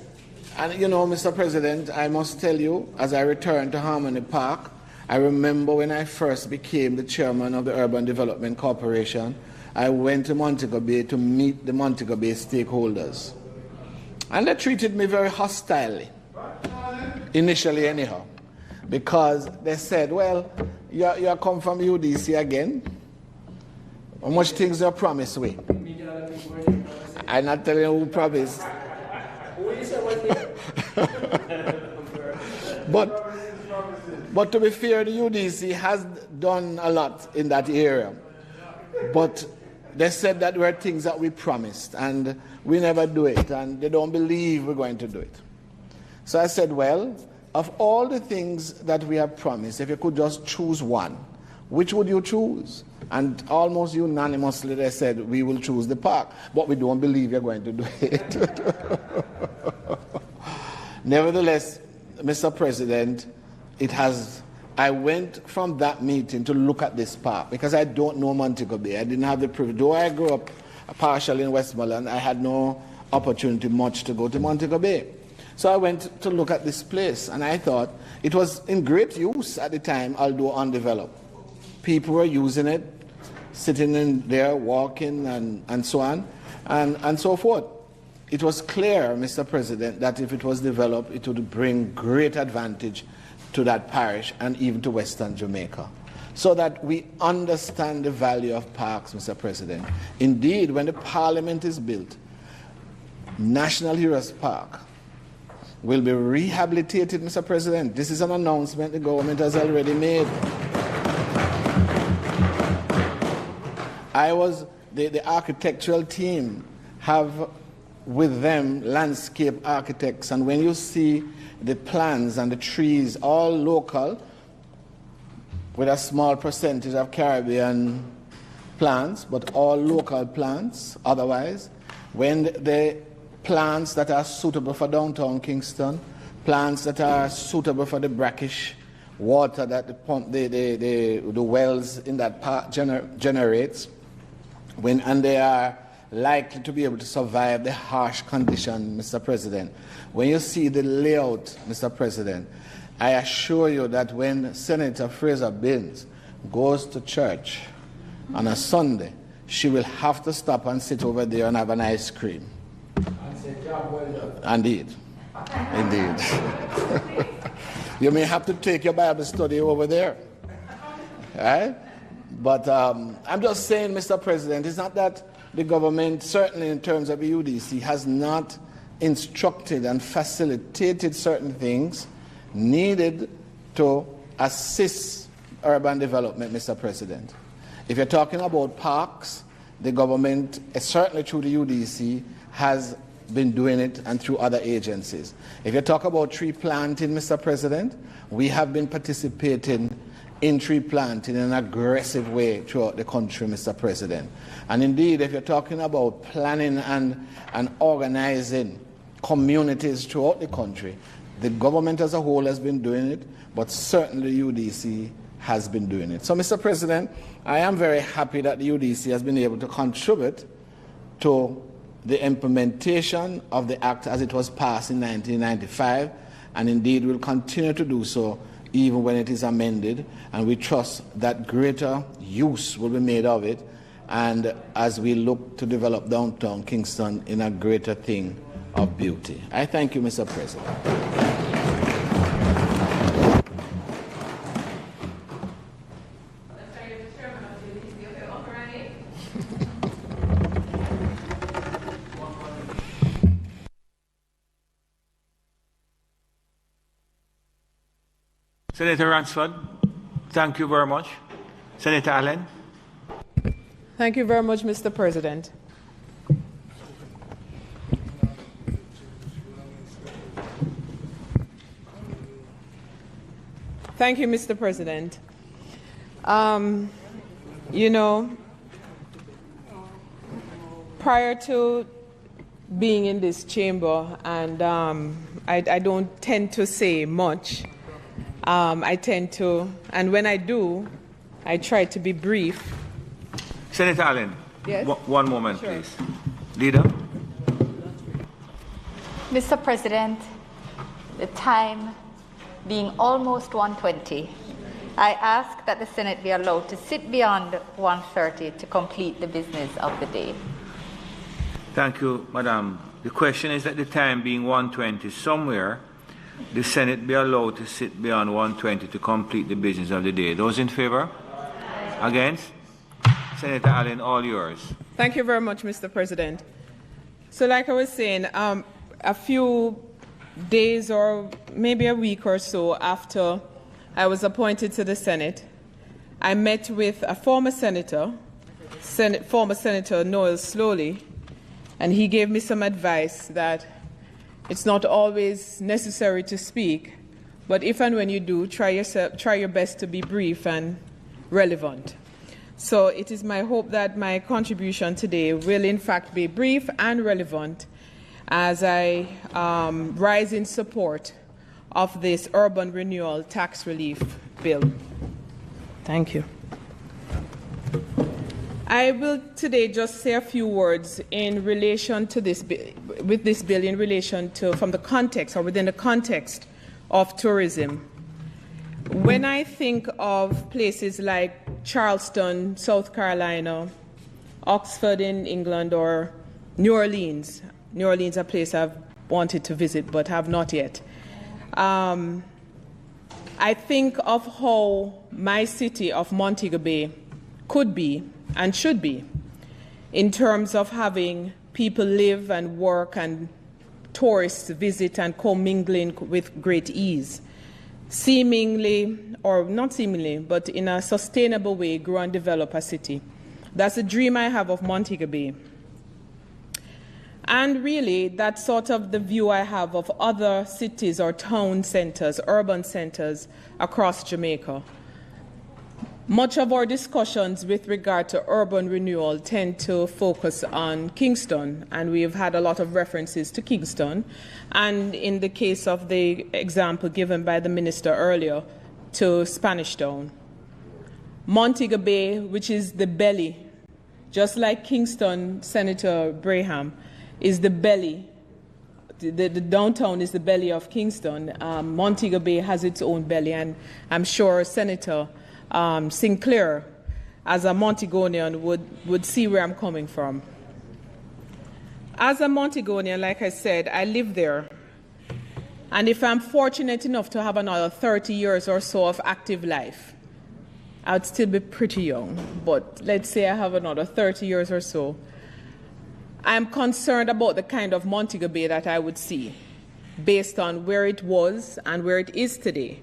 and you know, Mr. President, I must tell you, as I return to Harmony Park, I remember when I first became the chairman of the Urban Development Corporation, I went to Montego Bay to meet the Montego Bay stakeholders. And they treated me very hostilely, initially anyhow, because they said, well, you come from UDC again? How much things you promised we? I'm not telling you who promised. But to be fair, the UDC has done a lot in that area. But they said that there were things that we promised, and we never do it, and they don't believe we're going to do it. So I said, well, of all the things that we have promised, if you could just choose one, which would you choose? And almost unanimously they said, we will choose the park, but we don't believe you're going to do it. Nevertheless, Mr. President, I went from that meeting to look at this park because I don't know Montego Bay. I didn't have the privilege. Though I grew up partially in Westmoreland, I had no opportunity much to go to Montego Bay. So I went to look at this place, and I thought it was in great use at the time, although undeveloped. People were using it, sitting in there, walking, and so on, and so forth. It was clear, Mr. President, that if it was developed, it would bring great advantage to that parish and even to Western Jamaica. So that we understand the value of parks, Mr. President. Indeed, when the Parliament is built, National Heroes Park will be rehabilitated, Mr. President. This is an announcement the government has already made. The architectural team have with them landscape architects, and when you see the plans and the trees, all local, with a small percentage of Caribbean plants, but all local plants otherwise, when the plants that are suitable for downtown Kingston, plants that are suitable for the brackish water that the wells in that park generates, and they are likely to be able to survive the harsh condition, Mr. President. When you see the layout, Mr. President, I assure you that when Senator Fraser Binns goes to church on a Sunday, she will have to stop and sit over there and have an ice cream. Indeed. You may have to take your Bible study over there. Right? But I'm just saying, Mr. President, it's not that the government, certainly in terms of the UDC, has not instructed and facilitated certain things needed to assist urban development, Mr. President. If you're talking about parks, the government, certainly through the UDC, has been doing it, and through other agencies. If you talk about tree planting, Mr. President, we have been participating in tree planting in an aggressive way throughout the country, Mr. President. And indeed, if you're talking about planning and organizing communities throughout the country, The government as a whole has been doing it, but certainly UDC has been doing it. So, Mr. President, I am very happy that the UDC has been able to contribute to the implementation of the Act as it was passed in 1995, and indeed will continue to do so even when it is amended, and we trust that greater use will be made of it, and as we look to develop downtown Kingston in a greater thing of beauty. I thank you, Mr. President. Senator Ransford, thank you very much. Senator Allen. Thank you very much, Mr. President. Thank you, Mr. President. You know, prior to being in this chamber, and I don't tend to say much, I tend to, and when I do, I try to be brief. Senator Allen, yes? One moment, Sure. please. Leader. Mr. President, the time being almost 1:20, I ask that the Senate be allowed to sit beyond 1:30 to complete the business of the day. Thank you, Madam. The question is, at the time being 1:20, somewhere the Senate be allowed to sit beyond 1:20 to complete the business of the day. Those in favor? Against? Senator Allen, all yours. Thank you very much, Mr. President. So like I was saying, a few days or maybe a week or so after I was appointed to the Senate, I met with a former Senator Noel Slowly, and he gave me some advice that it's not always necessary to speak, but if and when you do, try your best to be brief and relevant. So it is my hope that my contribution today will in fact be brief and relevant as I rise in support of this urban renewal tax relief bill. Thank you. I will today just say a few words in relation to this with this bill in relation to from the context or within the context of tourism. When I think of places like Charleston, South Carolina, Oxford in England, or New Orleans, a place I've wanted to visit but have not yet, I think of how my city of Montego Bay could be and should be in terms of having people live and work and tourists visit and commingling with great ease. Seemingly, or not seemingly, but in a sustainable way, grow and develop a city. That's a dream I have of Montego Bay. And really, that's sort of the view I have of other cities or town centers, urban centers across Jamaica. Much of our discussions with regard to urban renewal tend to focus on Kingston, and we have had a lot of references to Kingston, and in the case of the example given by the minister earlier, to Spanish Town. Montego Bay, which is the belly, just like Kingston, Senator Braham, is the belly. The downtown is the belly of Kingston. Montego Bay has its own belly, and I'm sure Senator Sinclair, as a Montegonian, would see where I'm coming from. As a Montegonian, like I said, I live there. And if I'm fortunate enough to have another 30 years or so of active life, I'd still be pretty young, but let's say I have another 30 years or so, I'm concerned about the kind of Montego Bay that I would see based on where it was and where it is today.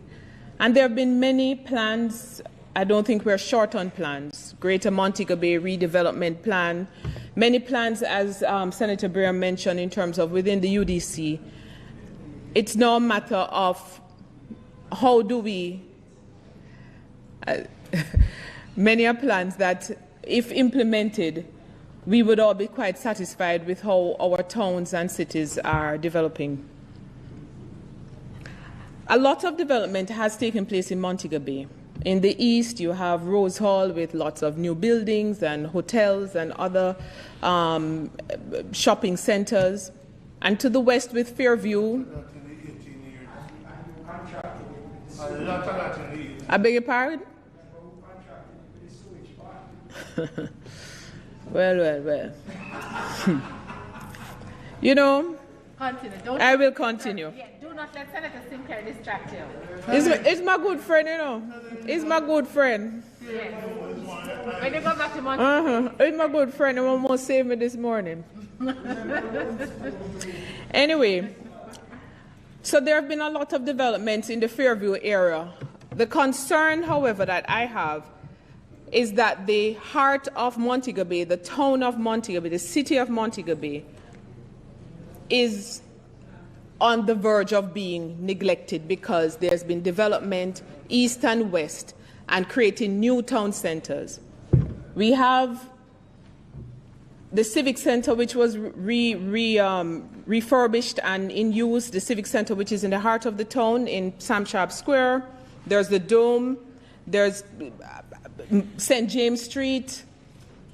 And there have been many plans. I don't think we're short on plans. Greater Montego Bay redevelopment plan, many plans, as Senator Braham mentioned, in terms of within the UDC. It's now a matter of how do we, many are plans that, if implemented, we would all be quite satisfied with how our towns and cities are developing. A lot of development has taken place in Montego Bay. In the east, you have Rose Hall with lots of new buildings and hotels and other shopping centers. And to the west with Fairview. I beg your pardon? Well. You know, continue. I will continue. Yeah, do not let Senator Sinclair distract you. It's my good friend, you know. It's my good friend. Yes. When you go back to Montego. It's my good friend. He almost saved me this morning. Anyway, so there have been a lot of developments in the Fairview area. The concern, however, that I have is that the heart of Montego Bay, the town of Montego Bay, the city of Montego Bay, is on the verge of being neglected because there's been development east and west and creating new town centers. We have the Civic Center, which was refurbished and in use, the Civic Center, which is in the heart of the town in Sam Sharp Square. There's the Dome. There's St. James Street,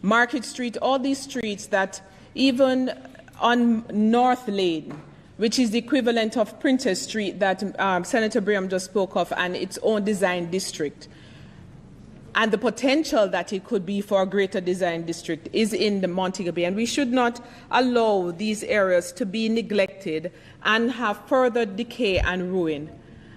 Market Street, all these streets that even on North Lane, which is the equivalent of Printer Street that Senator Briam just spoke of, and its own design district. And the potential that it could be for a greater design district is in the Montego Bay. And we should not allow these areas to be neglected and have further decay and ruin.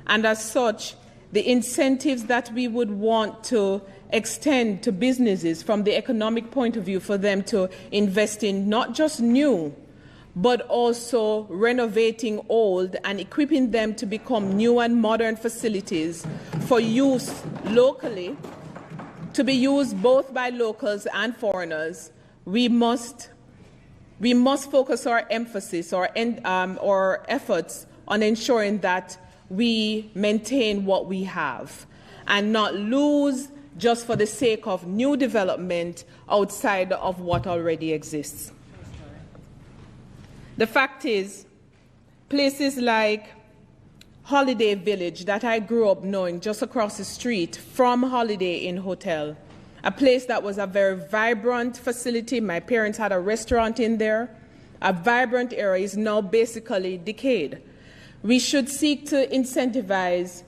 And as such, the incentives that we would want to extend to businesses from the economic point of view for them to invest in not just new, but also renovating old and equipping them to become new and modern facilities for use locally, to be used both by locals and foreigners. We must focus our emphasis or efforts on ensuring that we maintain what we have and not lose just for the sake of new development outside of what already exists. The fact is, places like Holiday Village that I grew up knowing just across the street from Holiday Inn Hotel, a place that was a very vibrant facility. My parents had a restaurant in there. A vibrant area is now basically decayed. We should seek to incentivize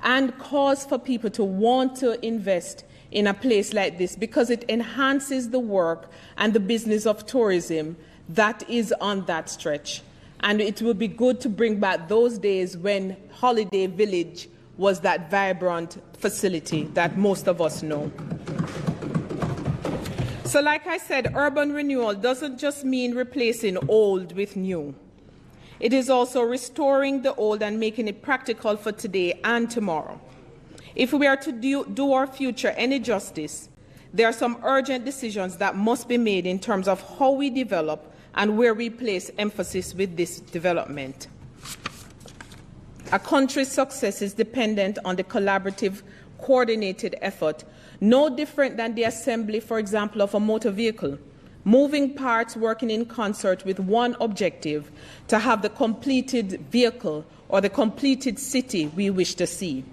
and cause for people to want to invest in a place like this because it enhances the work and the business of tourism that is on that stretch. And it will be good to bring back those days when Holiday Village was that vibrant facility that most of us know. So like I said, urban renewal doesn't just mean replacing old with new. It is also restoring the old and making it practical for today and tomorrow. If we are to do our future any justice, there are some urgent decisions that must be made in terms of how we develop and where we place emphasis with this development. A country's success is dependent on the collaborative, coordinated effort, no different than the assembly, for example, of a motor vehicle. Moving parts working in concert with one objective, to have the completed vehicle or the completed city we wish to see.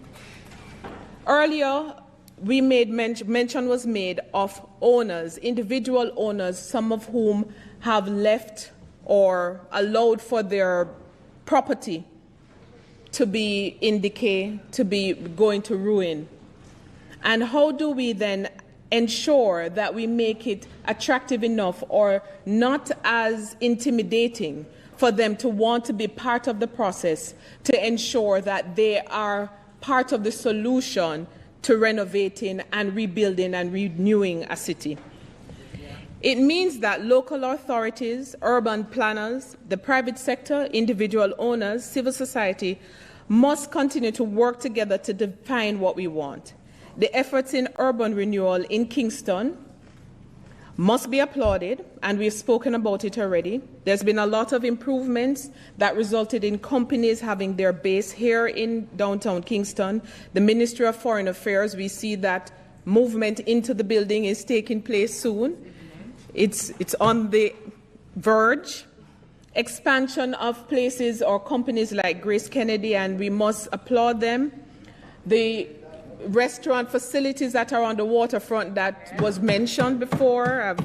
Earlier, mention was made of owners, individual owners, some of whom have left or allowed for their property to be in decay, to be going to ruin. And how do we then ensure that we make it attractive enough or not as intimidating for them to want to be part of the process to ensure that they are part of the solution to renovating and rebuilding and renewing a city? It means that local authorities, urban planners, the private sector, individual owners, civil society must continue to work together to define what we want. The efforts in urban renewal in Kingston must be applauded, and we've spoken about it already. There's been a lot of improvements that resulted in companies having their base here in downtown Kingston. The Ministry of Foreign Affairs, we see that movement into the building is taking place soon. It's on the verge. expansion of places or companies like Grace Kennedy, and we must applaud them. The restaurant facilities that are on the waterfront that was mentioned before,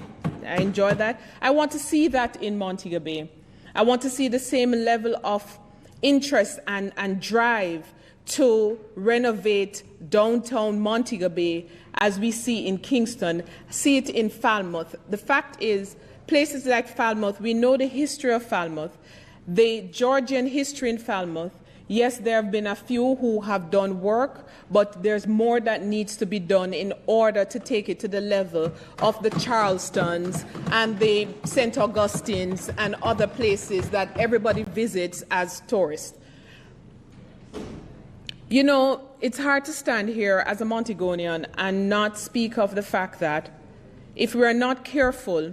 I enjoy that. I want to see that in Montego Bay. I want to see the same level of interest and drive to renovate downtown Montego Bay as we see in Kingston, see it in Falmouth. The fact is, places like Falmouth, we know the history of Falmouth, the Georgian history in Falmouth. Yes, there have been a few who have done work, but there's more that needs to be done in order to take it to the level of the Charlestons and the St. Augustines and other places that everybody visits as tourists. You know, it's hard to stand here as a Montegonian and not speak of the fact that if we are not careful,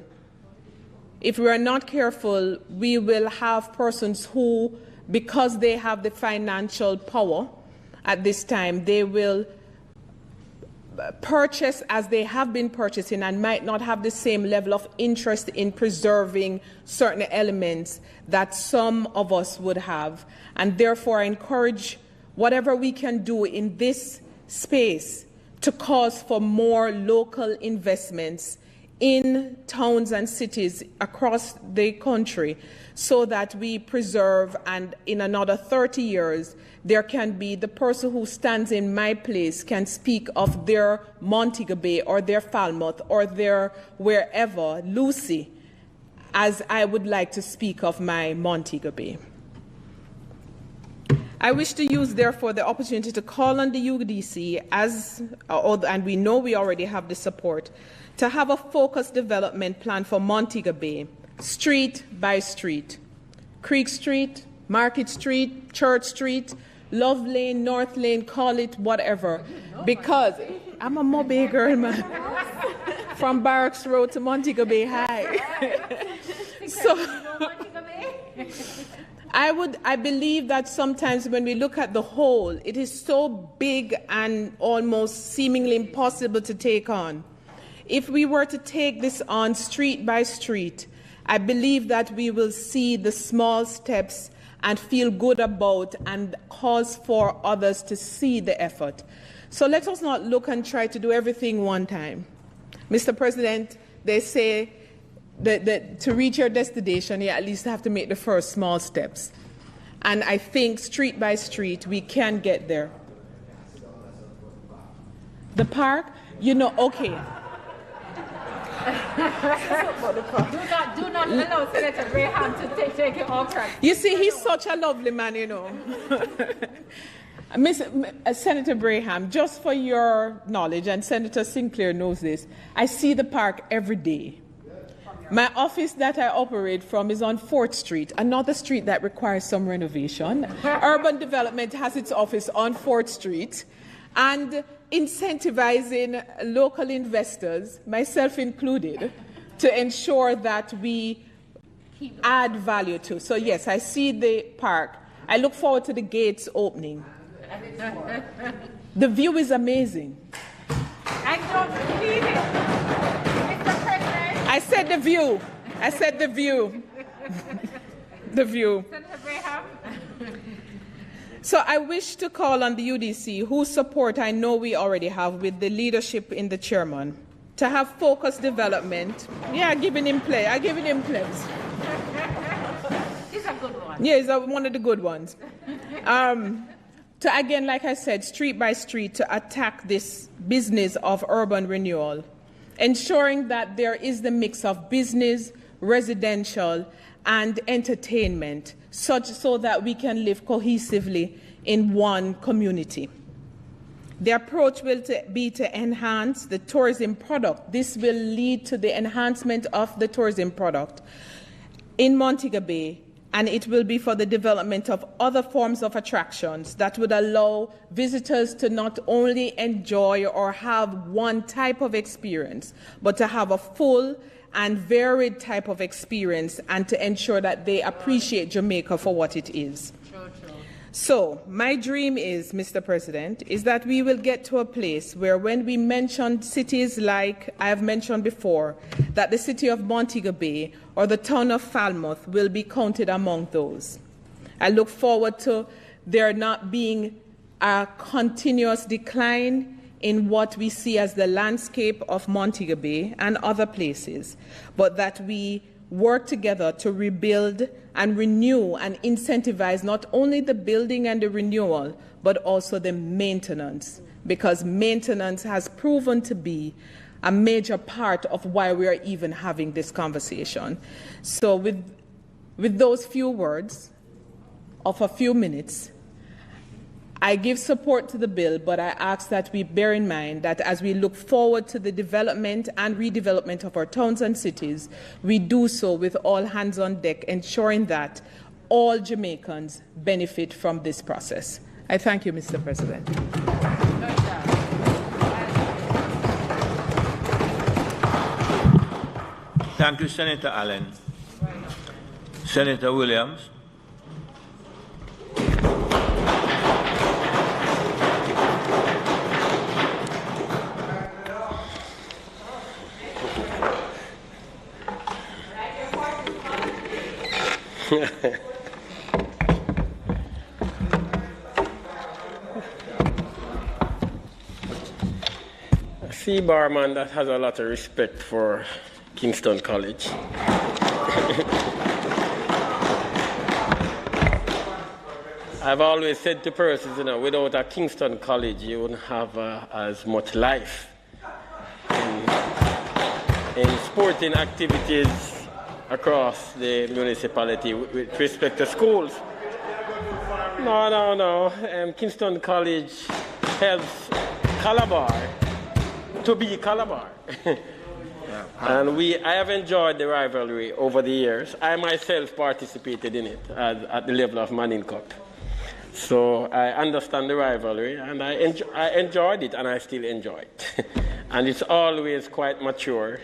we will have persons who, because they have the financial power at this time, they will purchase as they have been purchasing and might not have the same level of interest in preserving certain elements that some of us would have. And therefore, I encourage whatever we can do in this space to cause for more local investments in towns and cities across the country so that we preserve, and in another 30 years, there can be the person who stands in my place can speak of their Montego Bay or their Falmouth or their wherever, Lucy, as I would like to speak of my Montego Bay. I wish to use, therefore, the opportunity to call on the UDC, and we know we already have the support, to have a focused development plan for Montego Bay, street by street. Creek Street, Market Street, Church Street, Love Lane, North Lane, call it whatever. Because I'm a Mobay girl, man. From Barracks Road to Montego Bay High. So I believe that sometimes when we look at the whole, it is so big and almost seemingly impossible to take on. If we were to take this on street by street, I believe that we will see the small steps and feel good about and cause for others to see the effort. So let us not look and try to do everything one time. Mr. President, they say that to reach your destination, you at least have to make the first small steps. And I think street by street, we can get there. The park, you know, okay. do not allow Senator Braham to take it all crack. You see, he's such a lovely man, you know. Senator Braham, just for your knowledge, and Senator Sinclair knows this, I see the park every day. My office that I operate from is on 4th Street, another street that requires some renovation. Urban Development has its office on 4th Street. And incentivizing local investors, myself included, to ensure that we add value to. So yes, I see the park. I look forward to the gates opening. The view is amazing. I don't believe it. Mr. President. I said the view. I said the view. The view. Senator Braham. So I wish to call on the UDC, whose support I know we already have with the leadership in the chairman, to have focused development. Yeah, giving him play. I'm giving him plays. He's a good one. Yeah, he's one of the good ones. To again, like I said, street by street, to attack this business of urban renewal, ensuring that there is the mix of business, residential, and entertainment, so that we can live cohesively in one community. The approach will be to enhance the tourism product. This will lead to the enhancement of the tourism product in Montego Bay, and it will be for the development of other forms of attractions that would allow visitors to not only enjoy or have one type of experience, but to have a full and varied type of experience, and to ensure that they appreciate Jamaica for what it is. So my dream is, Mr. President, is that we will get to a place where when we mention cities like I have mentioned before, that the city of Montego Bay or the town of Falmouth will be counted among those. I look forward to there not being a continuous decline in what we see as the landscape of Montego Bay and other places, but that we work together to rebuild and renew and incentivize not only the building and the renewal, but also the maintenance, because maintenance has proven to be a major part of why we are even having this conversation. So with those few words of a few minutes, I give support to the bill, but I ask that we bear in mind that as we look forward to the development and redevelopment of our towns and cities, we do so with all hands on deck, ensuring that all Jamaicans benefit from this process. I thank you, Mr. President. Thank you, Senator Allen. Senator Williams. A sea barman that has a lot of respect for Kingston College. I've always said to persons, without a Kingston College, you wouldn't have as much life in sporting activities across the municipality with respect to schools. No. Kingston College helps Calabar to be Calabar. And I have enjoyed the rivalry over the years. I myself participated in it at the level of Manning Cup. So I understand the rivalry, and I enjoyed it, and I still enjoy it. And it's always quite mature,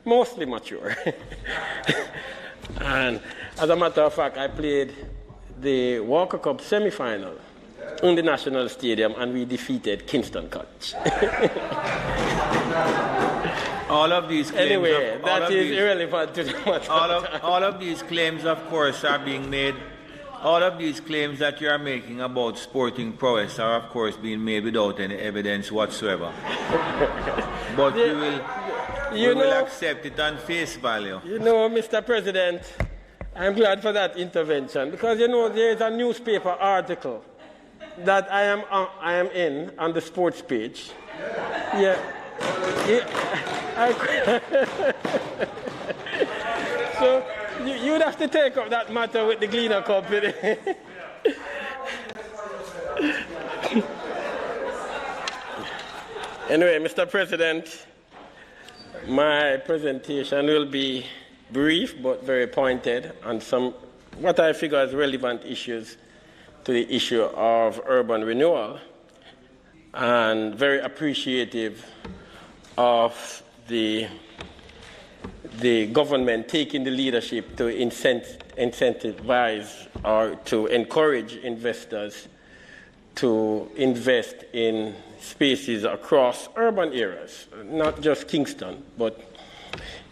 mostly mature. And as a matter of fact, I played the Walker Cup semi-final in the National Stadium, and we defeated Kingston College. All of these claims anyway, that is irrelevant to the matter. All of these claims, of course, are being made. All of these claims that you are making about sporting prowess are, of course, being made without any evidence whatsoever. But we will accept it on face value. Mr. President, I'm glad for that intervention, because there is a newspaper article that I am in on the sports page. Yeah. So you'd have to take up that matter with the Gleaner Company. Anyway, Mr. President, my presentation will be brief but very pointed on some what I figure as relevant issues to the issue of urban renewal, and very appreciative of the government taking the leadership to incentivize or to encourage investors to invest in spaces across urban areas, not just Kingston, but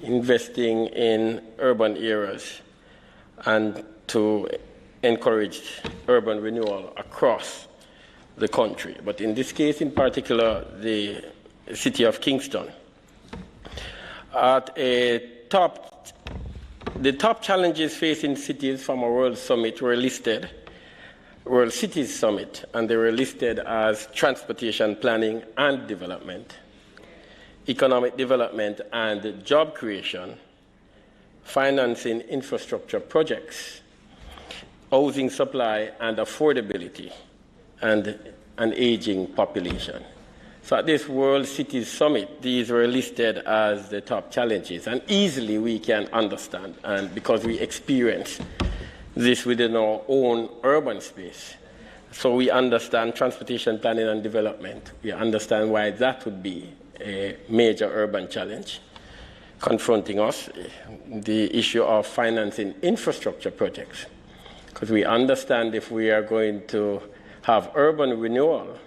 investing in urban areas, and to encourage urban renewal across the country. But in this case in particular, the city of Kingston. The top challenges facing cities from a World Summit were listed, World Cities Summit, and they were listed as transportation planning and development, economic development and job creation, financing infrastructure projects, housing supply and affordability, and an aging population. So at this World Cities Summit, these were listed as the top challenges, and easily we can understand, and because we experience this within our own urban space. So we understand transportation planning and development. We understand why that would be a major urban challenge confronting us, the issue of financing infrastructure projects, Because we understand if we are going to have urban renewal,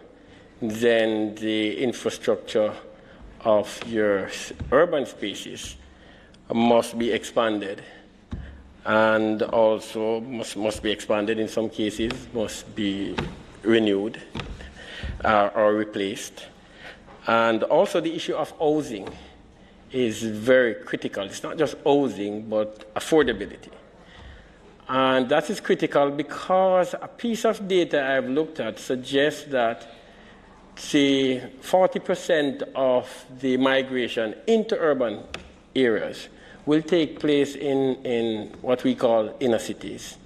then the infrastructure of your urban spaces must be expanded, and also must be expanded in some cases, must be renewed or replaced. And also the issue of housing is very critical. It's not just housing, but affordability. And that is critical because a piece of data I've looked at suggests that 40% of the migration into urban areas will take place in what we call inner cities.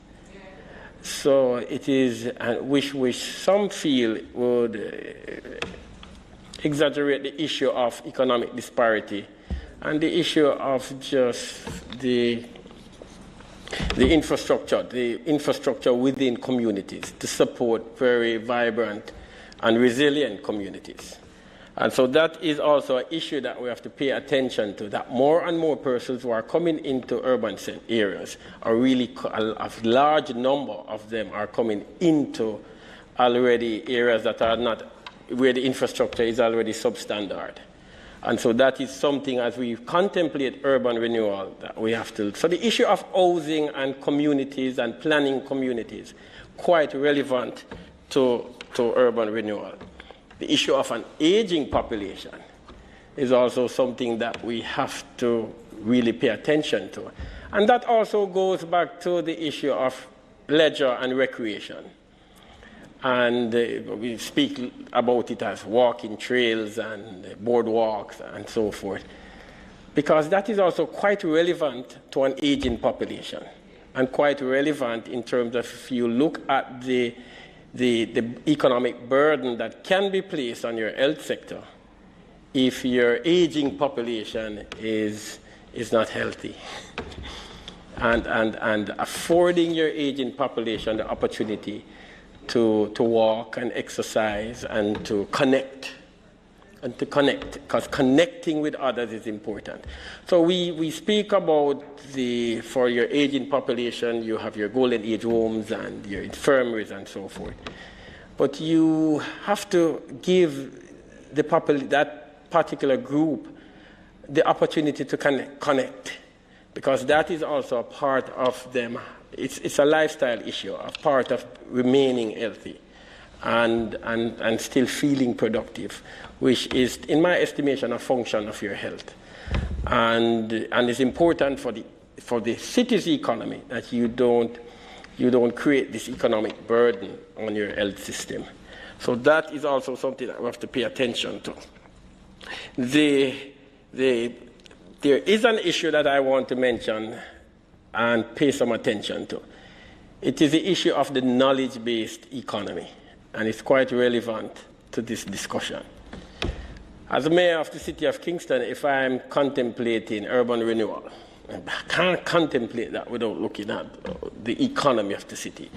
So it is, which some feel would exaggerate the issue of economic disparity and the issue of just the infrastructure within communities to support very vibrant and resilient communities. And so that is also an issue that we have to pay attention to, that more and more persons who are coming into urban areas are really, a large number of them are coming into already areas that are not, where the infrastructure is already substandard. And so that is something, as we contemplate urban renewal, that we have to. So the issue of housing and communities and planning communities, quite relevant to urban renewal. The issue of an aging population is also something that we have to really pay attention to. And that also goes back to the issue of leisure and recreation. And we speak about it as walking trails and boardwalks and so forth, because that is also quite relevant to an aging population and quite relevant in terms of if you look at the economic burden that can be placed on your health sector if your aging population is not healthy. And affording your aging population the opportunity to walk and exercise and to connect, because connecting with others is important. So we speak about for your aging population, you have your golden age homes and your infirmaries and so forth. But you have to give that particular group the opportunity to connect, because that is also a part of them. It's a lifestyle issue, a part of remaining healthy and still feeling productive, which is, in my estimation, a function of your health. And it's important for the city's economy that you don't create this economic burden on your health system. So that is also something that we have to pay attention to. There is an issue that I want to mention and pay some attention to. It is the issue of the knowledge-based economy, and it's quite relevant to this discussion. As mayor of the city of Kingston, if I'm contemplating urban renewal, I can't contemplate that without looking at the economy of the city.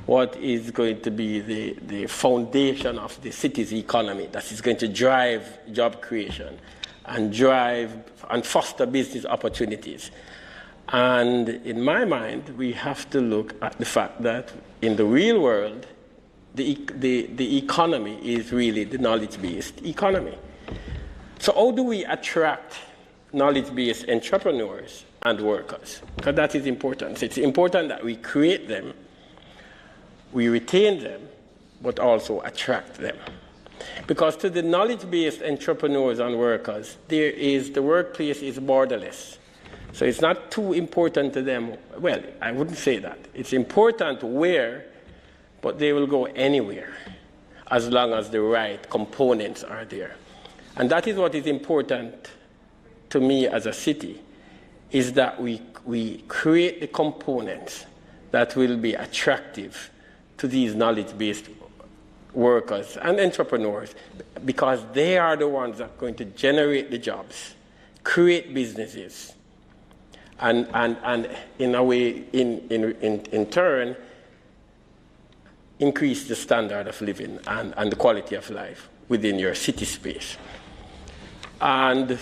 What is going to be the foundation of the city's economy that is going to drive job creation and drive and foster business opportunities? And in my mind, we have to look at the fact that in the real world, the economy is really the knowledge-based economy. So how do we attract knowledge-based entrepreneurs and workers? Because that is important. So it's important that we create them, we retain them, but also attract them. Because to the knowledge-based entrepreneurs and workers, the workplace is borderless. So it's not too important to them. Well, I wouldn't say that. It's important where, but they will go anywhere as long as the right components are there. And that is what is important to me as a city, is that we create the components that will be attractive to these knowledge-based workers and entrepreneurs, because they are the ones that are going to generate the jobs, create businesses, and in a way, in turn, increase the standard of living and the quality of life within your city space. And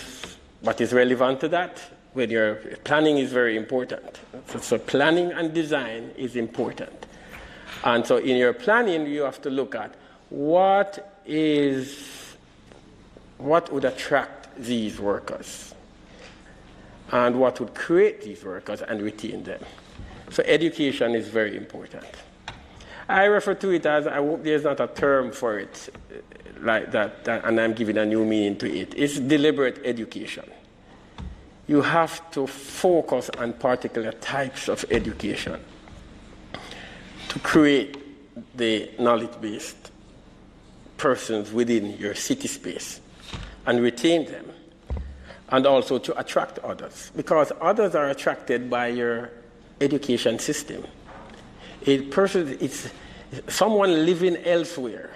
what is relevant to that? When your planning is very important. So planning and design is important. And so in your planning, you have to look at what would attract these workers and what would create these workers and retain them. So education is very important. I refer to it as, I hope there's not a term for it like that, and I'm giving a new meaning to it. It's deliberate education. You have to focus on particular types of education to create the knowledge-based persons within your city space and retain them, and also to attract others, because others are attracted by your education system. It's someone living elsewhere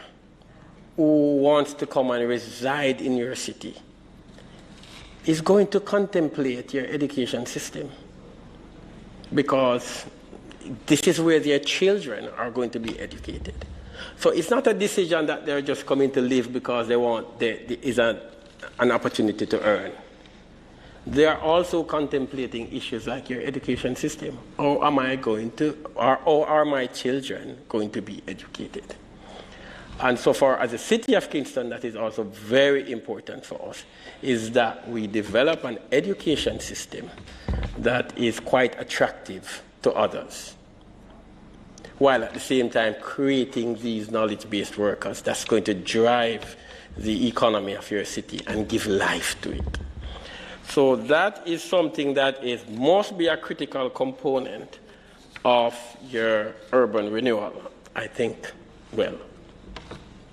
who wants to come and reside in your city is going to contemplate your education system, because this is where their children are going to be educated. So it's not a decision that they're just coming to live because there is an opportunity to earn. They are also contemplating issues like your education system. How am I going to, or how are my children going to be educated? And so far as a city of Kingston, that is also very important for us, is that we develop an education system that is quite attractive to others, while at the same time creating these knowledge-based workers that's going to drive the economy of your city and give life to it. So that is something that must be a critical component of your urban renewal, I think. Well,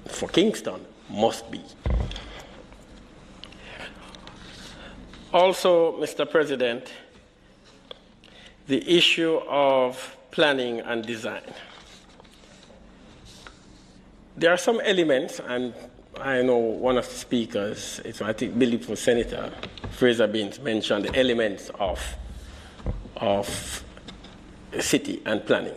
for Kingston, must be. Also, Mr. President, the issue of planning and design. There are some elements, and I know one of the speakers, I believe it was Senator Fraser Binns, mentioned the elements of city and planning.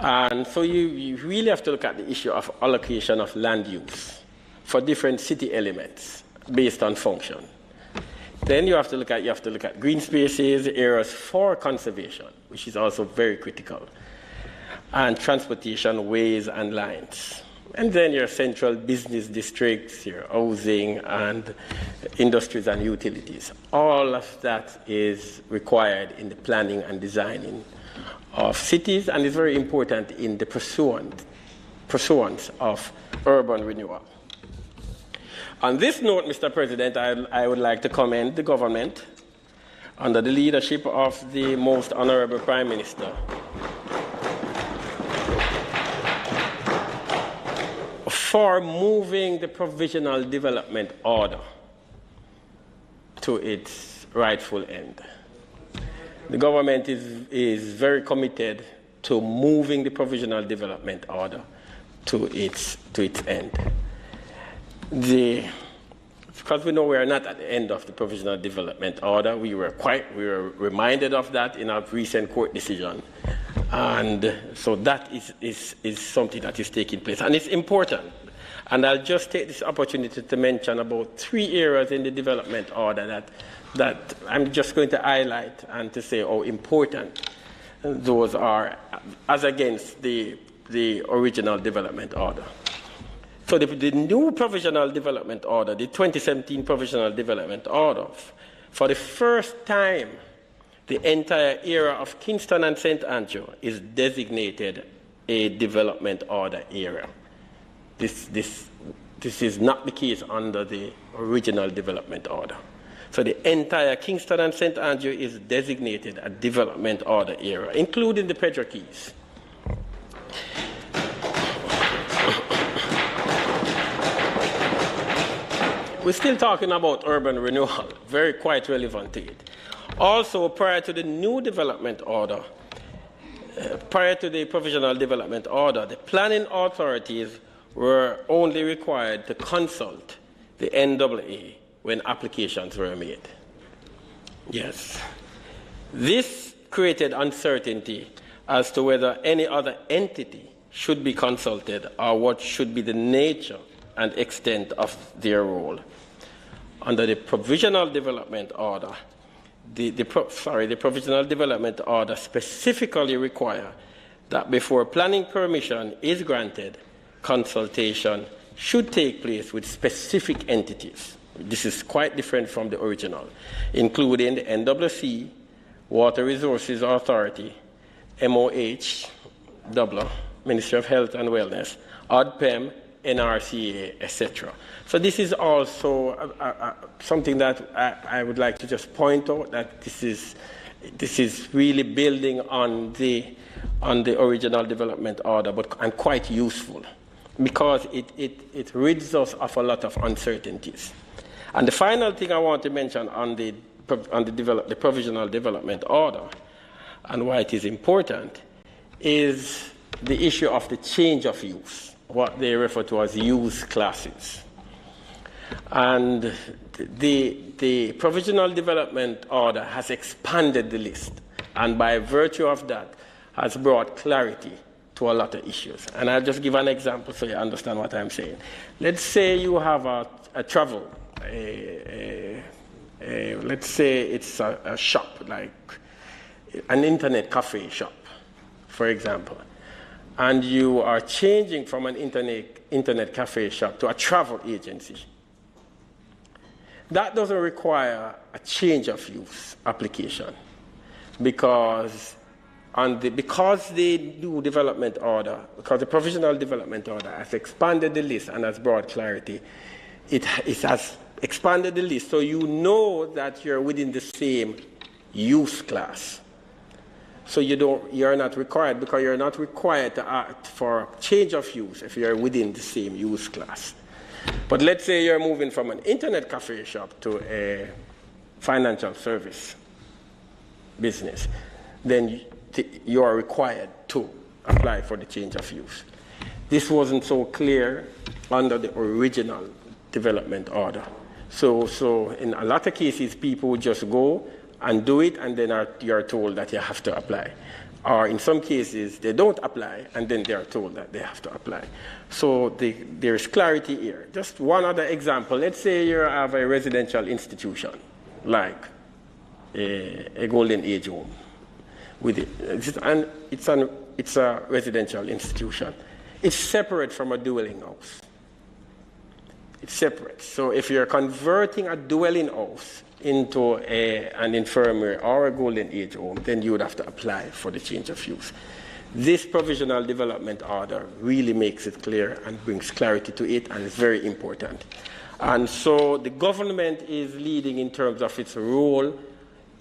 And so you really have to look at the issue of allocation of land use for different city elements based on function. Then you have to look at green spaces, areas for conservation, which is also very critical, and transportation, ways and lines. And then your central business districts, your housing and industries and utilities. All of that is required in the planning and designing of cities, and is very important in the pursuance of urban renewal. On this note, Mr. President, I would like to commend the government under the leadership of the Most Honorable Prime Minister for moving the Provisional Development Order to its rightful end. The government is very committed to moving the Provisional Development Order to its end. Because we know we are not at the end of the Provisional Development Order, we were reminded of that in our recent court decision. And so that is something that is taking place, and it's important. And I'll just take this opportunity to mention about 3 areas in the development order that I'm just going to highlight and to say how important those are as against the original development order. So the new Provisional Development Order, the 2017 Provisional Development Order, for the first time, the entire area of Kingston and St. Andrew is designated a development order area. This is not the case under the original development order. So the entire Kingston and St. Andrew is designated a development order area, including the Pedro Keys. We're still talking about urban renewal, very quite relevant to it. Also, prior to the new development order, prior to the Provisional Development Order, the planning authorities were only required to consult the NAA when applications were made. Yes. This created uncertainty as to whether any other entity should be consulted or what should be the nature and extent of their role. Under the Provisional Development Order, the Provisional Development Order specifically require that before planning permission is granted, consultation should take place with specific entities. This is quite different from the original, including the NWC, Water Resources Authority, MOH, Ministry of Health and Wellness, ODPEM, NRCA, etc. So this is also something that I would like to just point out, that this is really building on the original development order, and quite useful, because it rids us of a lot of uncertainties. And the final thing I want to mention on the provisional development order, and why it is important, is the issue of the change of use, what they refer to as use classes. And the provisional development order has expanded the list, and by virtue of that has brought clarity to a lot of issues. And I'll just give an example so you understand what I'm saying. Let's say you have a travel, let's say it's a shop, like an internet cafe shop, for example, and you are changing from an internet cafe shop to a travel agency. That doesn't require a change of use application, because the new development order, because the provisional development order has expanded the list and has brought clarity, it has expanded the list so you know that you're within the same use class. So you're not required, because you're not required to act for change of use if you're within the same use class. But let's say you're moving from an internet cafe shop to a financial service business, then you are required to apply for the change of use. This wasn't so clear under the original development order. So in a lot of cases, people would just go and do it, and then you're told that you have to apply. Or in some cases, they don't apply, and then they are told that they have to apply. So there's clarity here. Just one other example. Let's say you have a residential institution, like a Golden Age home, with it. And it's a residential institution. It's separate from a dwelling house. It's separate. So if you're converting a dwelling house into an infirmary or a Golden Age home, then you would have to apply for the change of use. This provisional development order really makes it clear and brings clarity to it, and it's very important. And so the government is leading in terms of its role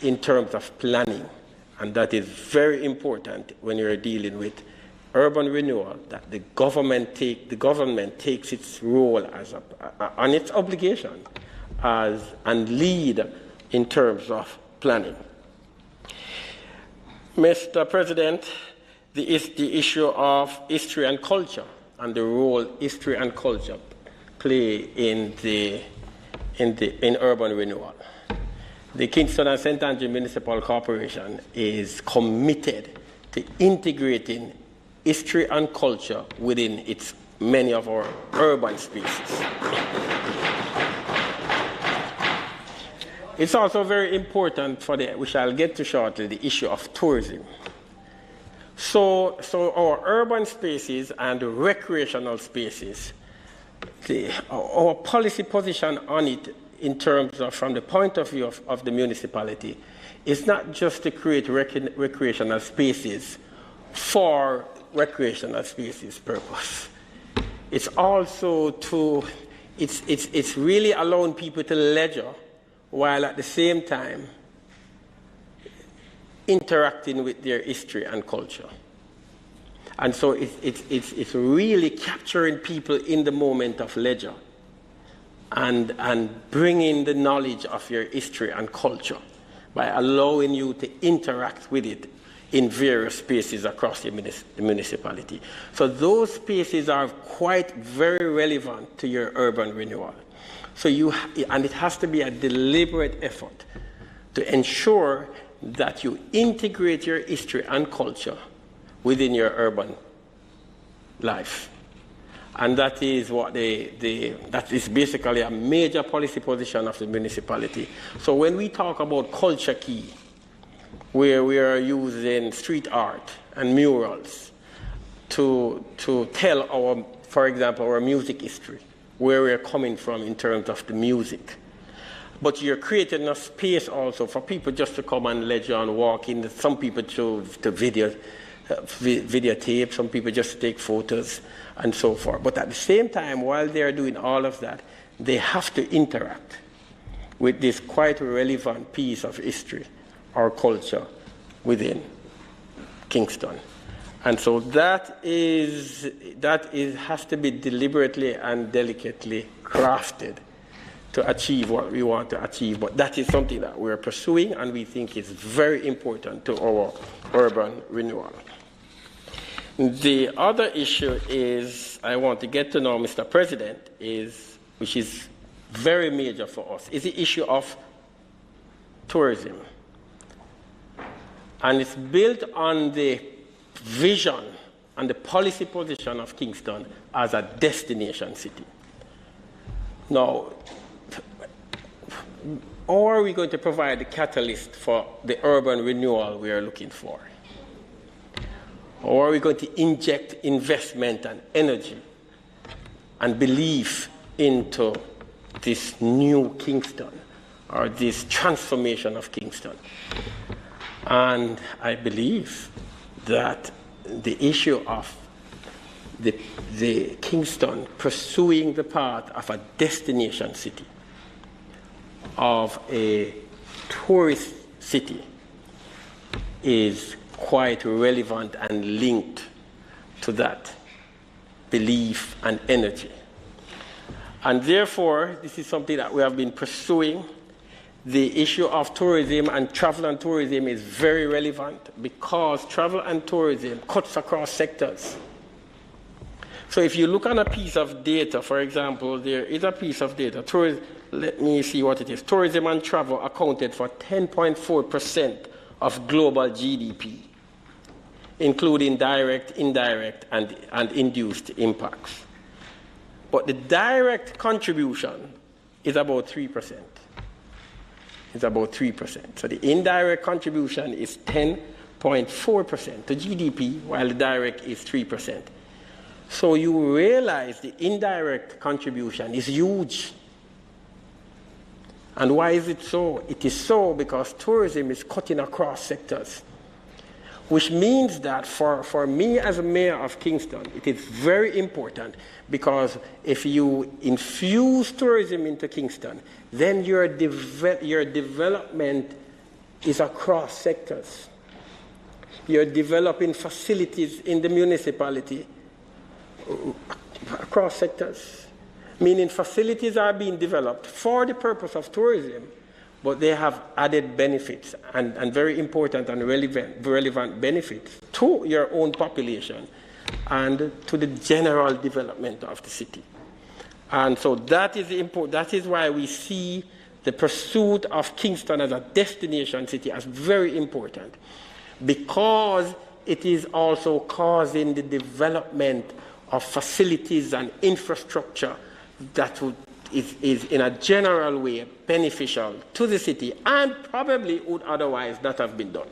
in terms of planning, and that is very important when you're dealing with urban renewal, that the government takes its role as on its obligation and lead in terms of planning. Mr. President, the issue of history and culture and the role history and culture play in urban renewal. The Kingston and St. Andrew Municipal Corporation is committed to integrating history and culture within many of our urban spaces. It's also very important which I'll get to shortly, the issue of tourism. So our urban spaces and recreational spaces, our policy position on it in terms of, from the point of view of the municipality, is not just to create recreational spaces for recreational spaces purpose. It's also it's really allowing people to leisure while at the same time interacting with their history and culture. And so it's really capturing people in the moment of leisure and bringing the knowledge of your history and culture by allowing you to interact with it in various spaces across the municipality. So those spaces are quite very relevant to your urban renewal. So and it has to be a deliberate effort to ensure that you integrate your history and culture within your urban life. And that is what that is basically a major policy position of the municipality. So when we talk about culture key, where we are using street art and murals to tell our, for example, our music history, where we're coming from in terms of the music. But you're creating a space also for people just to come and leisure and walk in. Some people to videotape, some people just take photos and so forth. But at the same time, while they're doing all of that, they have to interact with this quite relevant piece of history or culture within Kingston. And so that has to be deliberately and delicately crafted to achieve what we want to achieve. But that is something that we're pursuing and we think is very important to our urban renewal. The other issue is, I want to get to know, Mr. President, which is very major for us, is the issue of tourism. And it's built on the vision and the policy position of Kingston as a destination city. Now, how are we going to provide the catalyst for the urban renewal we are looking for? Or are we going to inject investment and energy and belief into this new Kingston or this transformation of Kingston? And I believe that the issue of the Kingston pursuing the path of a destination city, of a tourist city, is quite relevant and linked to that belief and energy. And therefore, this is something that we have been pursuing. The issue of tourism and travel and tourism is very relevant because travel and tourism cuts across sectors. So if you look on a piece of data, for example, there is a piece of data, let me see what it is. Tourism and travel accounted for 10.4% of global GDP, including direct, indirect, and induced impacts. But the direct contribution is about 3%. It's about 3%. So the indirect contribution is 10.4% to GDP, while the direct is 3%. So you realize the indirect contribution is huge. And why is it so? It is so because tourism is cutting across sectors, which means that for me as a mayor of Kingston, it is very important because if you infuse tourism into Kingston, then your development is across sectors. You're developing facilities in the municipality across sectors, meaning facilities are being developed for the purpose of tourism, but they have added benefits and very important and relevant benefits to your own population and to the general development of the city. And so that is important. That is why we see the pursuit of Kingston as a destination city as very important, because it is also causing the development of facilities and infrastructure that is in a general way beneficial to the city and probably would otherwise not have been done.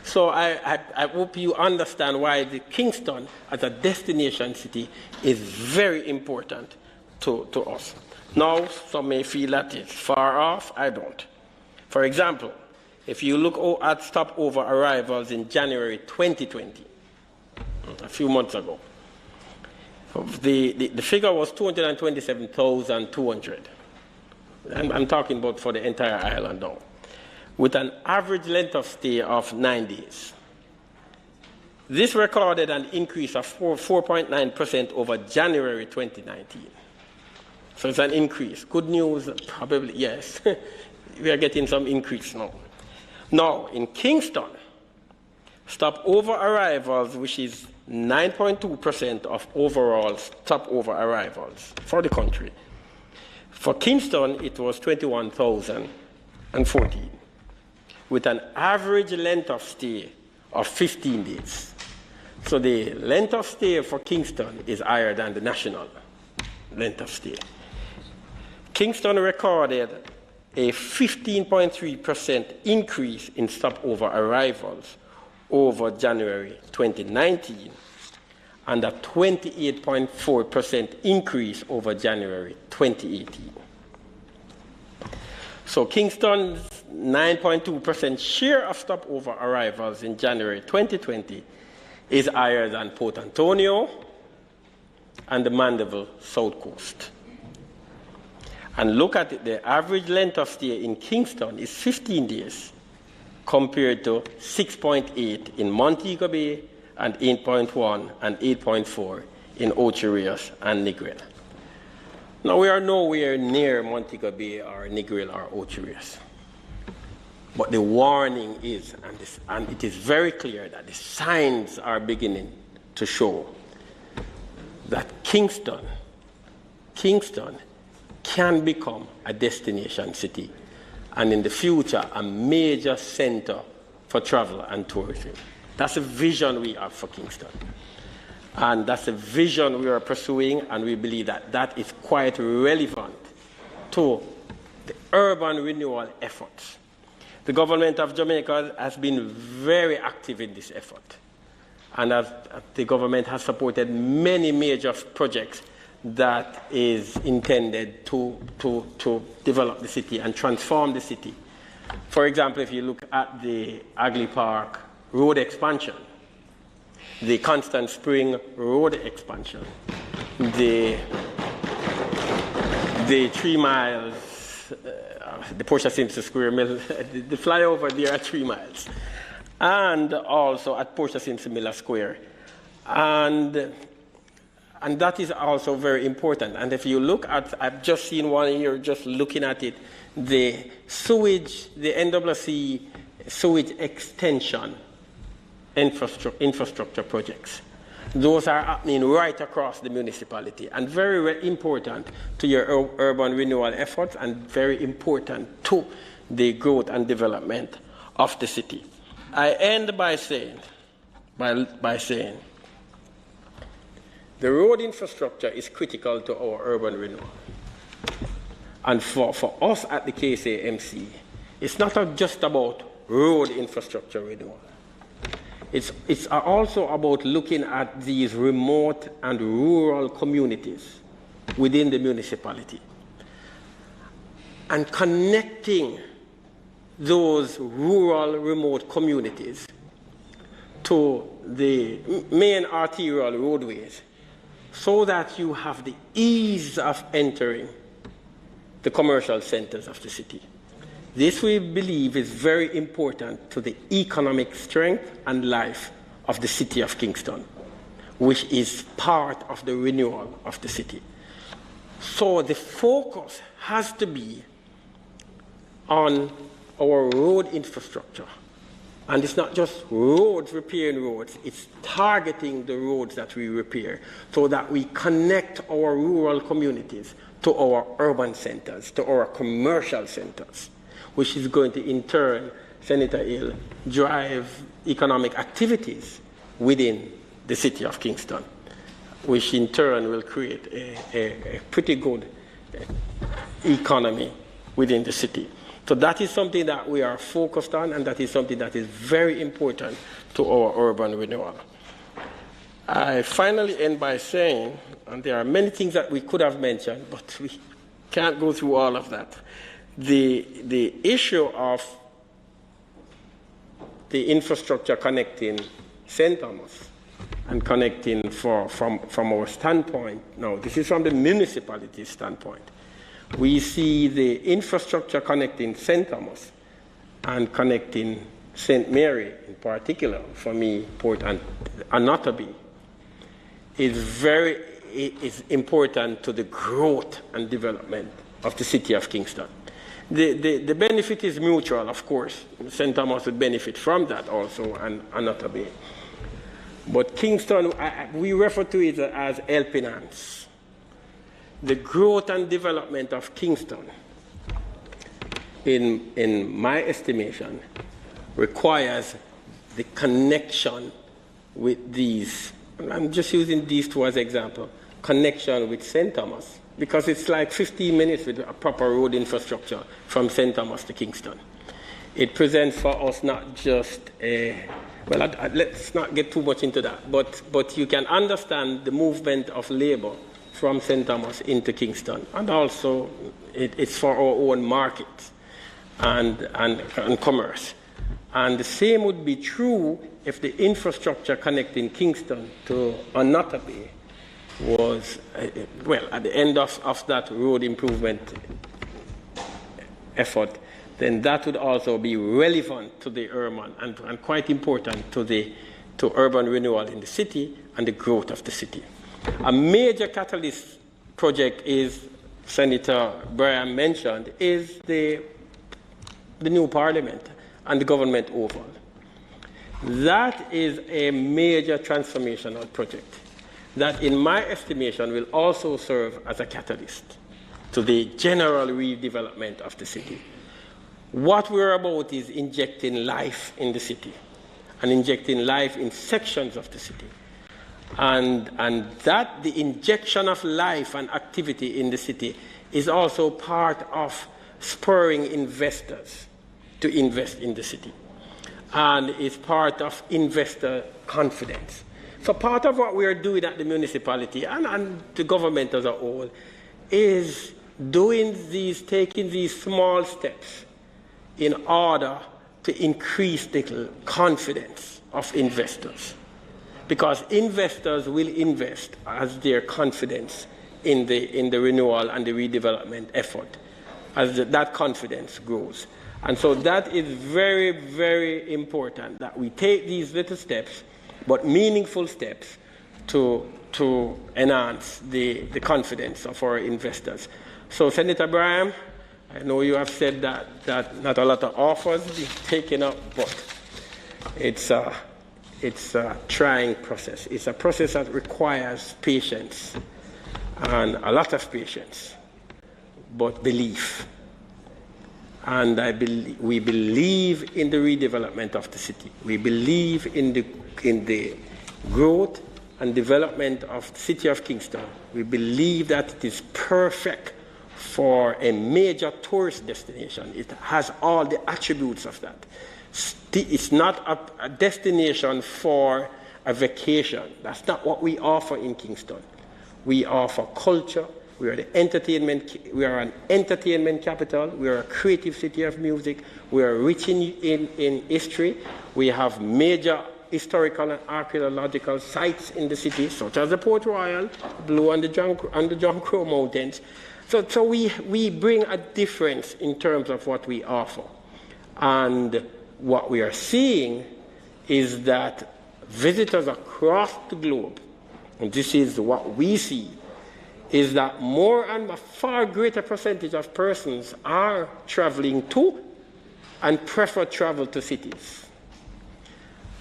So I hope you understand why the Kingston as a destination city is very important to us. Now, some may feel that it's far off. I don't. For example, if you look at stopover arrivals in January 2020, a few months ago, the figure was 227,200. I'm talking about for the entire island now, with an average length of stay of 9 days. This recorded an increase of 4.9% over January 2019. So it's an increase. Good news, probably, yes. We are getting some increase now. Now, in Kingston, stopover arrivals, which is 9.2% of overall stopover arrivals for the country. For Kingston, it was 21,014, with an average length of stay of 15 days. So the length of stay for Kingston is higher than the national length of stay. Kingston recorded a 15.3% increase in stopover arrivals over January 2019 and a 28.4% increase over January 2018. So Kingston's 9.2% share of stopover arrivals in January 2020 is higher than Port Antonio and the Mandeville South Coast. And look at it, the average length of stay in Kingston is 15 days compared to 6.8 in Montego Bay and 8.1 and 8.4 in Ocho Rios and Negril. Now, we are nowhere near Montego Bay or Negril or Ocho Rios. But the warning is, and it is very clear that the signs are beginning to show that Kingston can become a destination city and in the future a major center for travel and tourism. That's a vision we have for Kingston. And that's a vision we are pursuing, and we believe that that is quite relevant to the urban renewal efforts. The government of Jamaica has been very active in this effort. And the government has supported many major projects that is intended to develop the city and transform the city. For example, if you look at the Agley Park road expansion, the Constant Spring road expansion, the 3 miles, the Portia Simpson Square Mill, the flyover there are 3 miles, and also at Portia Simpson Miller Square. And that is also very important. And if you look at, I've just seen one here, just looking at it, the sewage, the NWC sewage extension infrastructure projects. Those are happening right across the municipality and very, very important to your urban renewal efforts and very important to the growth and development of the city. I end by saying, the road infrastructure is critical to our urban renewal. And for us at the KSAMC, it's not just about road infrastructure renewal. It's also about looking at these remote and rural communities within the municipality and connecting those rural remote communities to the main arterial roadways so that you have the ease of entering the commercial centers of the city. This, we believe, is very important to the economic strength and life of the city of Kingston, which is part of the renewal of the city. So the focus has to be on our road infrastructure. And it's not just roads, repairing roads, it's targeting the roads that we repair so that we connect our rural communities to our urban centers, to our commercial centers, which is going to, in turn, Senator Hill, drive economic activities within the city of Kingston, which in turn will create a pretty good economy within the city. So that is something that we are focused on, and that is something that is very important to our urban renewal. I finally end by saying, and there are many things that we could have mentioned, but we can't go through all of that. The issue of the infrastructure connecting St. Thomas and connecting from our standpoint, no, this is from the municipality standpoint. We see the infrastructure connecting St. Thomas and connecting St. Mary in particular, for me, Port Anatomy, is important to the growth and development of the city of Kingston. The benefit is mutual, of course. St. Thomas would benefit from that also, and Anatomy. But Kingston, we refer to it as helping hands. The growth and development of Kingston, in my estimation, requires the connection with these. I'm just using these two as example. Connection with St. Thomas, because it's like 15 minutes with a proper road infrastructure from St. Thomas to Kingston. It presents for us not just a well, let's not get too much into that, but you can understand the movement of labor from St. Thomas into Kingston, and also it's for our own market and commerce. And the same would be true if the infrastructure connecting Kingston to Onotabe was, well, at the end of that road improvement effort, then that would also be relevant to the urban and quite important to urban renewal in the city and the growth of the city. A major catalyst project is, Senator Brian mentioned, is the new parliament and the government overall. That is a major transformational project that, in my estimation, will also serve as a catalyst to the general redevelopment of the city. What we're about is injecting life in the city and injecting life in sections of the city. And that the injection of life and activity in the city is also part of spurring investors to invest in the city. And is part of investor confidence. So part of what we are doing at the municipality and the government as a whole is taking these small steps in order to increase the confidence of investors. Because investors will invest as their confidence in the renewal and the redevelopment effort, as that confidence grows. And so that is very, very important that we take these little steps, but meaningful steps, to enhance the confidence of our investors. So, Senator Braham, I know you have said that not a lot of offers be taken up, but it's a trying process. It's a process that requires patience, and a lot of patience, but belief. And we believe in the redevelopment of the city. We believe in the growth and development of the city of Kingston. We believe that it is perfect for a major tourist destination. It has all the attributes of that. It's not a destination for a vacation. That's not what we offer in Kingston. We offer culture. We are an entertainment capital. We are a creative city of music. We are rich in history. We have major historical and archaeological sites in the city, such as the Port Royal, Blue and the John Crow Mountains. So we bring a difference in terms of what we offer. And what we are seeing is that visitors across the globe, and this is what we see, is that more and a far greater percentage of persons are traveling to and prefer travel to cities.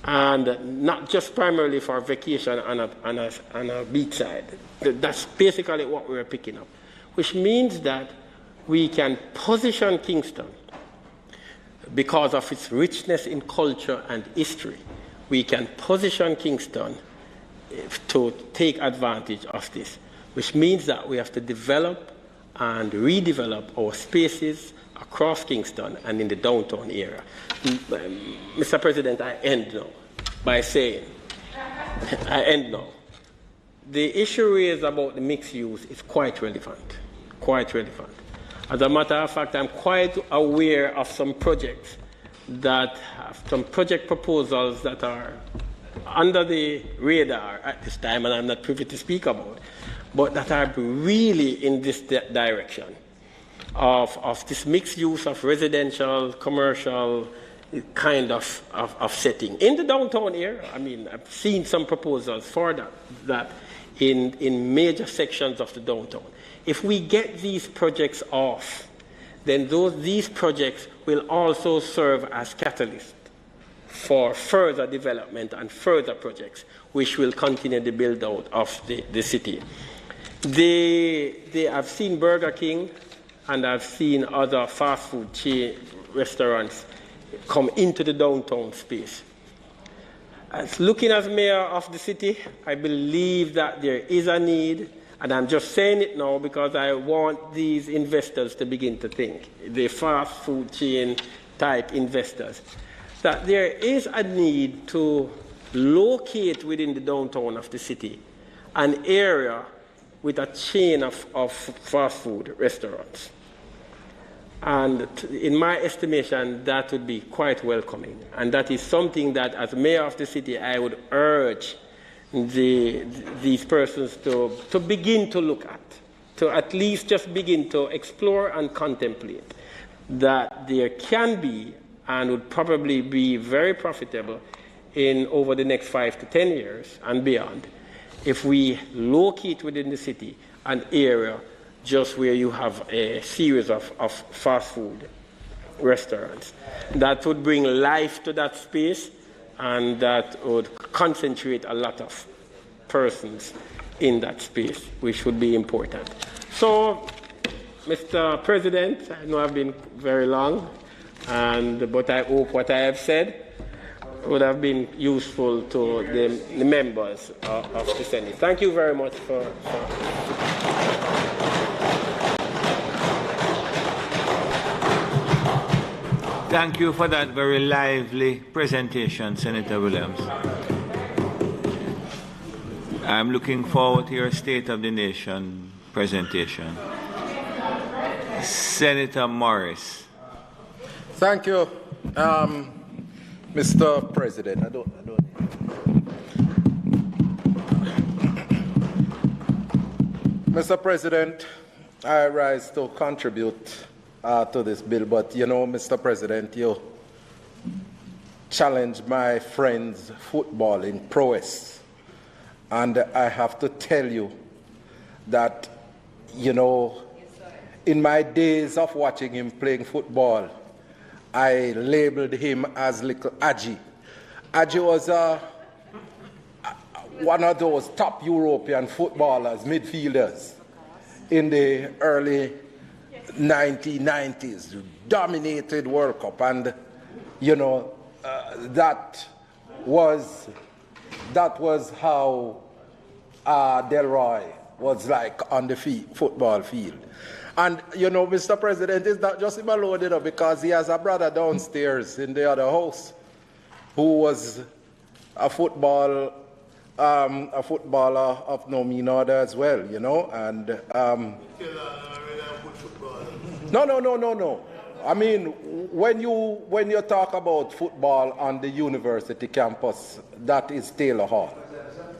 And not just primarily for vacation on a beachside. That's basically what we're picking up. Which means that we can position Kingston, because of its richness in culture and history, we can position Kingston to take advantage of this. Which means that we have to develop and redevelop our spaces across Kingston and in the downtown area. Mr. President, I end now by saying, the issue raised about the mixed use is quite relevant, As a matter of fact, I'm quite aware of some projects that have some project proposals that are under the radar at this time, and I'm not privy to speak about, but that are really in this direction of this mixed use of residential, commercial kind of setting. In the downtown area, I mean, I've seen some proposals for that in major sections of the downtown. If we get these projects off, then these projects will also serve as catalysts for further development and further projects, which will continue the build out of the city. I've seen Burger King and I've seen other fast food chain restaurants come into the downtown space. As looking as mayor of the city, I believe that there is a need, and I'm just saying it now because I want these investors to begin to think, the fast food chain type investors, that there is a need to locate within the downtown of the city an area with a chain of fast food restaurants. And in my estimation, that would be quite welcoming. And that is something that, as mayor of the city, I would urge these persons to begin to look at, to at least just begin to explore and contemplate that there can be and would probably be very profitable in over the next 5 to 10 years and beyond if we locate within the city an area just where you have a series of fast food restaurants. That would bring life to that space, and that would concentrate a lot of persons in that space, which would be important. So, Mr. President, I know I've been very long, but I hope what I have said would have been useful to the members of the Senate. Thank you very much for Thank you for that very lively presentation, Senator Williams. I'm looking forward to your State of the Nation presentation. Senator Morris. Thank you, Mr. President. Mr. President, I rise to contribute to this bill, but you know, Mr. President, you challenged my friend's footballing prowess. And I have to tell you that, you know, in my days of watching him playing football, I labeled him as Little Adji. Adji was one of those top European footballers, midfielders, in the early 1990s, dominated World Cup, and you know that was how Delroy was like on the football field. And you know, Mr. President, is not just him alone, you know, because he has a brother downstairs in the other house who was a footballer of no mean order as well, you know, and No. I mean, when you talk about football on the university campus, that is Taylor Hall.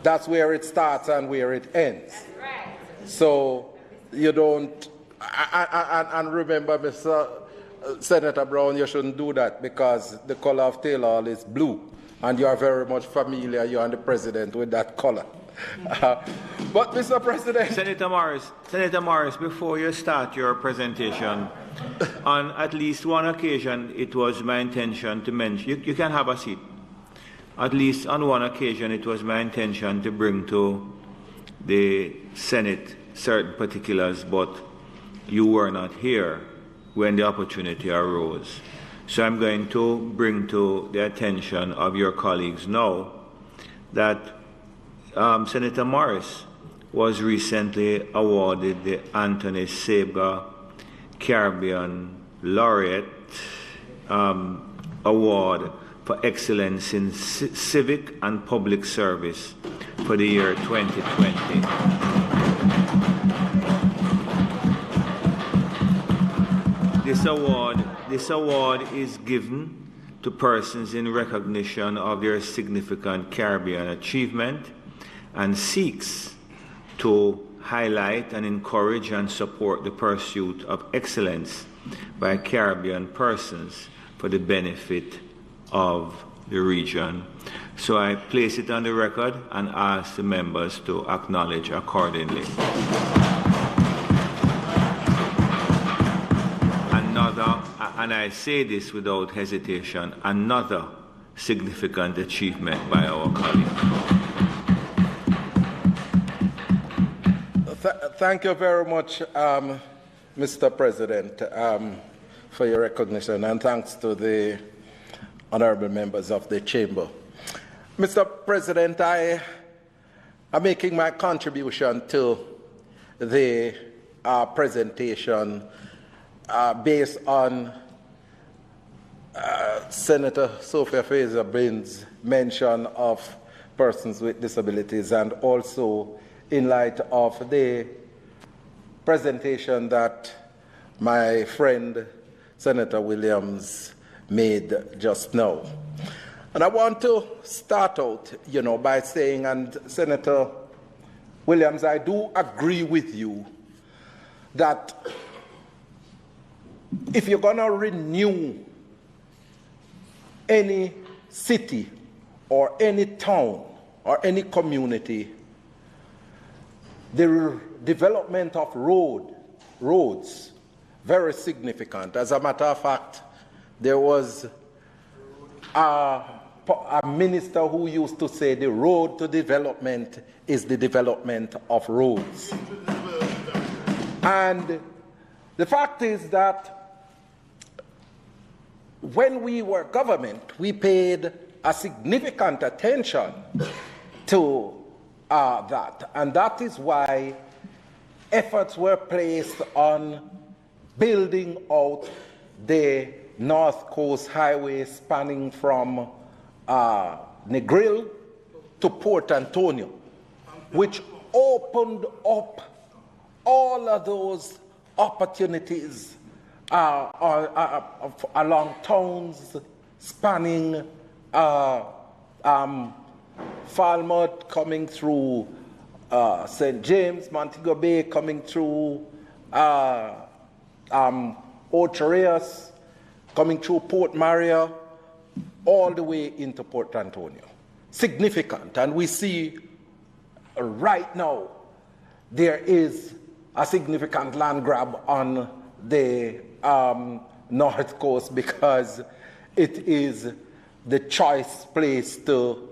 That's where it starts and where it ends. That's right. So you don't. And remember, Mr. Senator Brown, you shouldn't do that because the color of Taylor Hall is blue, and you are very much familiar, you and the president, with that color. But Mr. President, Senator Morris, before you start your presentation, on at least one occasion it was my intention to mention, you can have a seat. At least on one occasion it was my intention to bring to the Senate certain particulars, but you were not here when the opportunity arose. So I'm going to bring to the attention of your colleagues now that Senator Morris was recently awarded the Anthony Sabga Caribbean Laureate Award for Excellence in Civic and Public Service for the year 2020. This award is given to persons in recognition of their significant Caribbean achievement and seeks to highlight and encourage and support the pursuit of excellence by Caribbean persons for the benefit of the region. So I place it on the record and ask the members to acknowledge accordingly. Another, and I say this without hesitation, another significant achievement by our colleague. Thank you very much, Mr. President, for your recognition, and thanks to the honorable members of the chamber. Mr. President, I am making my contribution to the presentation based on Senator Sophia Fraser-Binns' mention of persons with disabilities, and also in light of the presentation that my friend Senator Williams made just now. And I want to start out, by saying, and Senator Williams, I do agree with you that if you're going to renew any city or any town or any community, the development of roads, very significant. As a matter of fact, there was a minister who used to say the road to development is the development of roads. And the fact is that when we were government, we paid a significant attention to that. And that is why efforts were placed on building out the North Coast Highway spanning from Negril to Port Antonio, which opened up all of those opportunities along towns spanning Falmouth, coming through St. James, Montego Bay, coming through Ocho-Rios, coming through Port Maria, all the way into Port Antonio. Significant. And we see right now there is a significant land grab on the North Coast, because it is the choice place to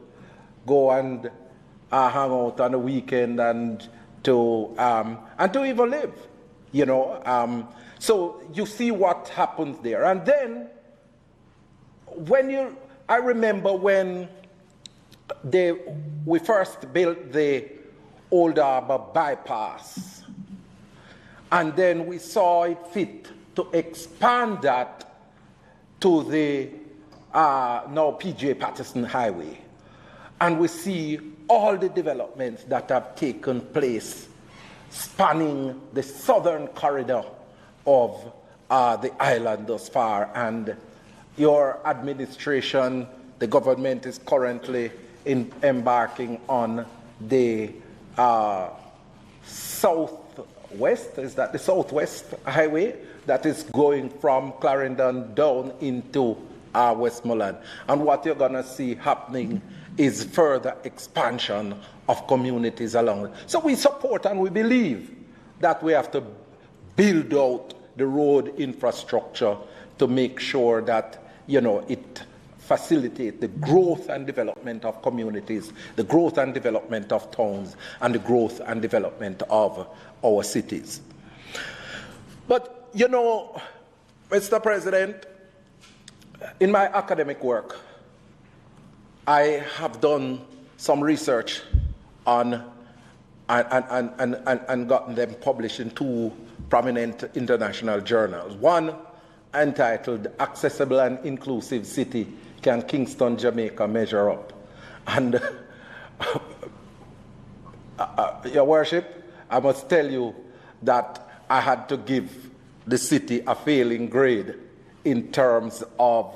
go and hang out on the weekend and to even live, So you see what happens there. And then I remember when we first built the Old Harbour bypass, and then we saw it fit to expand that to the now P.J. Patterson Highway. And we see all the developments that have taken place spanning the southern corridor of the island thus far. And your administration, the government, is currently embarking on the southwest, is that the Southwest Highway that is going from Clarendon down into Westmoreland. And what you're going to see happening is further expansion of communities along it. So we support and we believe that we have to build out the road infrastructure to make sure that, it facilitates the growth and development of communities, the growth and development of towns, and the growth and development of our cities. But, Mr. President, in my academic work, I have done some research on and gotten them published in two prominent international journals. One entitled Accessible and Inclusive City, Can Kingston, Jamaica Measure Up? And Your Worship, I must tell you that I had to give the city a failing grade in terms of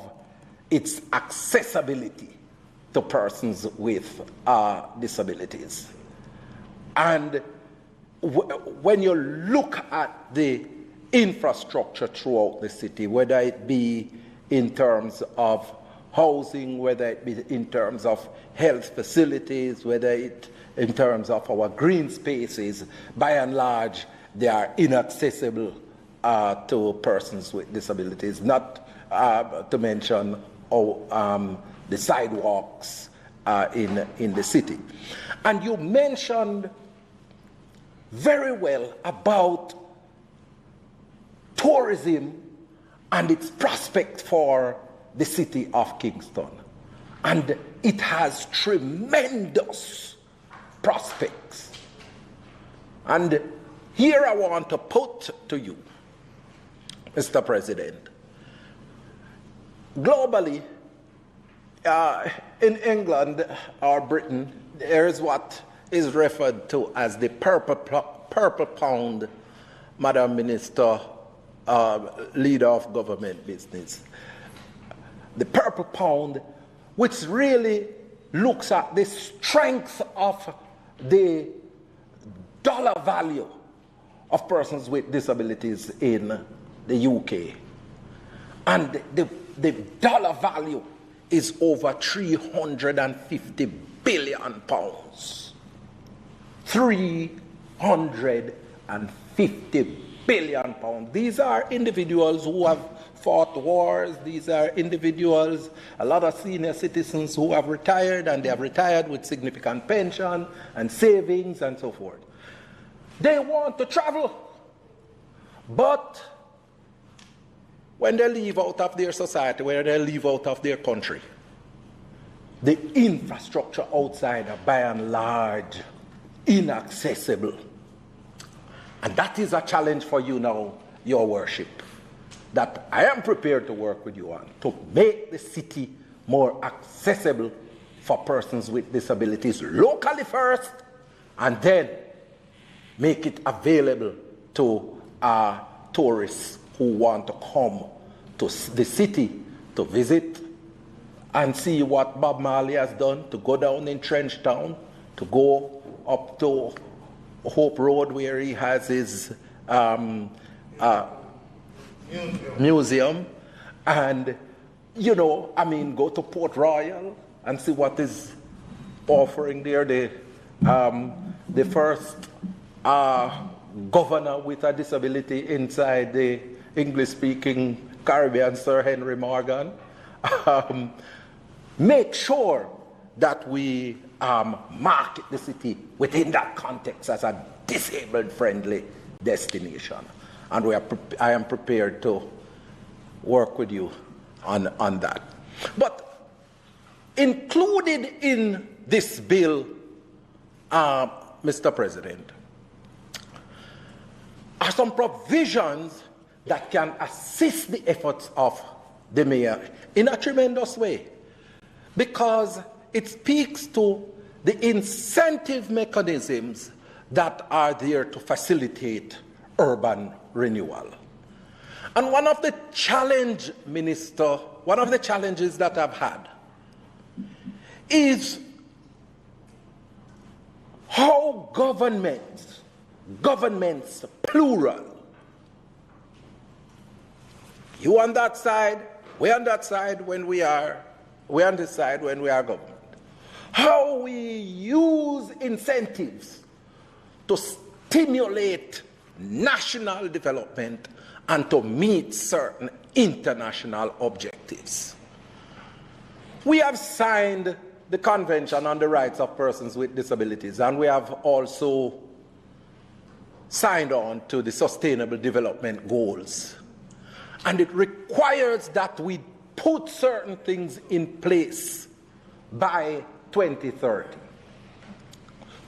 its accessibility to persons with disabilities. And when you look at the infrastructure throughout the city, whether it be in terms of housing, whether it be in terms of health facilities, whether it in terms of our green spaces, by and large, they are inaccessible to persons with disabilities, not to mention the sidewalks in the city. And you mentioned very well about tourism and its prospect for the city of Kingston. And it has tremendous prospects. And here I want to put to you, Mr. President, globally, in England or Britain, there is what is referred to as the purple pound, Madam Minister, leader of government business. The purple pound, which really looks at the strength of the dollar value of persons with disabilities in the UK. And the dollar value is over 350 billion pounds. 350 billion pounds. These are individuals who have fought wars. These are individuals, a lot of senior citizens who have retired, and they have retired with significant pension and savings and so forth. They want to travel, but when they leave out of their society, when they leave out of their country, the infrastructure outside are by and large inaccessible. And that is a challenge for you now, Your Worship, that I am prepared to work with you on, to make the city more accessible for persons with disabilities locally first, and then make it available to tourists who want to come to the city to visit and see what Bob Marley has done, to go down in Trench Town, to go up to Hope Road where he has his museum, and, you know, I mean, go to Port Royal and see what is offering there. The first governor with a disability inside the English-speaking Caribbean, Sir Henry Morgan. Make sure that we market the city within that context as a disabled-friendly destination. And I am prepared to work with you on that. But included in this bill, Mr. President, are some provisions that can assist the efforts of the mayor in a tremendous way, because it speaks to the incentive mechanisms that are there to facilitate urban renewal. And one of the challenges that I've had is how governments, plural, you on that side, we on that side when we are on this side when we are government, how we use incentives to stimulate national development and to meet certain international objectives. We have signed the Convention on the Rights of Persons with Disabilities, and we have also signed on to the Sustainable Development Goals. And it requires that we put certain things in place by 2030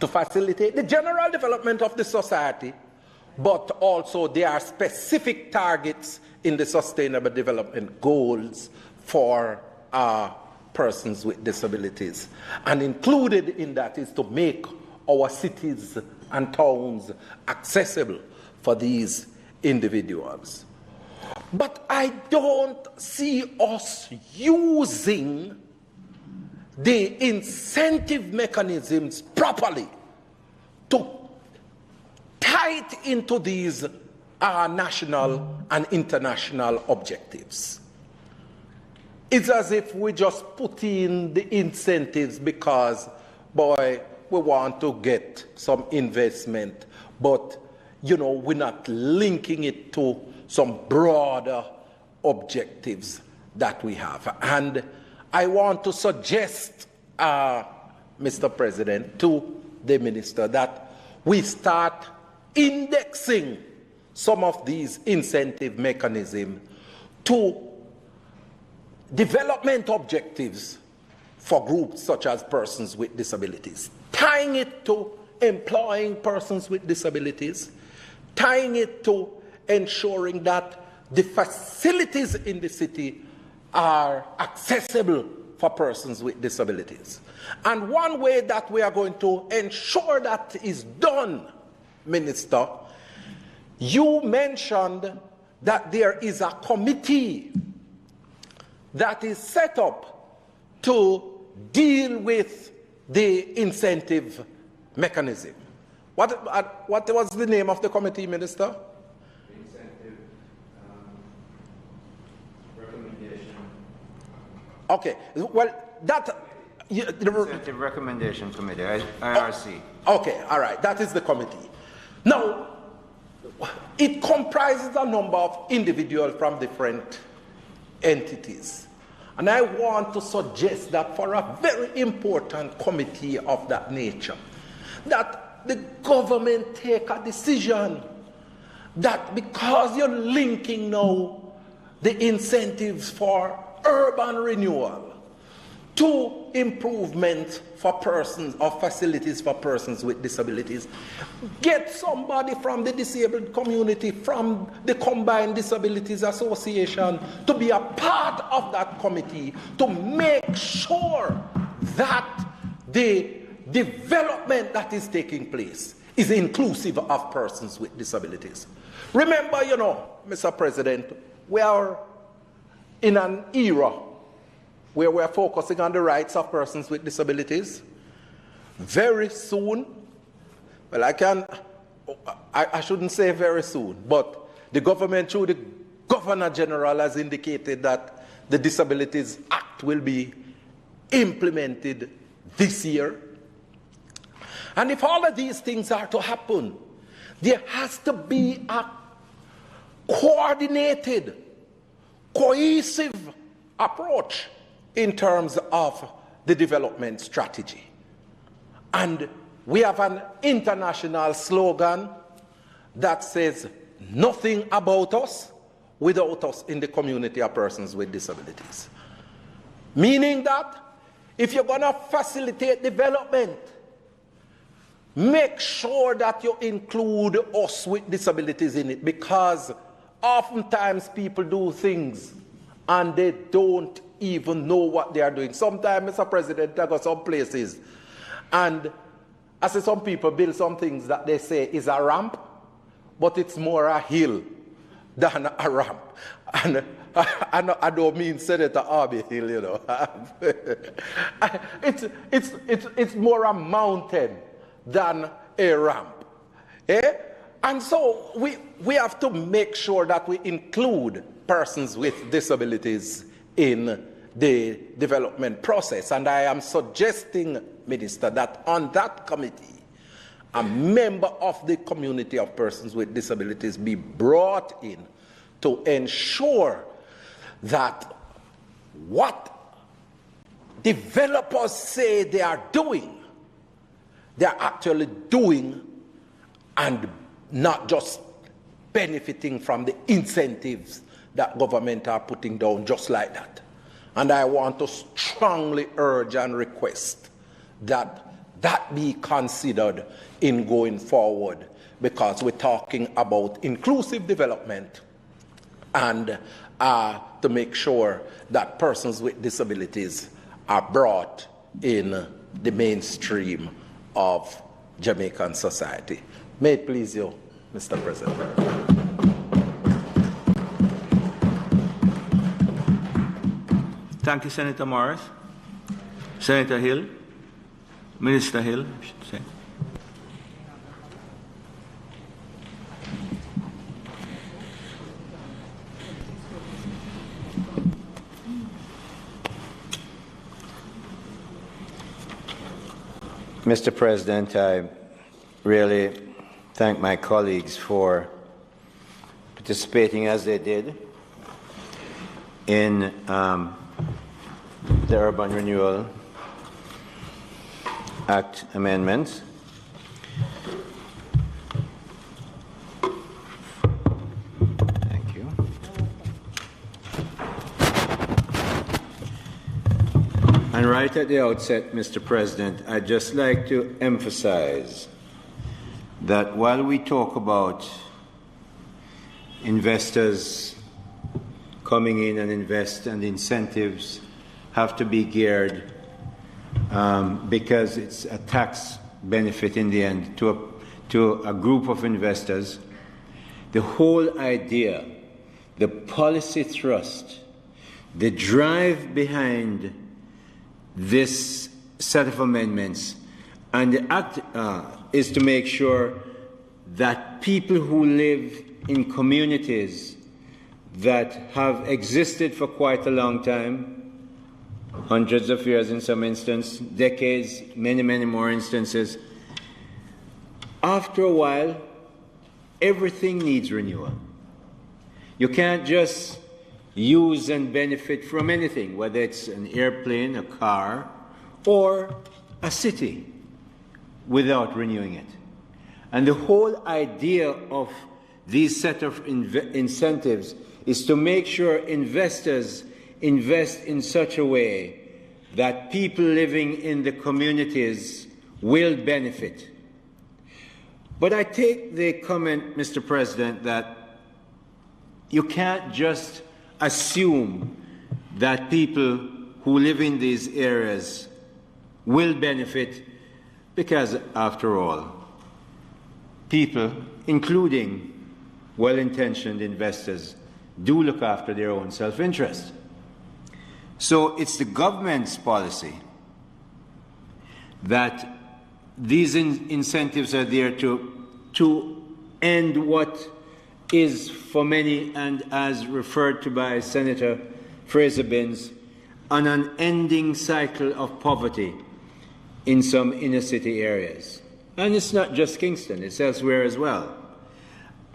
to facilitate the general development of the society, but also there are specific targets in the Sustainable Development Goals for persons with disabilities. And included in that is to make our cities and towns accessible for these individuals. But I don't see us using the incentive mechanisms properly to tie it into these national and international objectives. It's as if we just put in the incentives because, boy, we want to get some investment, but, you know, we're not linking it to some broader objectives that we have. And I want to suggest, Mr. President, to the Minister that we start indexing some of these incentive mechanisms to development objectives for groups such as persons with disabilities, tying it to employing persons with disabilities, tying it to ensuring that the facilities in the city are accessible for persons with disabilities. And one way that we are going to ensure that is done, Minister, you mentioned that there is a committee that is set up to deal with the incentive mechanism. What was the name of the committee, Minister? Incentive recommendation. Okay, well, that... Incentive Recommendation Committee, IRC. Okay, all right, that is the committee. Now, it comprises a number of individuals from different entities. And I want to suggest that for a very important committee of that nature, that the government take a decision that because you're linking now the incentives for urban renewal to improvement for persons or facilities for persons with disabilities, get somebody from the disabled community, from the Combined Disabilities Association, to be a part of that committee to make sure that the development that is taking place is inclusive of persons with disabilities. Remember, Mr. President, we are in an era where we're focusing on the rights of persons with disabilities. Very soon, well, I shouldn't say very soon, but the government, through the Governor General, has indicated that the Disabilities Act will be implemented this year. And if all of these things are to happen, there has to be a coordinated, cohesive approach in terms of the development strategy. And we have an international slogan that says, nothing about us without us in the community of persons with disabilities. Meaning that if you're going to facilitate development, make sure that you include us with disabilities in it, because oftentimes people do things and they don't even know what they are doing. Sometimes, Mr. President, I go some places and I see some people build some things that they say is a ramp, but it's more a hill than a ramp. And I don't mean Senator Arby Hill, it's more a mountain than a ramp. And so we have to make sure that we include persons with disabilities in the development process. And I am suggesting, Minister, that on that committee, a member of the community of persons with disabilities be brought in to ensure that what developers say they are doing, they are actually doing, and not just benefiting from the incentives that government are putting down just like that. And I want to strongly urge and request that that be considered in going forward, because we're talking about inclusive development and to make sure that persons with disabilities are brought in the mainstream of Jamaican society. May it please you, Mr. President. Thank you, Senator Morris. Senator Hill, Minister Hill, I should say. Mr. President, I really thank my colleagues for participating as they did in the Urban Renewal Act amendments. Thank you. And right at the outset, Mr. President, I'd just like to emphasize that while we talk about investors coming in and invest, and incentives have to be geared because it's a tax benefit in the end to a group of investors. The whole idea, the policy thrust, the drive behind this set of amendments and the act is to make sure that people who live in communities that have existed for quite a long time, hundreds of years in some instances, decades, many, many more instances, after a while, everything needs renewal. You can't just use and benefit from anything, whether it's an airplane, a car, or a city, without renewing it. And the whole idea of these set of incentives is to make sure investors invest in such a way that people living in the communities will benefit. But I take the comment, Mr. President, that you can't just assume that people who live in these areas will benefit because, after all, people, including well-intentioned investors, do look after their own self-interest. So it's the government's policy that these incentives are there to end what is for many, and as referred to by Senator Fraser-Binns, an unending cycle of poverty in some inner city areas. And it's not just Kingston, it's elsewhere as well.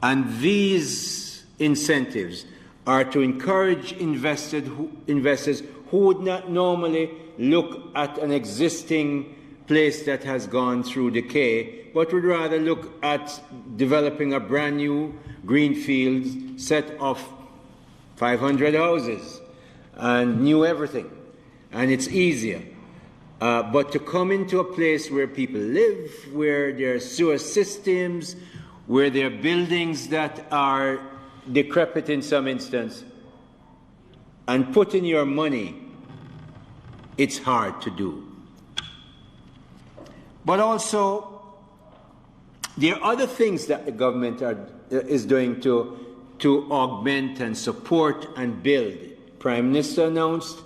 And these incentives are to encourage investors who would not normally look at an existing place that has gone through decay, but would rather look at developing a brand new greenfield set of 500 houses and new everything. And it's easier. But to come into a place where people live, where there are sewer systems, where there are buildings that are decrepit in some instance, and put in your money, it's hard to do. But also, there are other things that the government is doing to augment and support and build. Prime Minister announced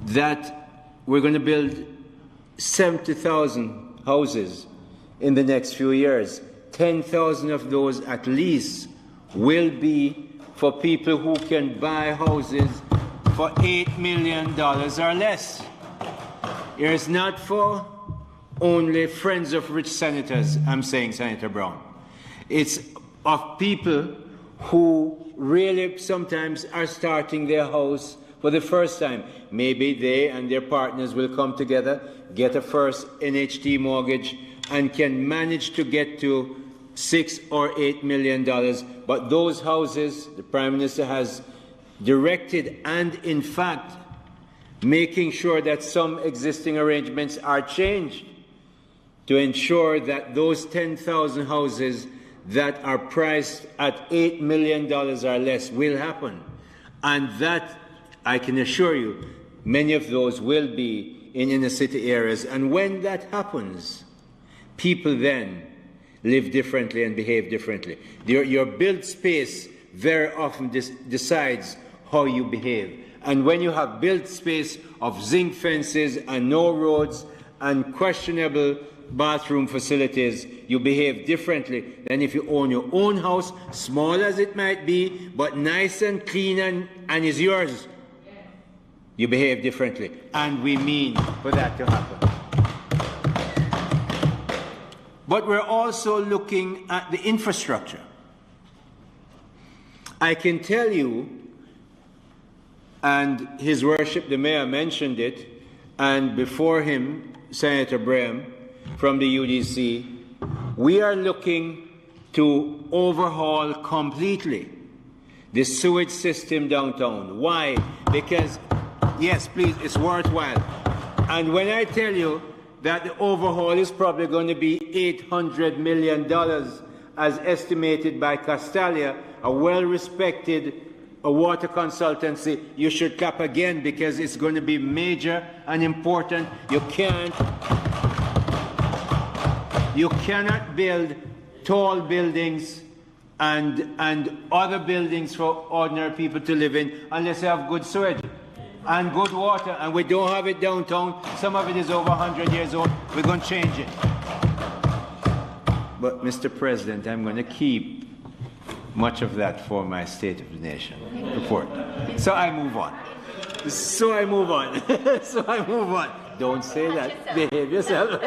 that we're going to build 70,000 houses in the next few years. 10,000 of those at least will be for people who can buy houses for $8 million or less. It is not for only friends of rich senators, I'm saying, Senator Brown. It's of people who really sometimes are starting their house for the first time. Maybe they and their partners will come together, get a first NHT mortgage, and can manage to get to $6 or $8 million. But those houses, the Prime Minister has directed and, in fact, making sure that some existing arrangements are changed to ensure that those 10,000 houses that are priced at $8 million or less will happen. And that, I can assure you, many of those will be in inner city areas. And when that happens, people then live differently and behave differently. Your built space very often decides how you behave. And when you have built space of zinc fences and no roads and questionable bathroom facilities, you behave differently than if you own your own house, small as it might be, but nice and clean and is yours. You behave differently. And we mean for that to happen. But we're also looking at the infrastructure. I can tell you, and His Worship the Mayor mentioned it, and before him, Senator Braham from the UDC, we are looking to overhaul completely the sewage system downtown. Why? Because, yes, please, it's worthwhile. And when I tell you that the overhaul is probably going to be $800 million, as estimated by Castalia, a well-respected a water consultancy, you should clap again, because it's going to be major and important. You cannot build tall buildings and other buildings for ordinary people to live in unless you have good sewage and good water, and we don't have it downtown. Some of it is over 100 years old. We're going to change it. But, Mr. President, I'm going to keep much of that for my State of the Nation report. So I move on. Don't say that. Behave yourself.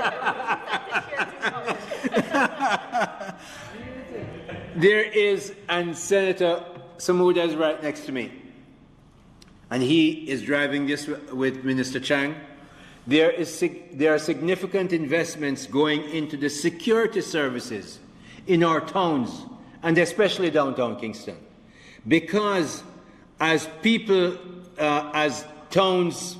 There is, and Senator Samuda is right next to me, and he is driving this with Minister Chang. There are significant investments going into the security services in our towns, and especially downtown Kingston, because as towns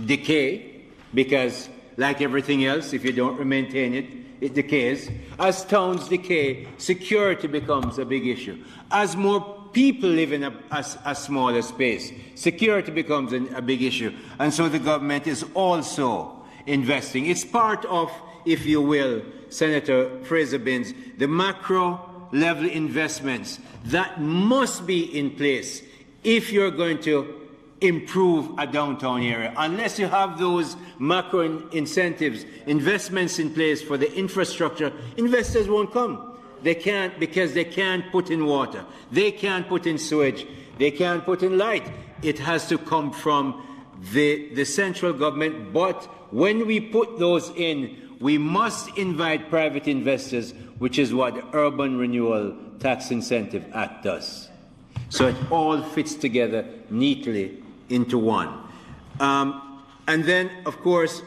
decay, because like everything else, if you don't maintain it, it decays. As towns decay, security becomes a big issue. As more people live in a smaller space, security becomes a big issue. And so the government is also investing. It's part of, if you will, Senator Fraser-Binns, the macro-level investments that must be in place if you're going to improve a downtown area. Unless you have those macro incentives, investments in place for the infrastructure, investors won't come. They can't, because they can't put in water. They can't put in sewage. They can't put in light. It has to come from the central government. But when we put those in, we must invite private investors, which is what the Urban Renewal Tax Incentive Act does. So it all fits together neatly into one. And then, of course,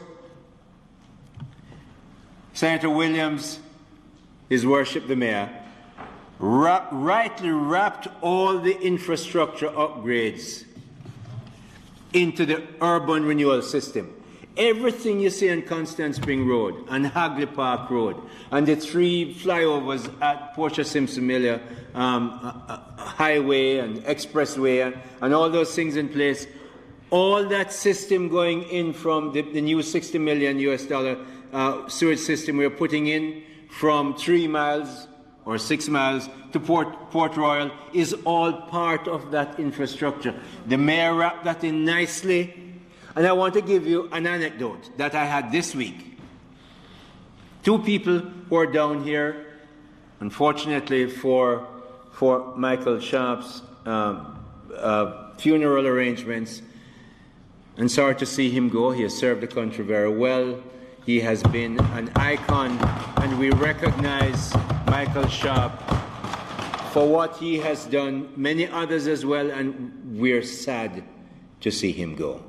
Senator Williams, His Worship the Mayor, rightly wrapped all the infrastructure upgrades into the urban renewal system. Everything you see on Constant Spring Road and Hagley Park Road and the 3 flyovers at Portia Simpson Miller Highway and Expressway and all those things in place, all that system going in from the new $60 million sewage system we're putting in from 3 miles or 6 miles to Port Royal is all part of that infrastructure. The mayor wrapped that in nicely. And I want to give you an anecdote that I had this week. 2 people who are down here, unfortunately for Michael Sharp's funeral arrangements, and sorry to see him go. He has served the country very well. He has been an icon, and we recognize Michael Sharp for what he has done, many others as well, and we're sad to see him go.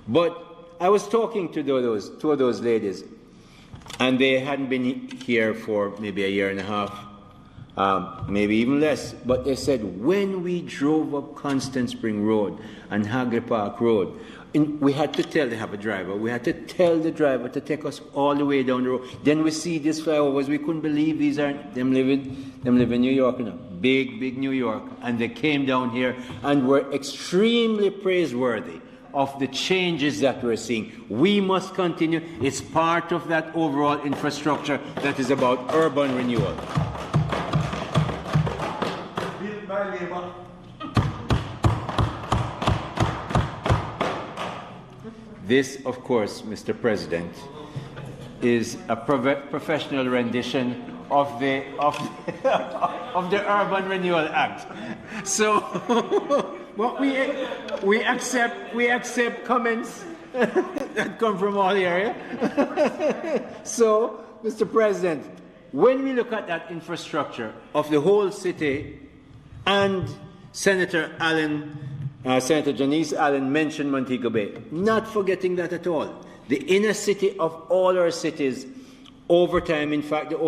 But I was talking to 2 of those ladies, and they hadn't been here for maybe a year and a half, maybe even less. But they said, when we drove up Constant Spring Road and Hagley Park Road, we had to tell, they have a driver, we had to tell the driver to take us all the way down the road. Then we see these flyovers, we couldn't believe these aren't, them live in New York, you know, big New York. And they came down here and were extremely praiseworthy of the changes that we're seeing. We must continue. It's part of that overall infrastructure that is about urban renewal. Built by labor. This, of course, Mr. President, is a professional rendition of the Urban Renewal Act. So what we accept comments that come from all the area. So, Mr. President, when we look at that infrastructure of the whole city, and Senator Janice Allen mentioned Montego Bay, not forgetting that at all. The inner city of all our cities, over time, in fact, the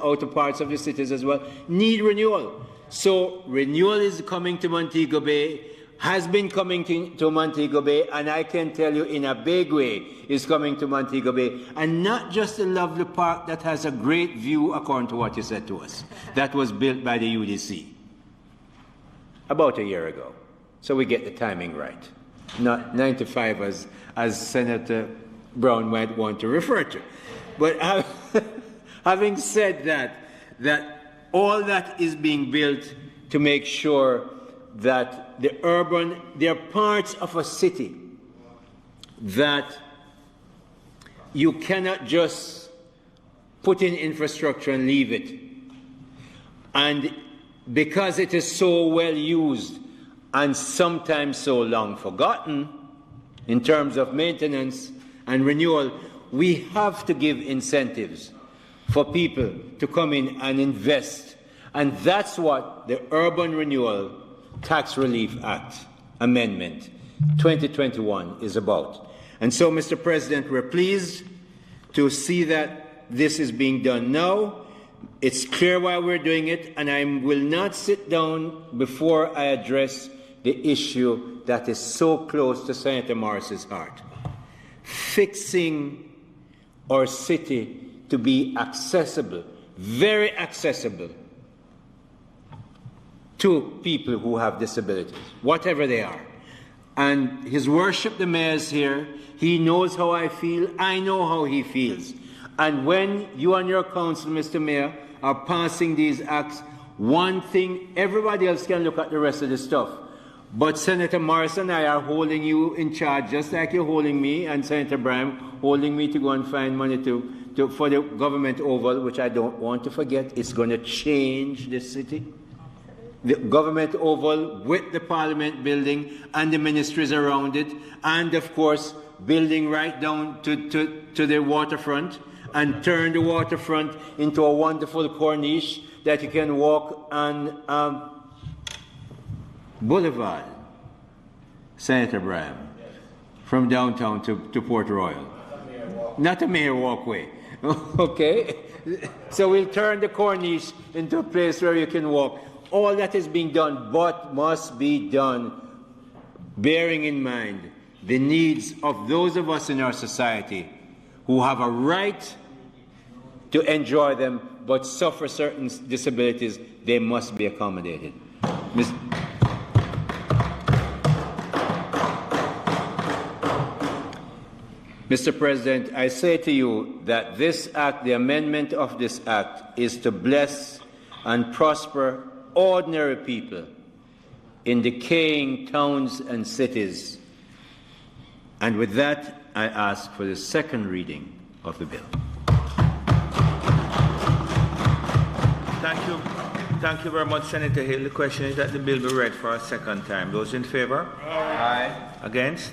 outer parts of the cities as well, need renewal. So renewal is coming to Montego Bay, has been coming to Montego Bay, and I can tell you in a big way is coming to Montego Bay. And not just a lovely park that has a great view, according to what you said to us, that was built by the UDC about a year ago. so we get the timing right. Not 9 to 5 as Senator Brown might want to refer to. But having said that all that is being built to make sure that there are parts of a city that you cannot just put in infrastructure and leave it. And because it is so well used and sometimes so long forgotten in terms of maintenance and renewal, we have to give incentives for people to come in and invest. And that's what the Urban Renewal Tax Relief Act Amendment 2021 is about. And so, Mr. President, we're pleased to see that this is being done now. It's clear why we're doing it, and I will not sit down before I address the issue that is so close to Senator Morris's heart. Fixing our city to be accessible, very accessible, to people who have disabilities, whatever they are. And His Worship the Mayor is here. He knows how I feel. I know how he feels. And when you and your council, Mr. Mayor, are passing these acts, one thing, everybody else can look at the rest of the stuff. But Senator Morris and I are holding you in charge, just like you're holding me, and Senator Braham holding me to go and find money for the government oval, which I don't want to forget. It's going to change this city. The government oval with the Parliament building and the ministries around it, and of course building right down to the waterfront, and turn the waterfront into a wonderful corniche that you can walk on Boulevard, Senator Braham, from downtown to Port Royal. Not a mayor walkway. Okay? So we'll turn the corniche into a place where you can walk. All that is being done, but must be done bearing in mind the needs of those of us in our society who have a right to enjoy them but suffer certain disabilities. They must be accommodated. Mr. President, I say to you that this act, the amendment of this act, is to bless and prosper ordinary people in decaying towns and cities. And with that, I ask for the second reading of the bill. Thank you very much, Senator Hill. The question is that the bill be read for a second time. Those in favour? Aye. Against?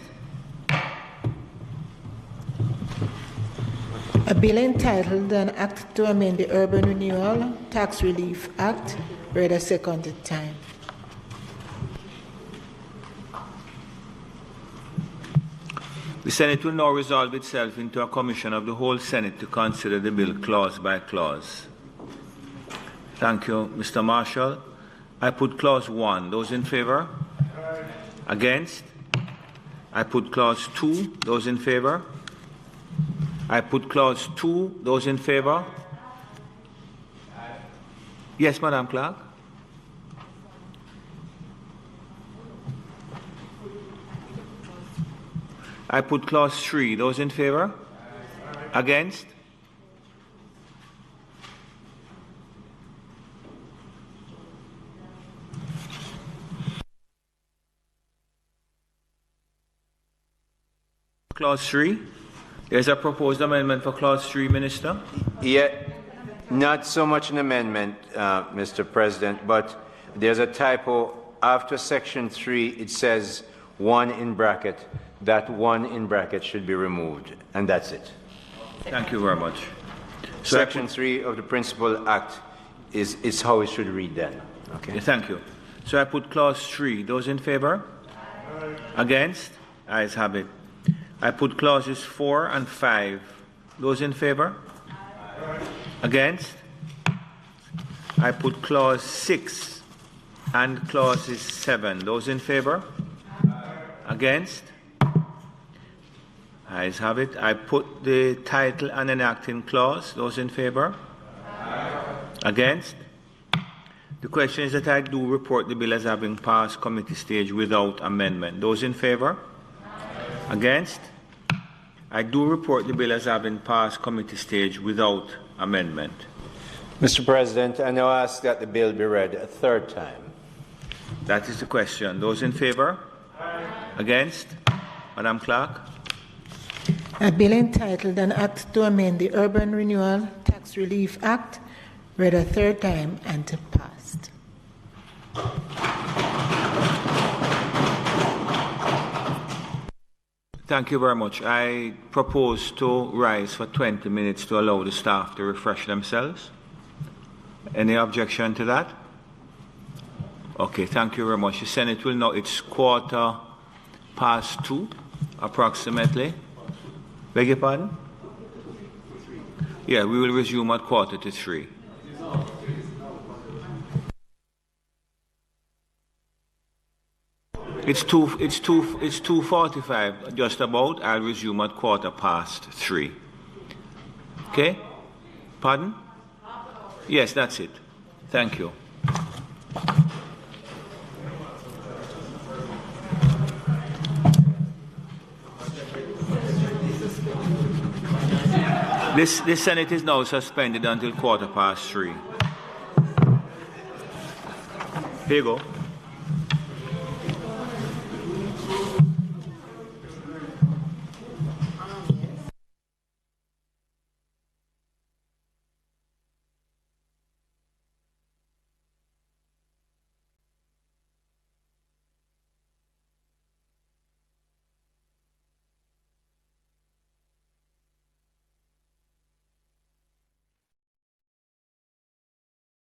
A bill entitled An Act to Amend the Urban Renewal Tax Relief Act, read a second time. The Senate will now resolve itself into a commission of the whole Senate to consider the bill clause by clause. Thank you, Mr. Marshall. I put clause 1. Those in favour? Against? I put clause 2. Those in favour? I put clause 2. Those in favour? Yes, Madam Clerk. I put clause 3. Those in favour? Against? Clause 3. There's a proposed amendment for clause 3, Minister. Yeah, not so much an amendment, Mr. President, but there's a typo. After section 3, it says 1 in bracket. That 1 in bracket should be removed, and that's it. Thank you very much. So section 3 of the Principal Act is how it should read then. Okay. Yeah, thank you. So I put clause 3. Those in favour? Against? Ayes have it. I put clauses 4 and 5. Those in favour? Against? I put clause 6 and clauses 7. Those in favour? Against? Ayes have it. I put the title and enacting clause. Those in favour? Against? The question is that I do report the bill as having passed committee stage without amendment. Those in favour? Against? I do report the bill as having passed committee stage without amendment. Mr. President, I now ask that the bill be read a third time. That is the question. Those in favour? Against? Madam Clerk? A bill entitled An Act to Amend the Urban Renewal Tax Relief Act, read a third time and passed. Thank you very much. I propose to rise for 20 minutes to allow the staff to refresh themselves. Any objection to that? Okay, thank you very much. The Senate will know it's 2:15 approximately. Beg your pardon? Yeah, we will resume at 2:45. It's 2:45 just about. I'll resume at 3:15. Okay? Pardon? Yes, that's it. Thank you. This Senate is now suspended until 3:15. Here you go.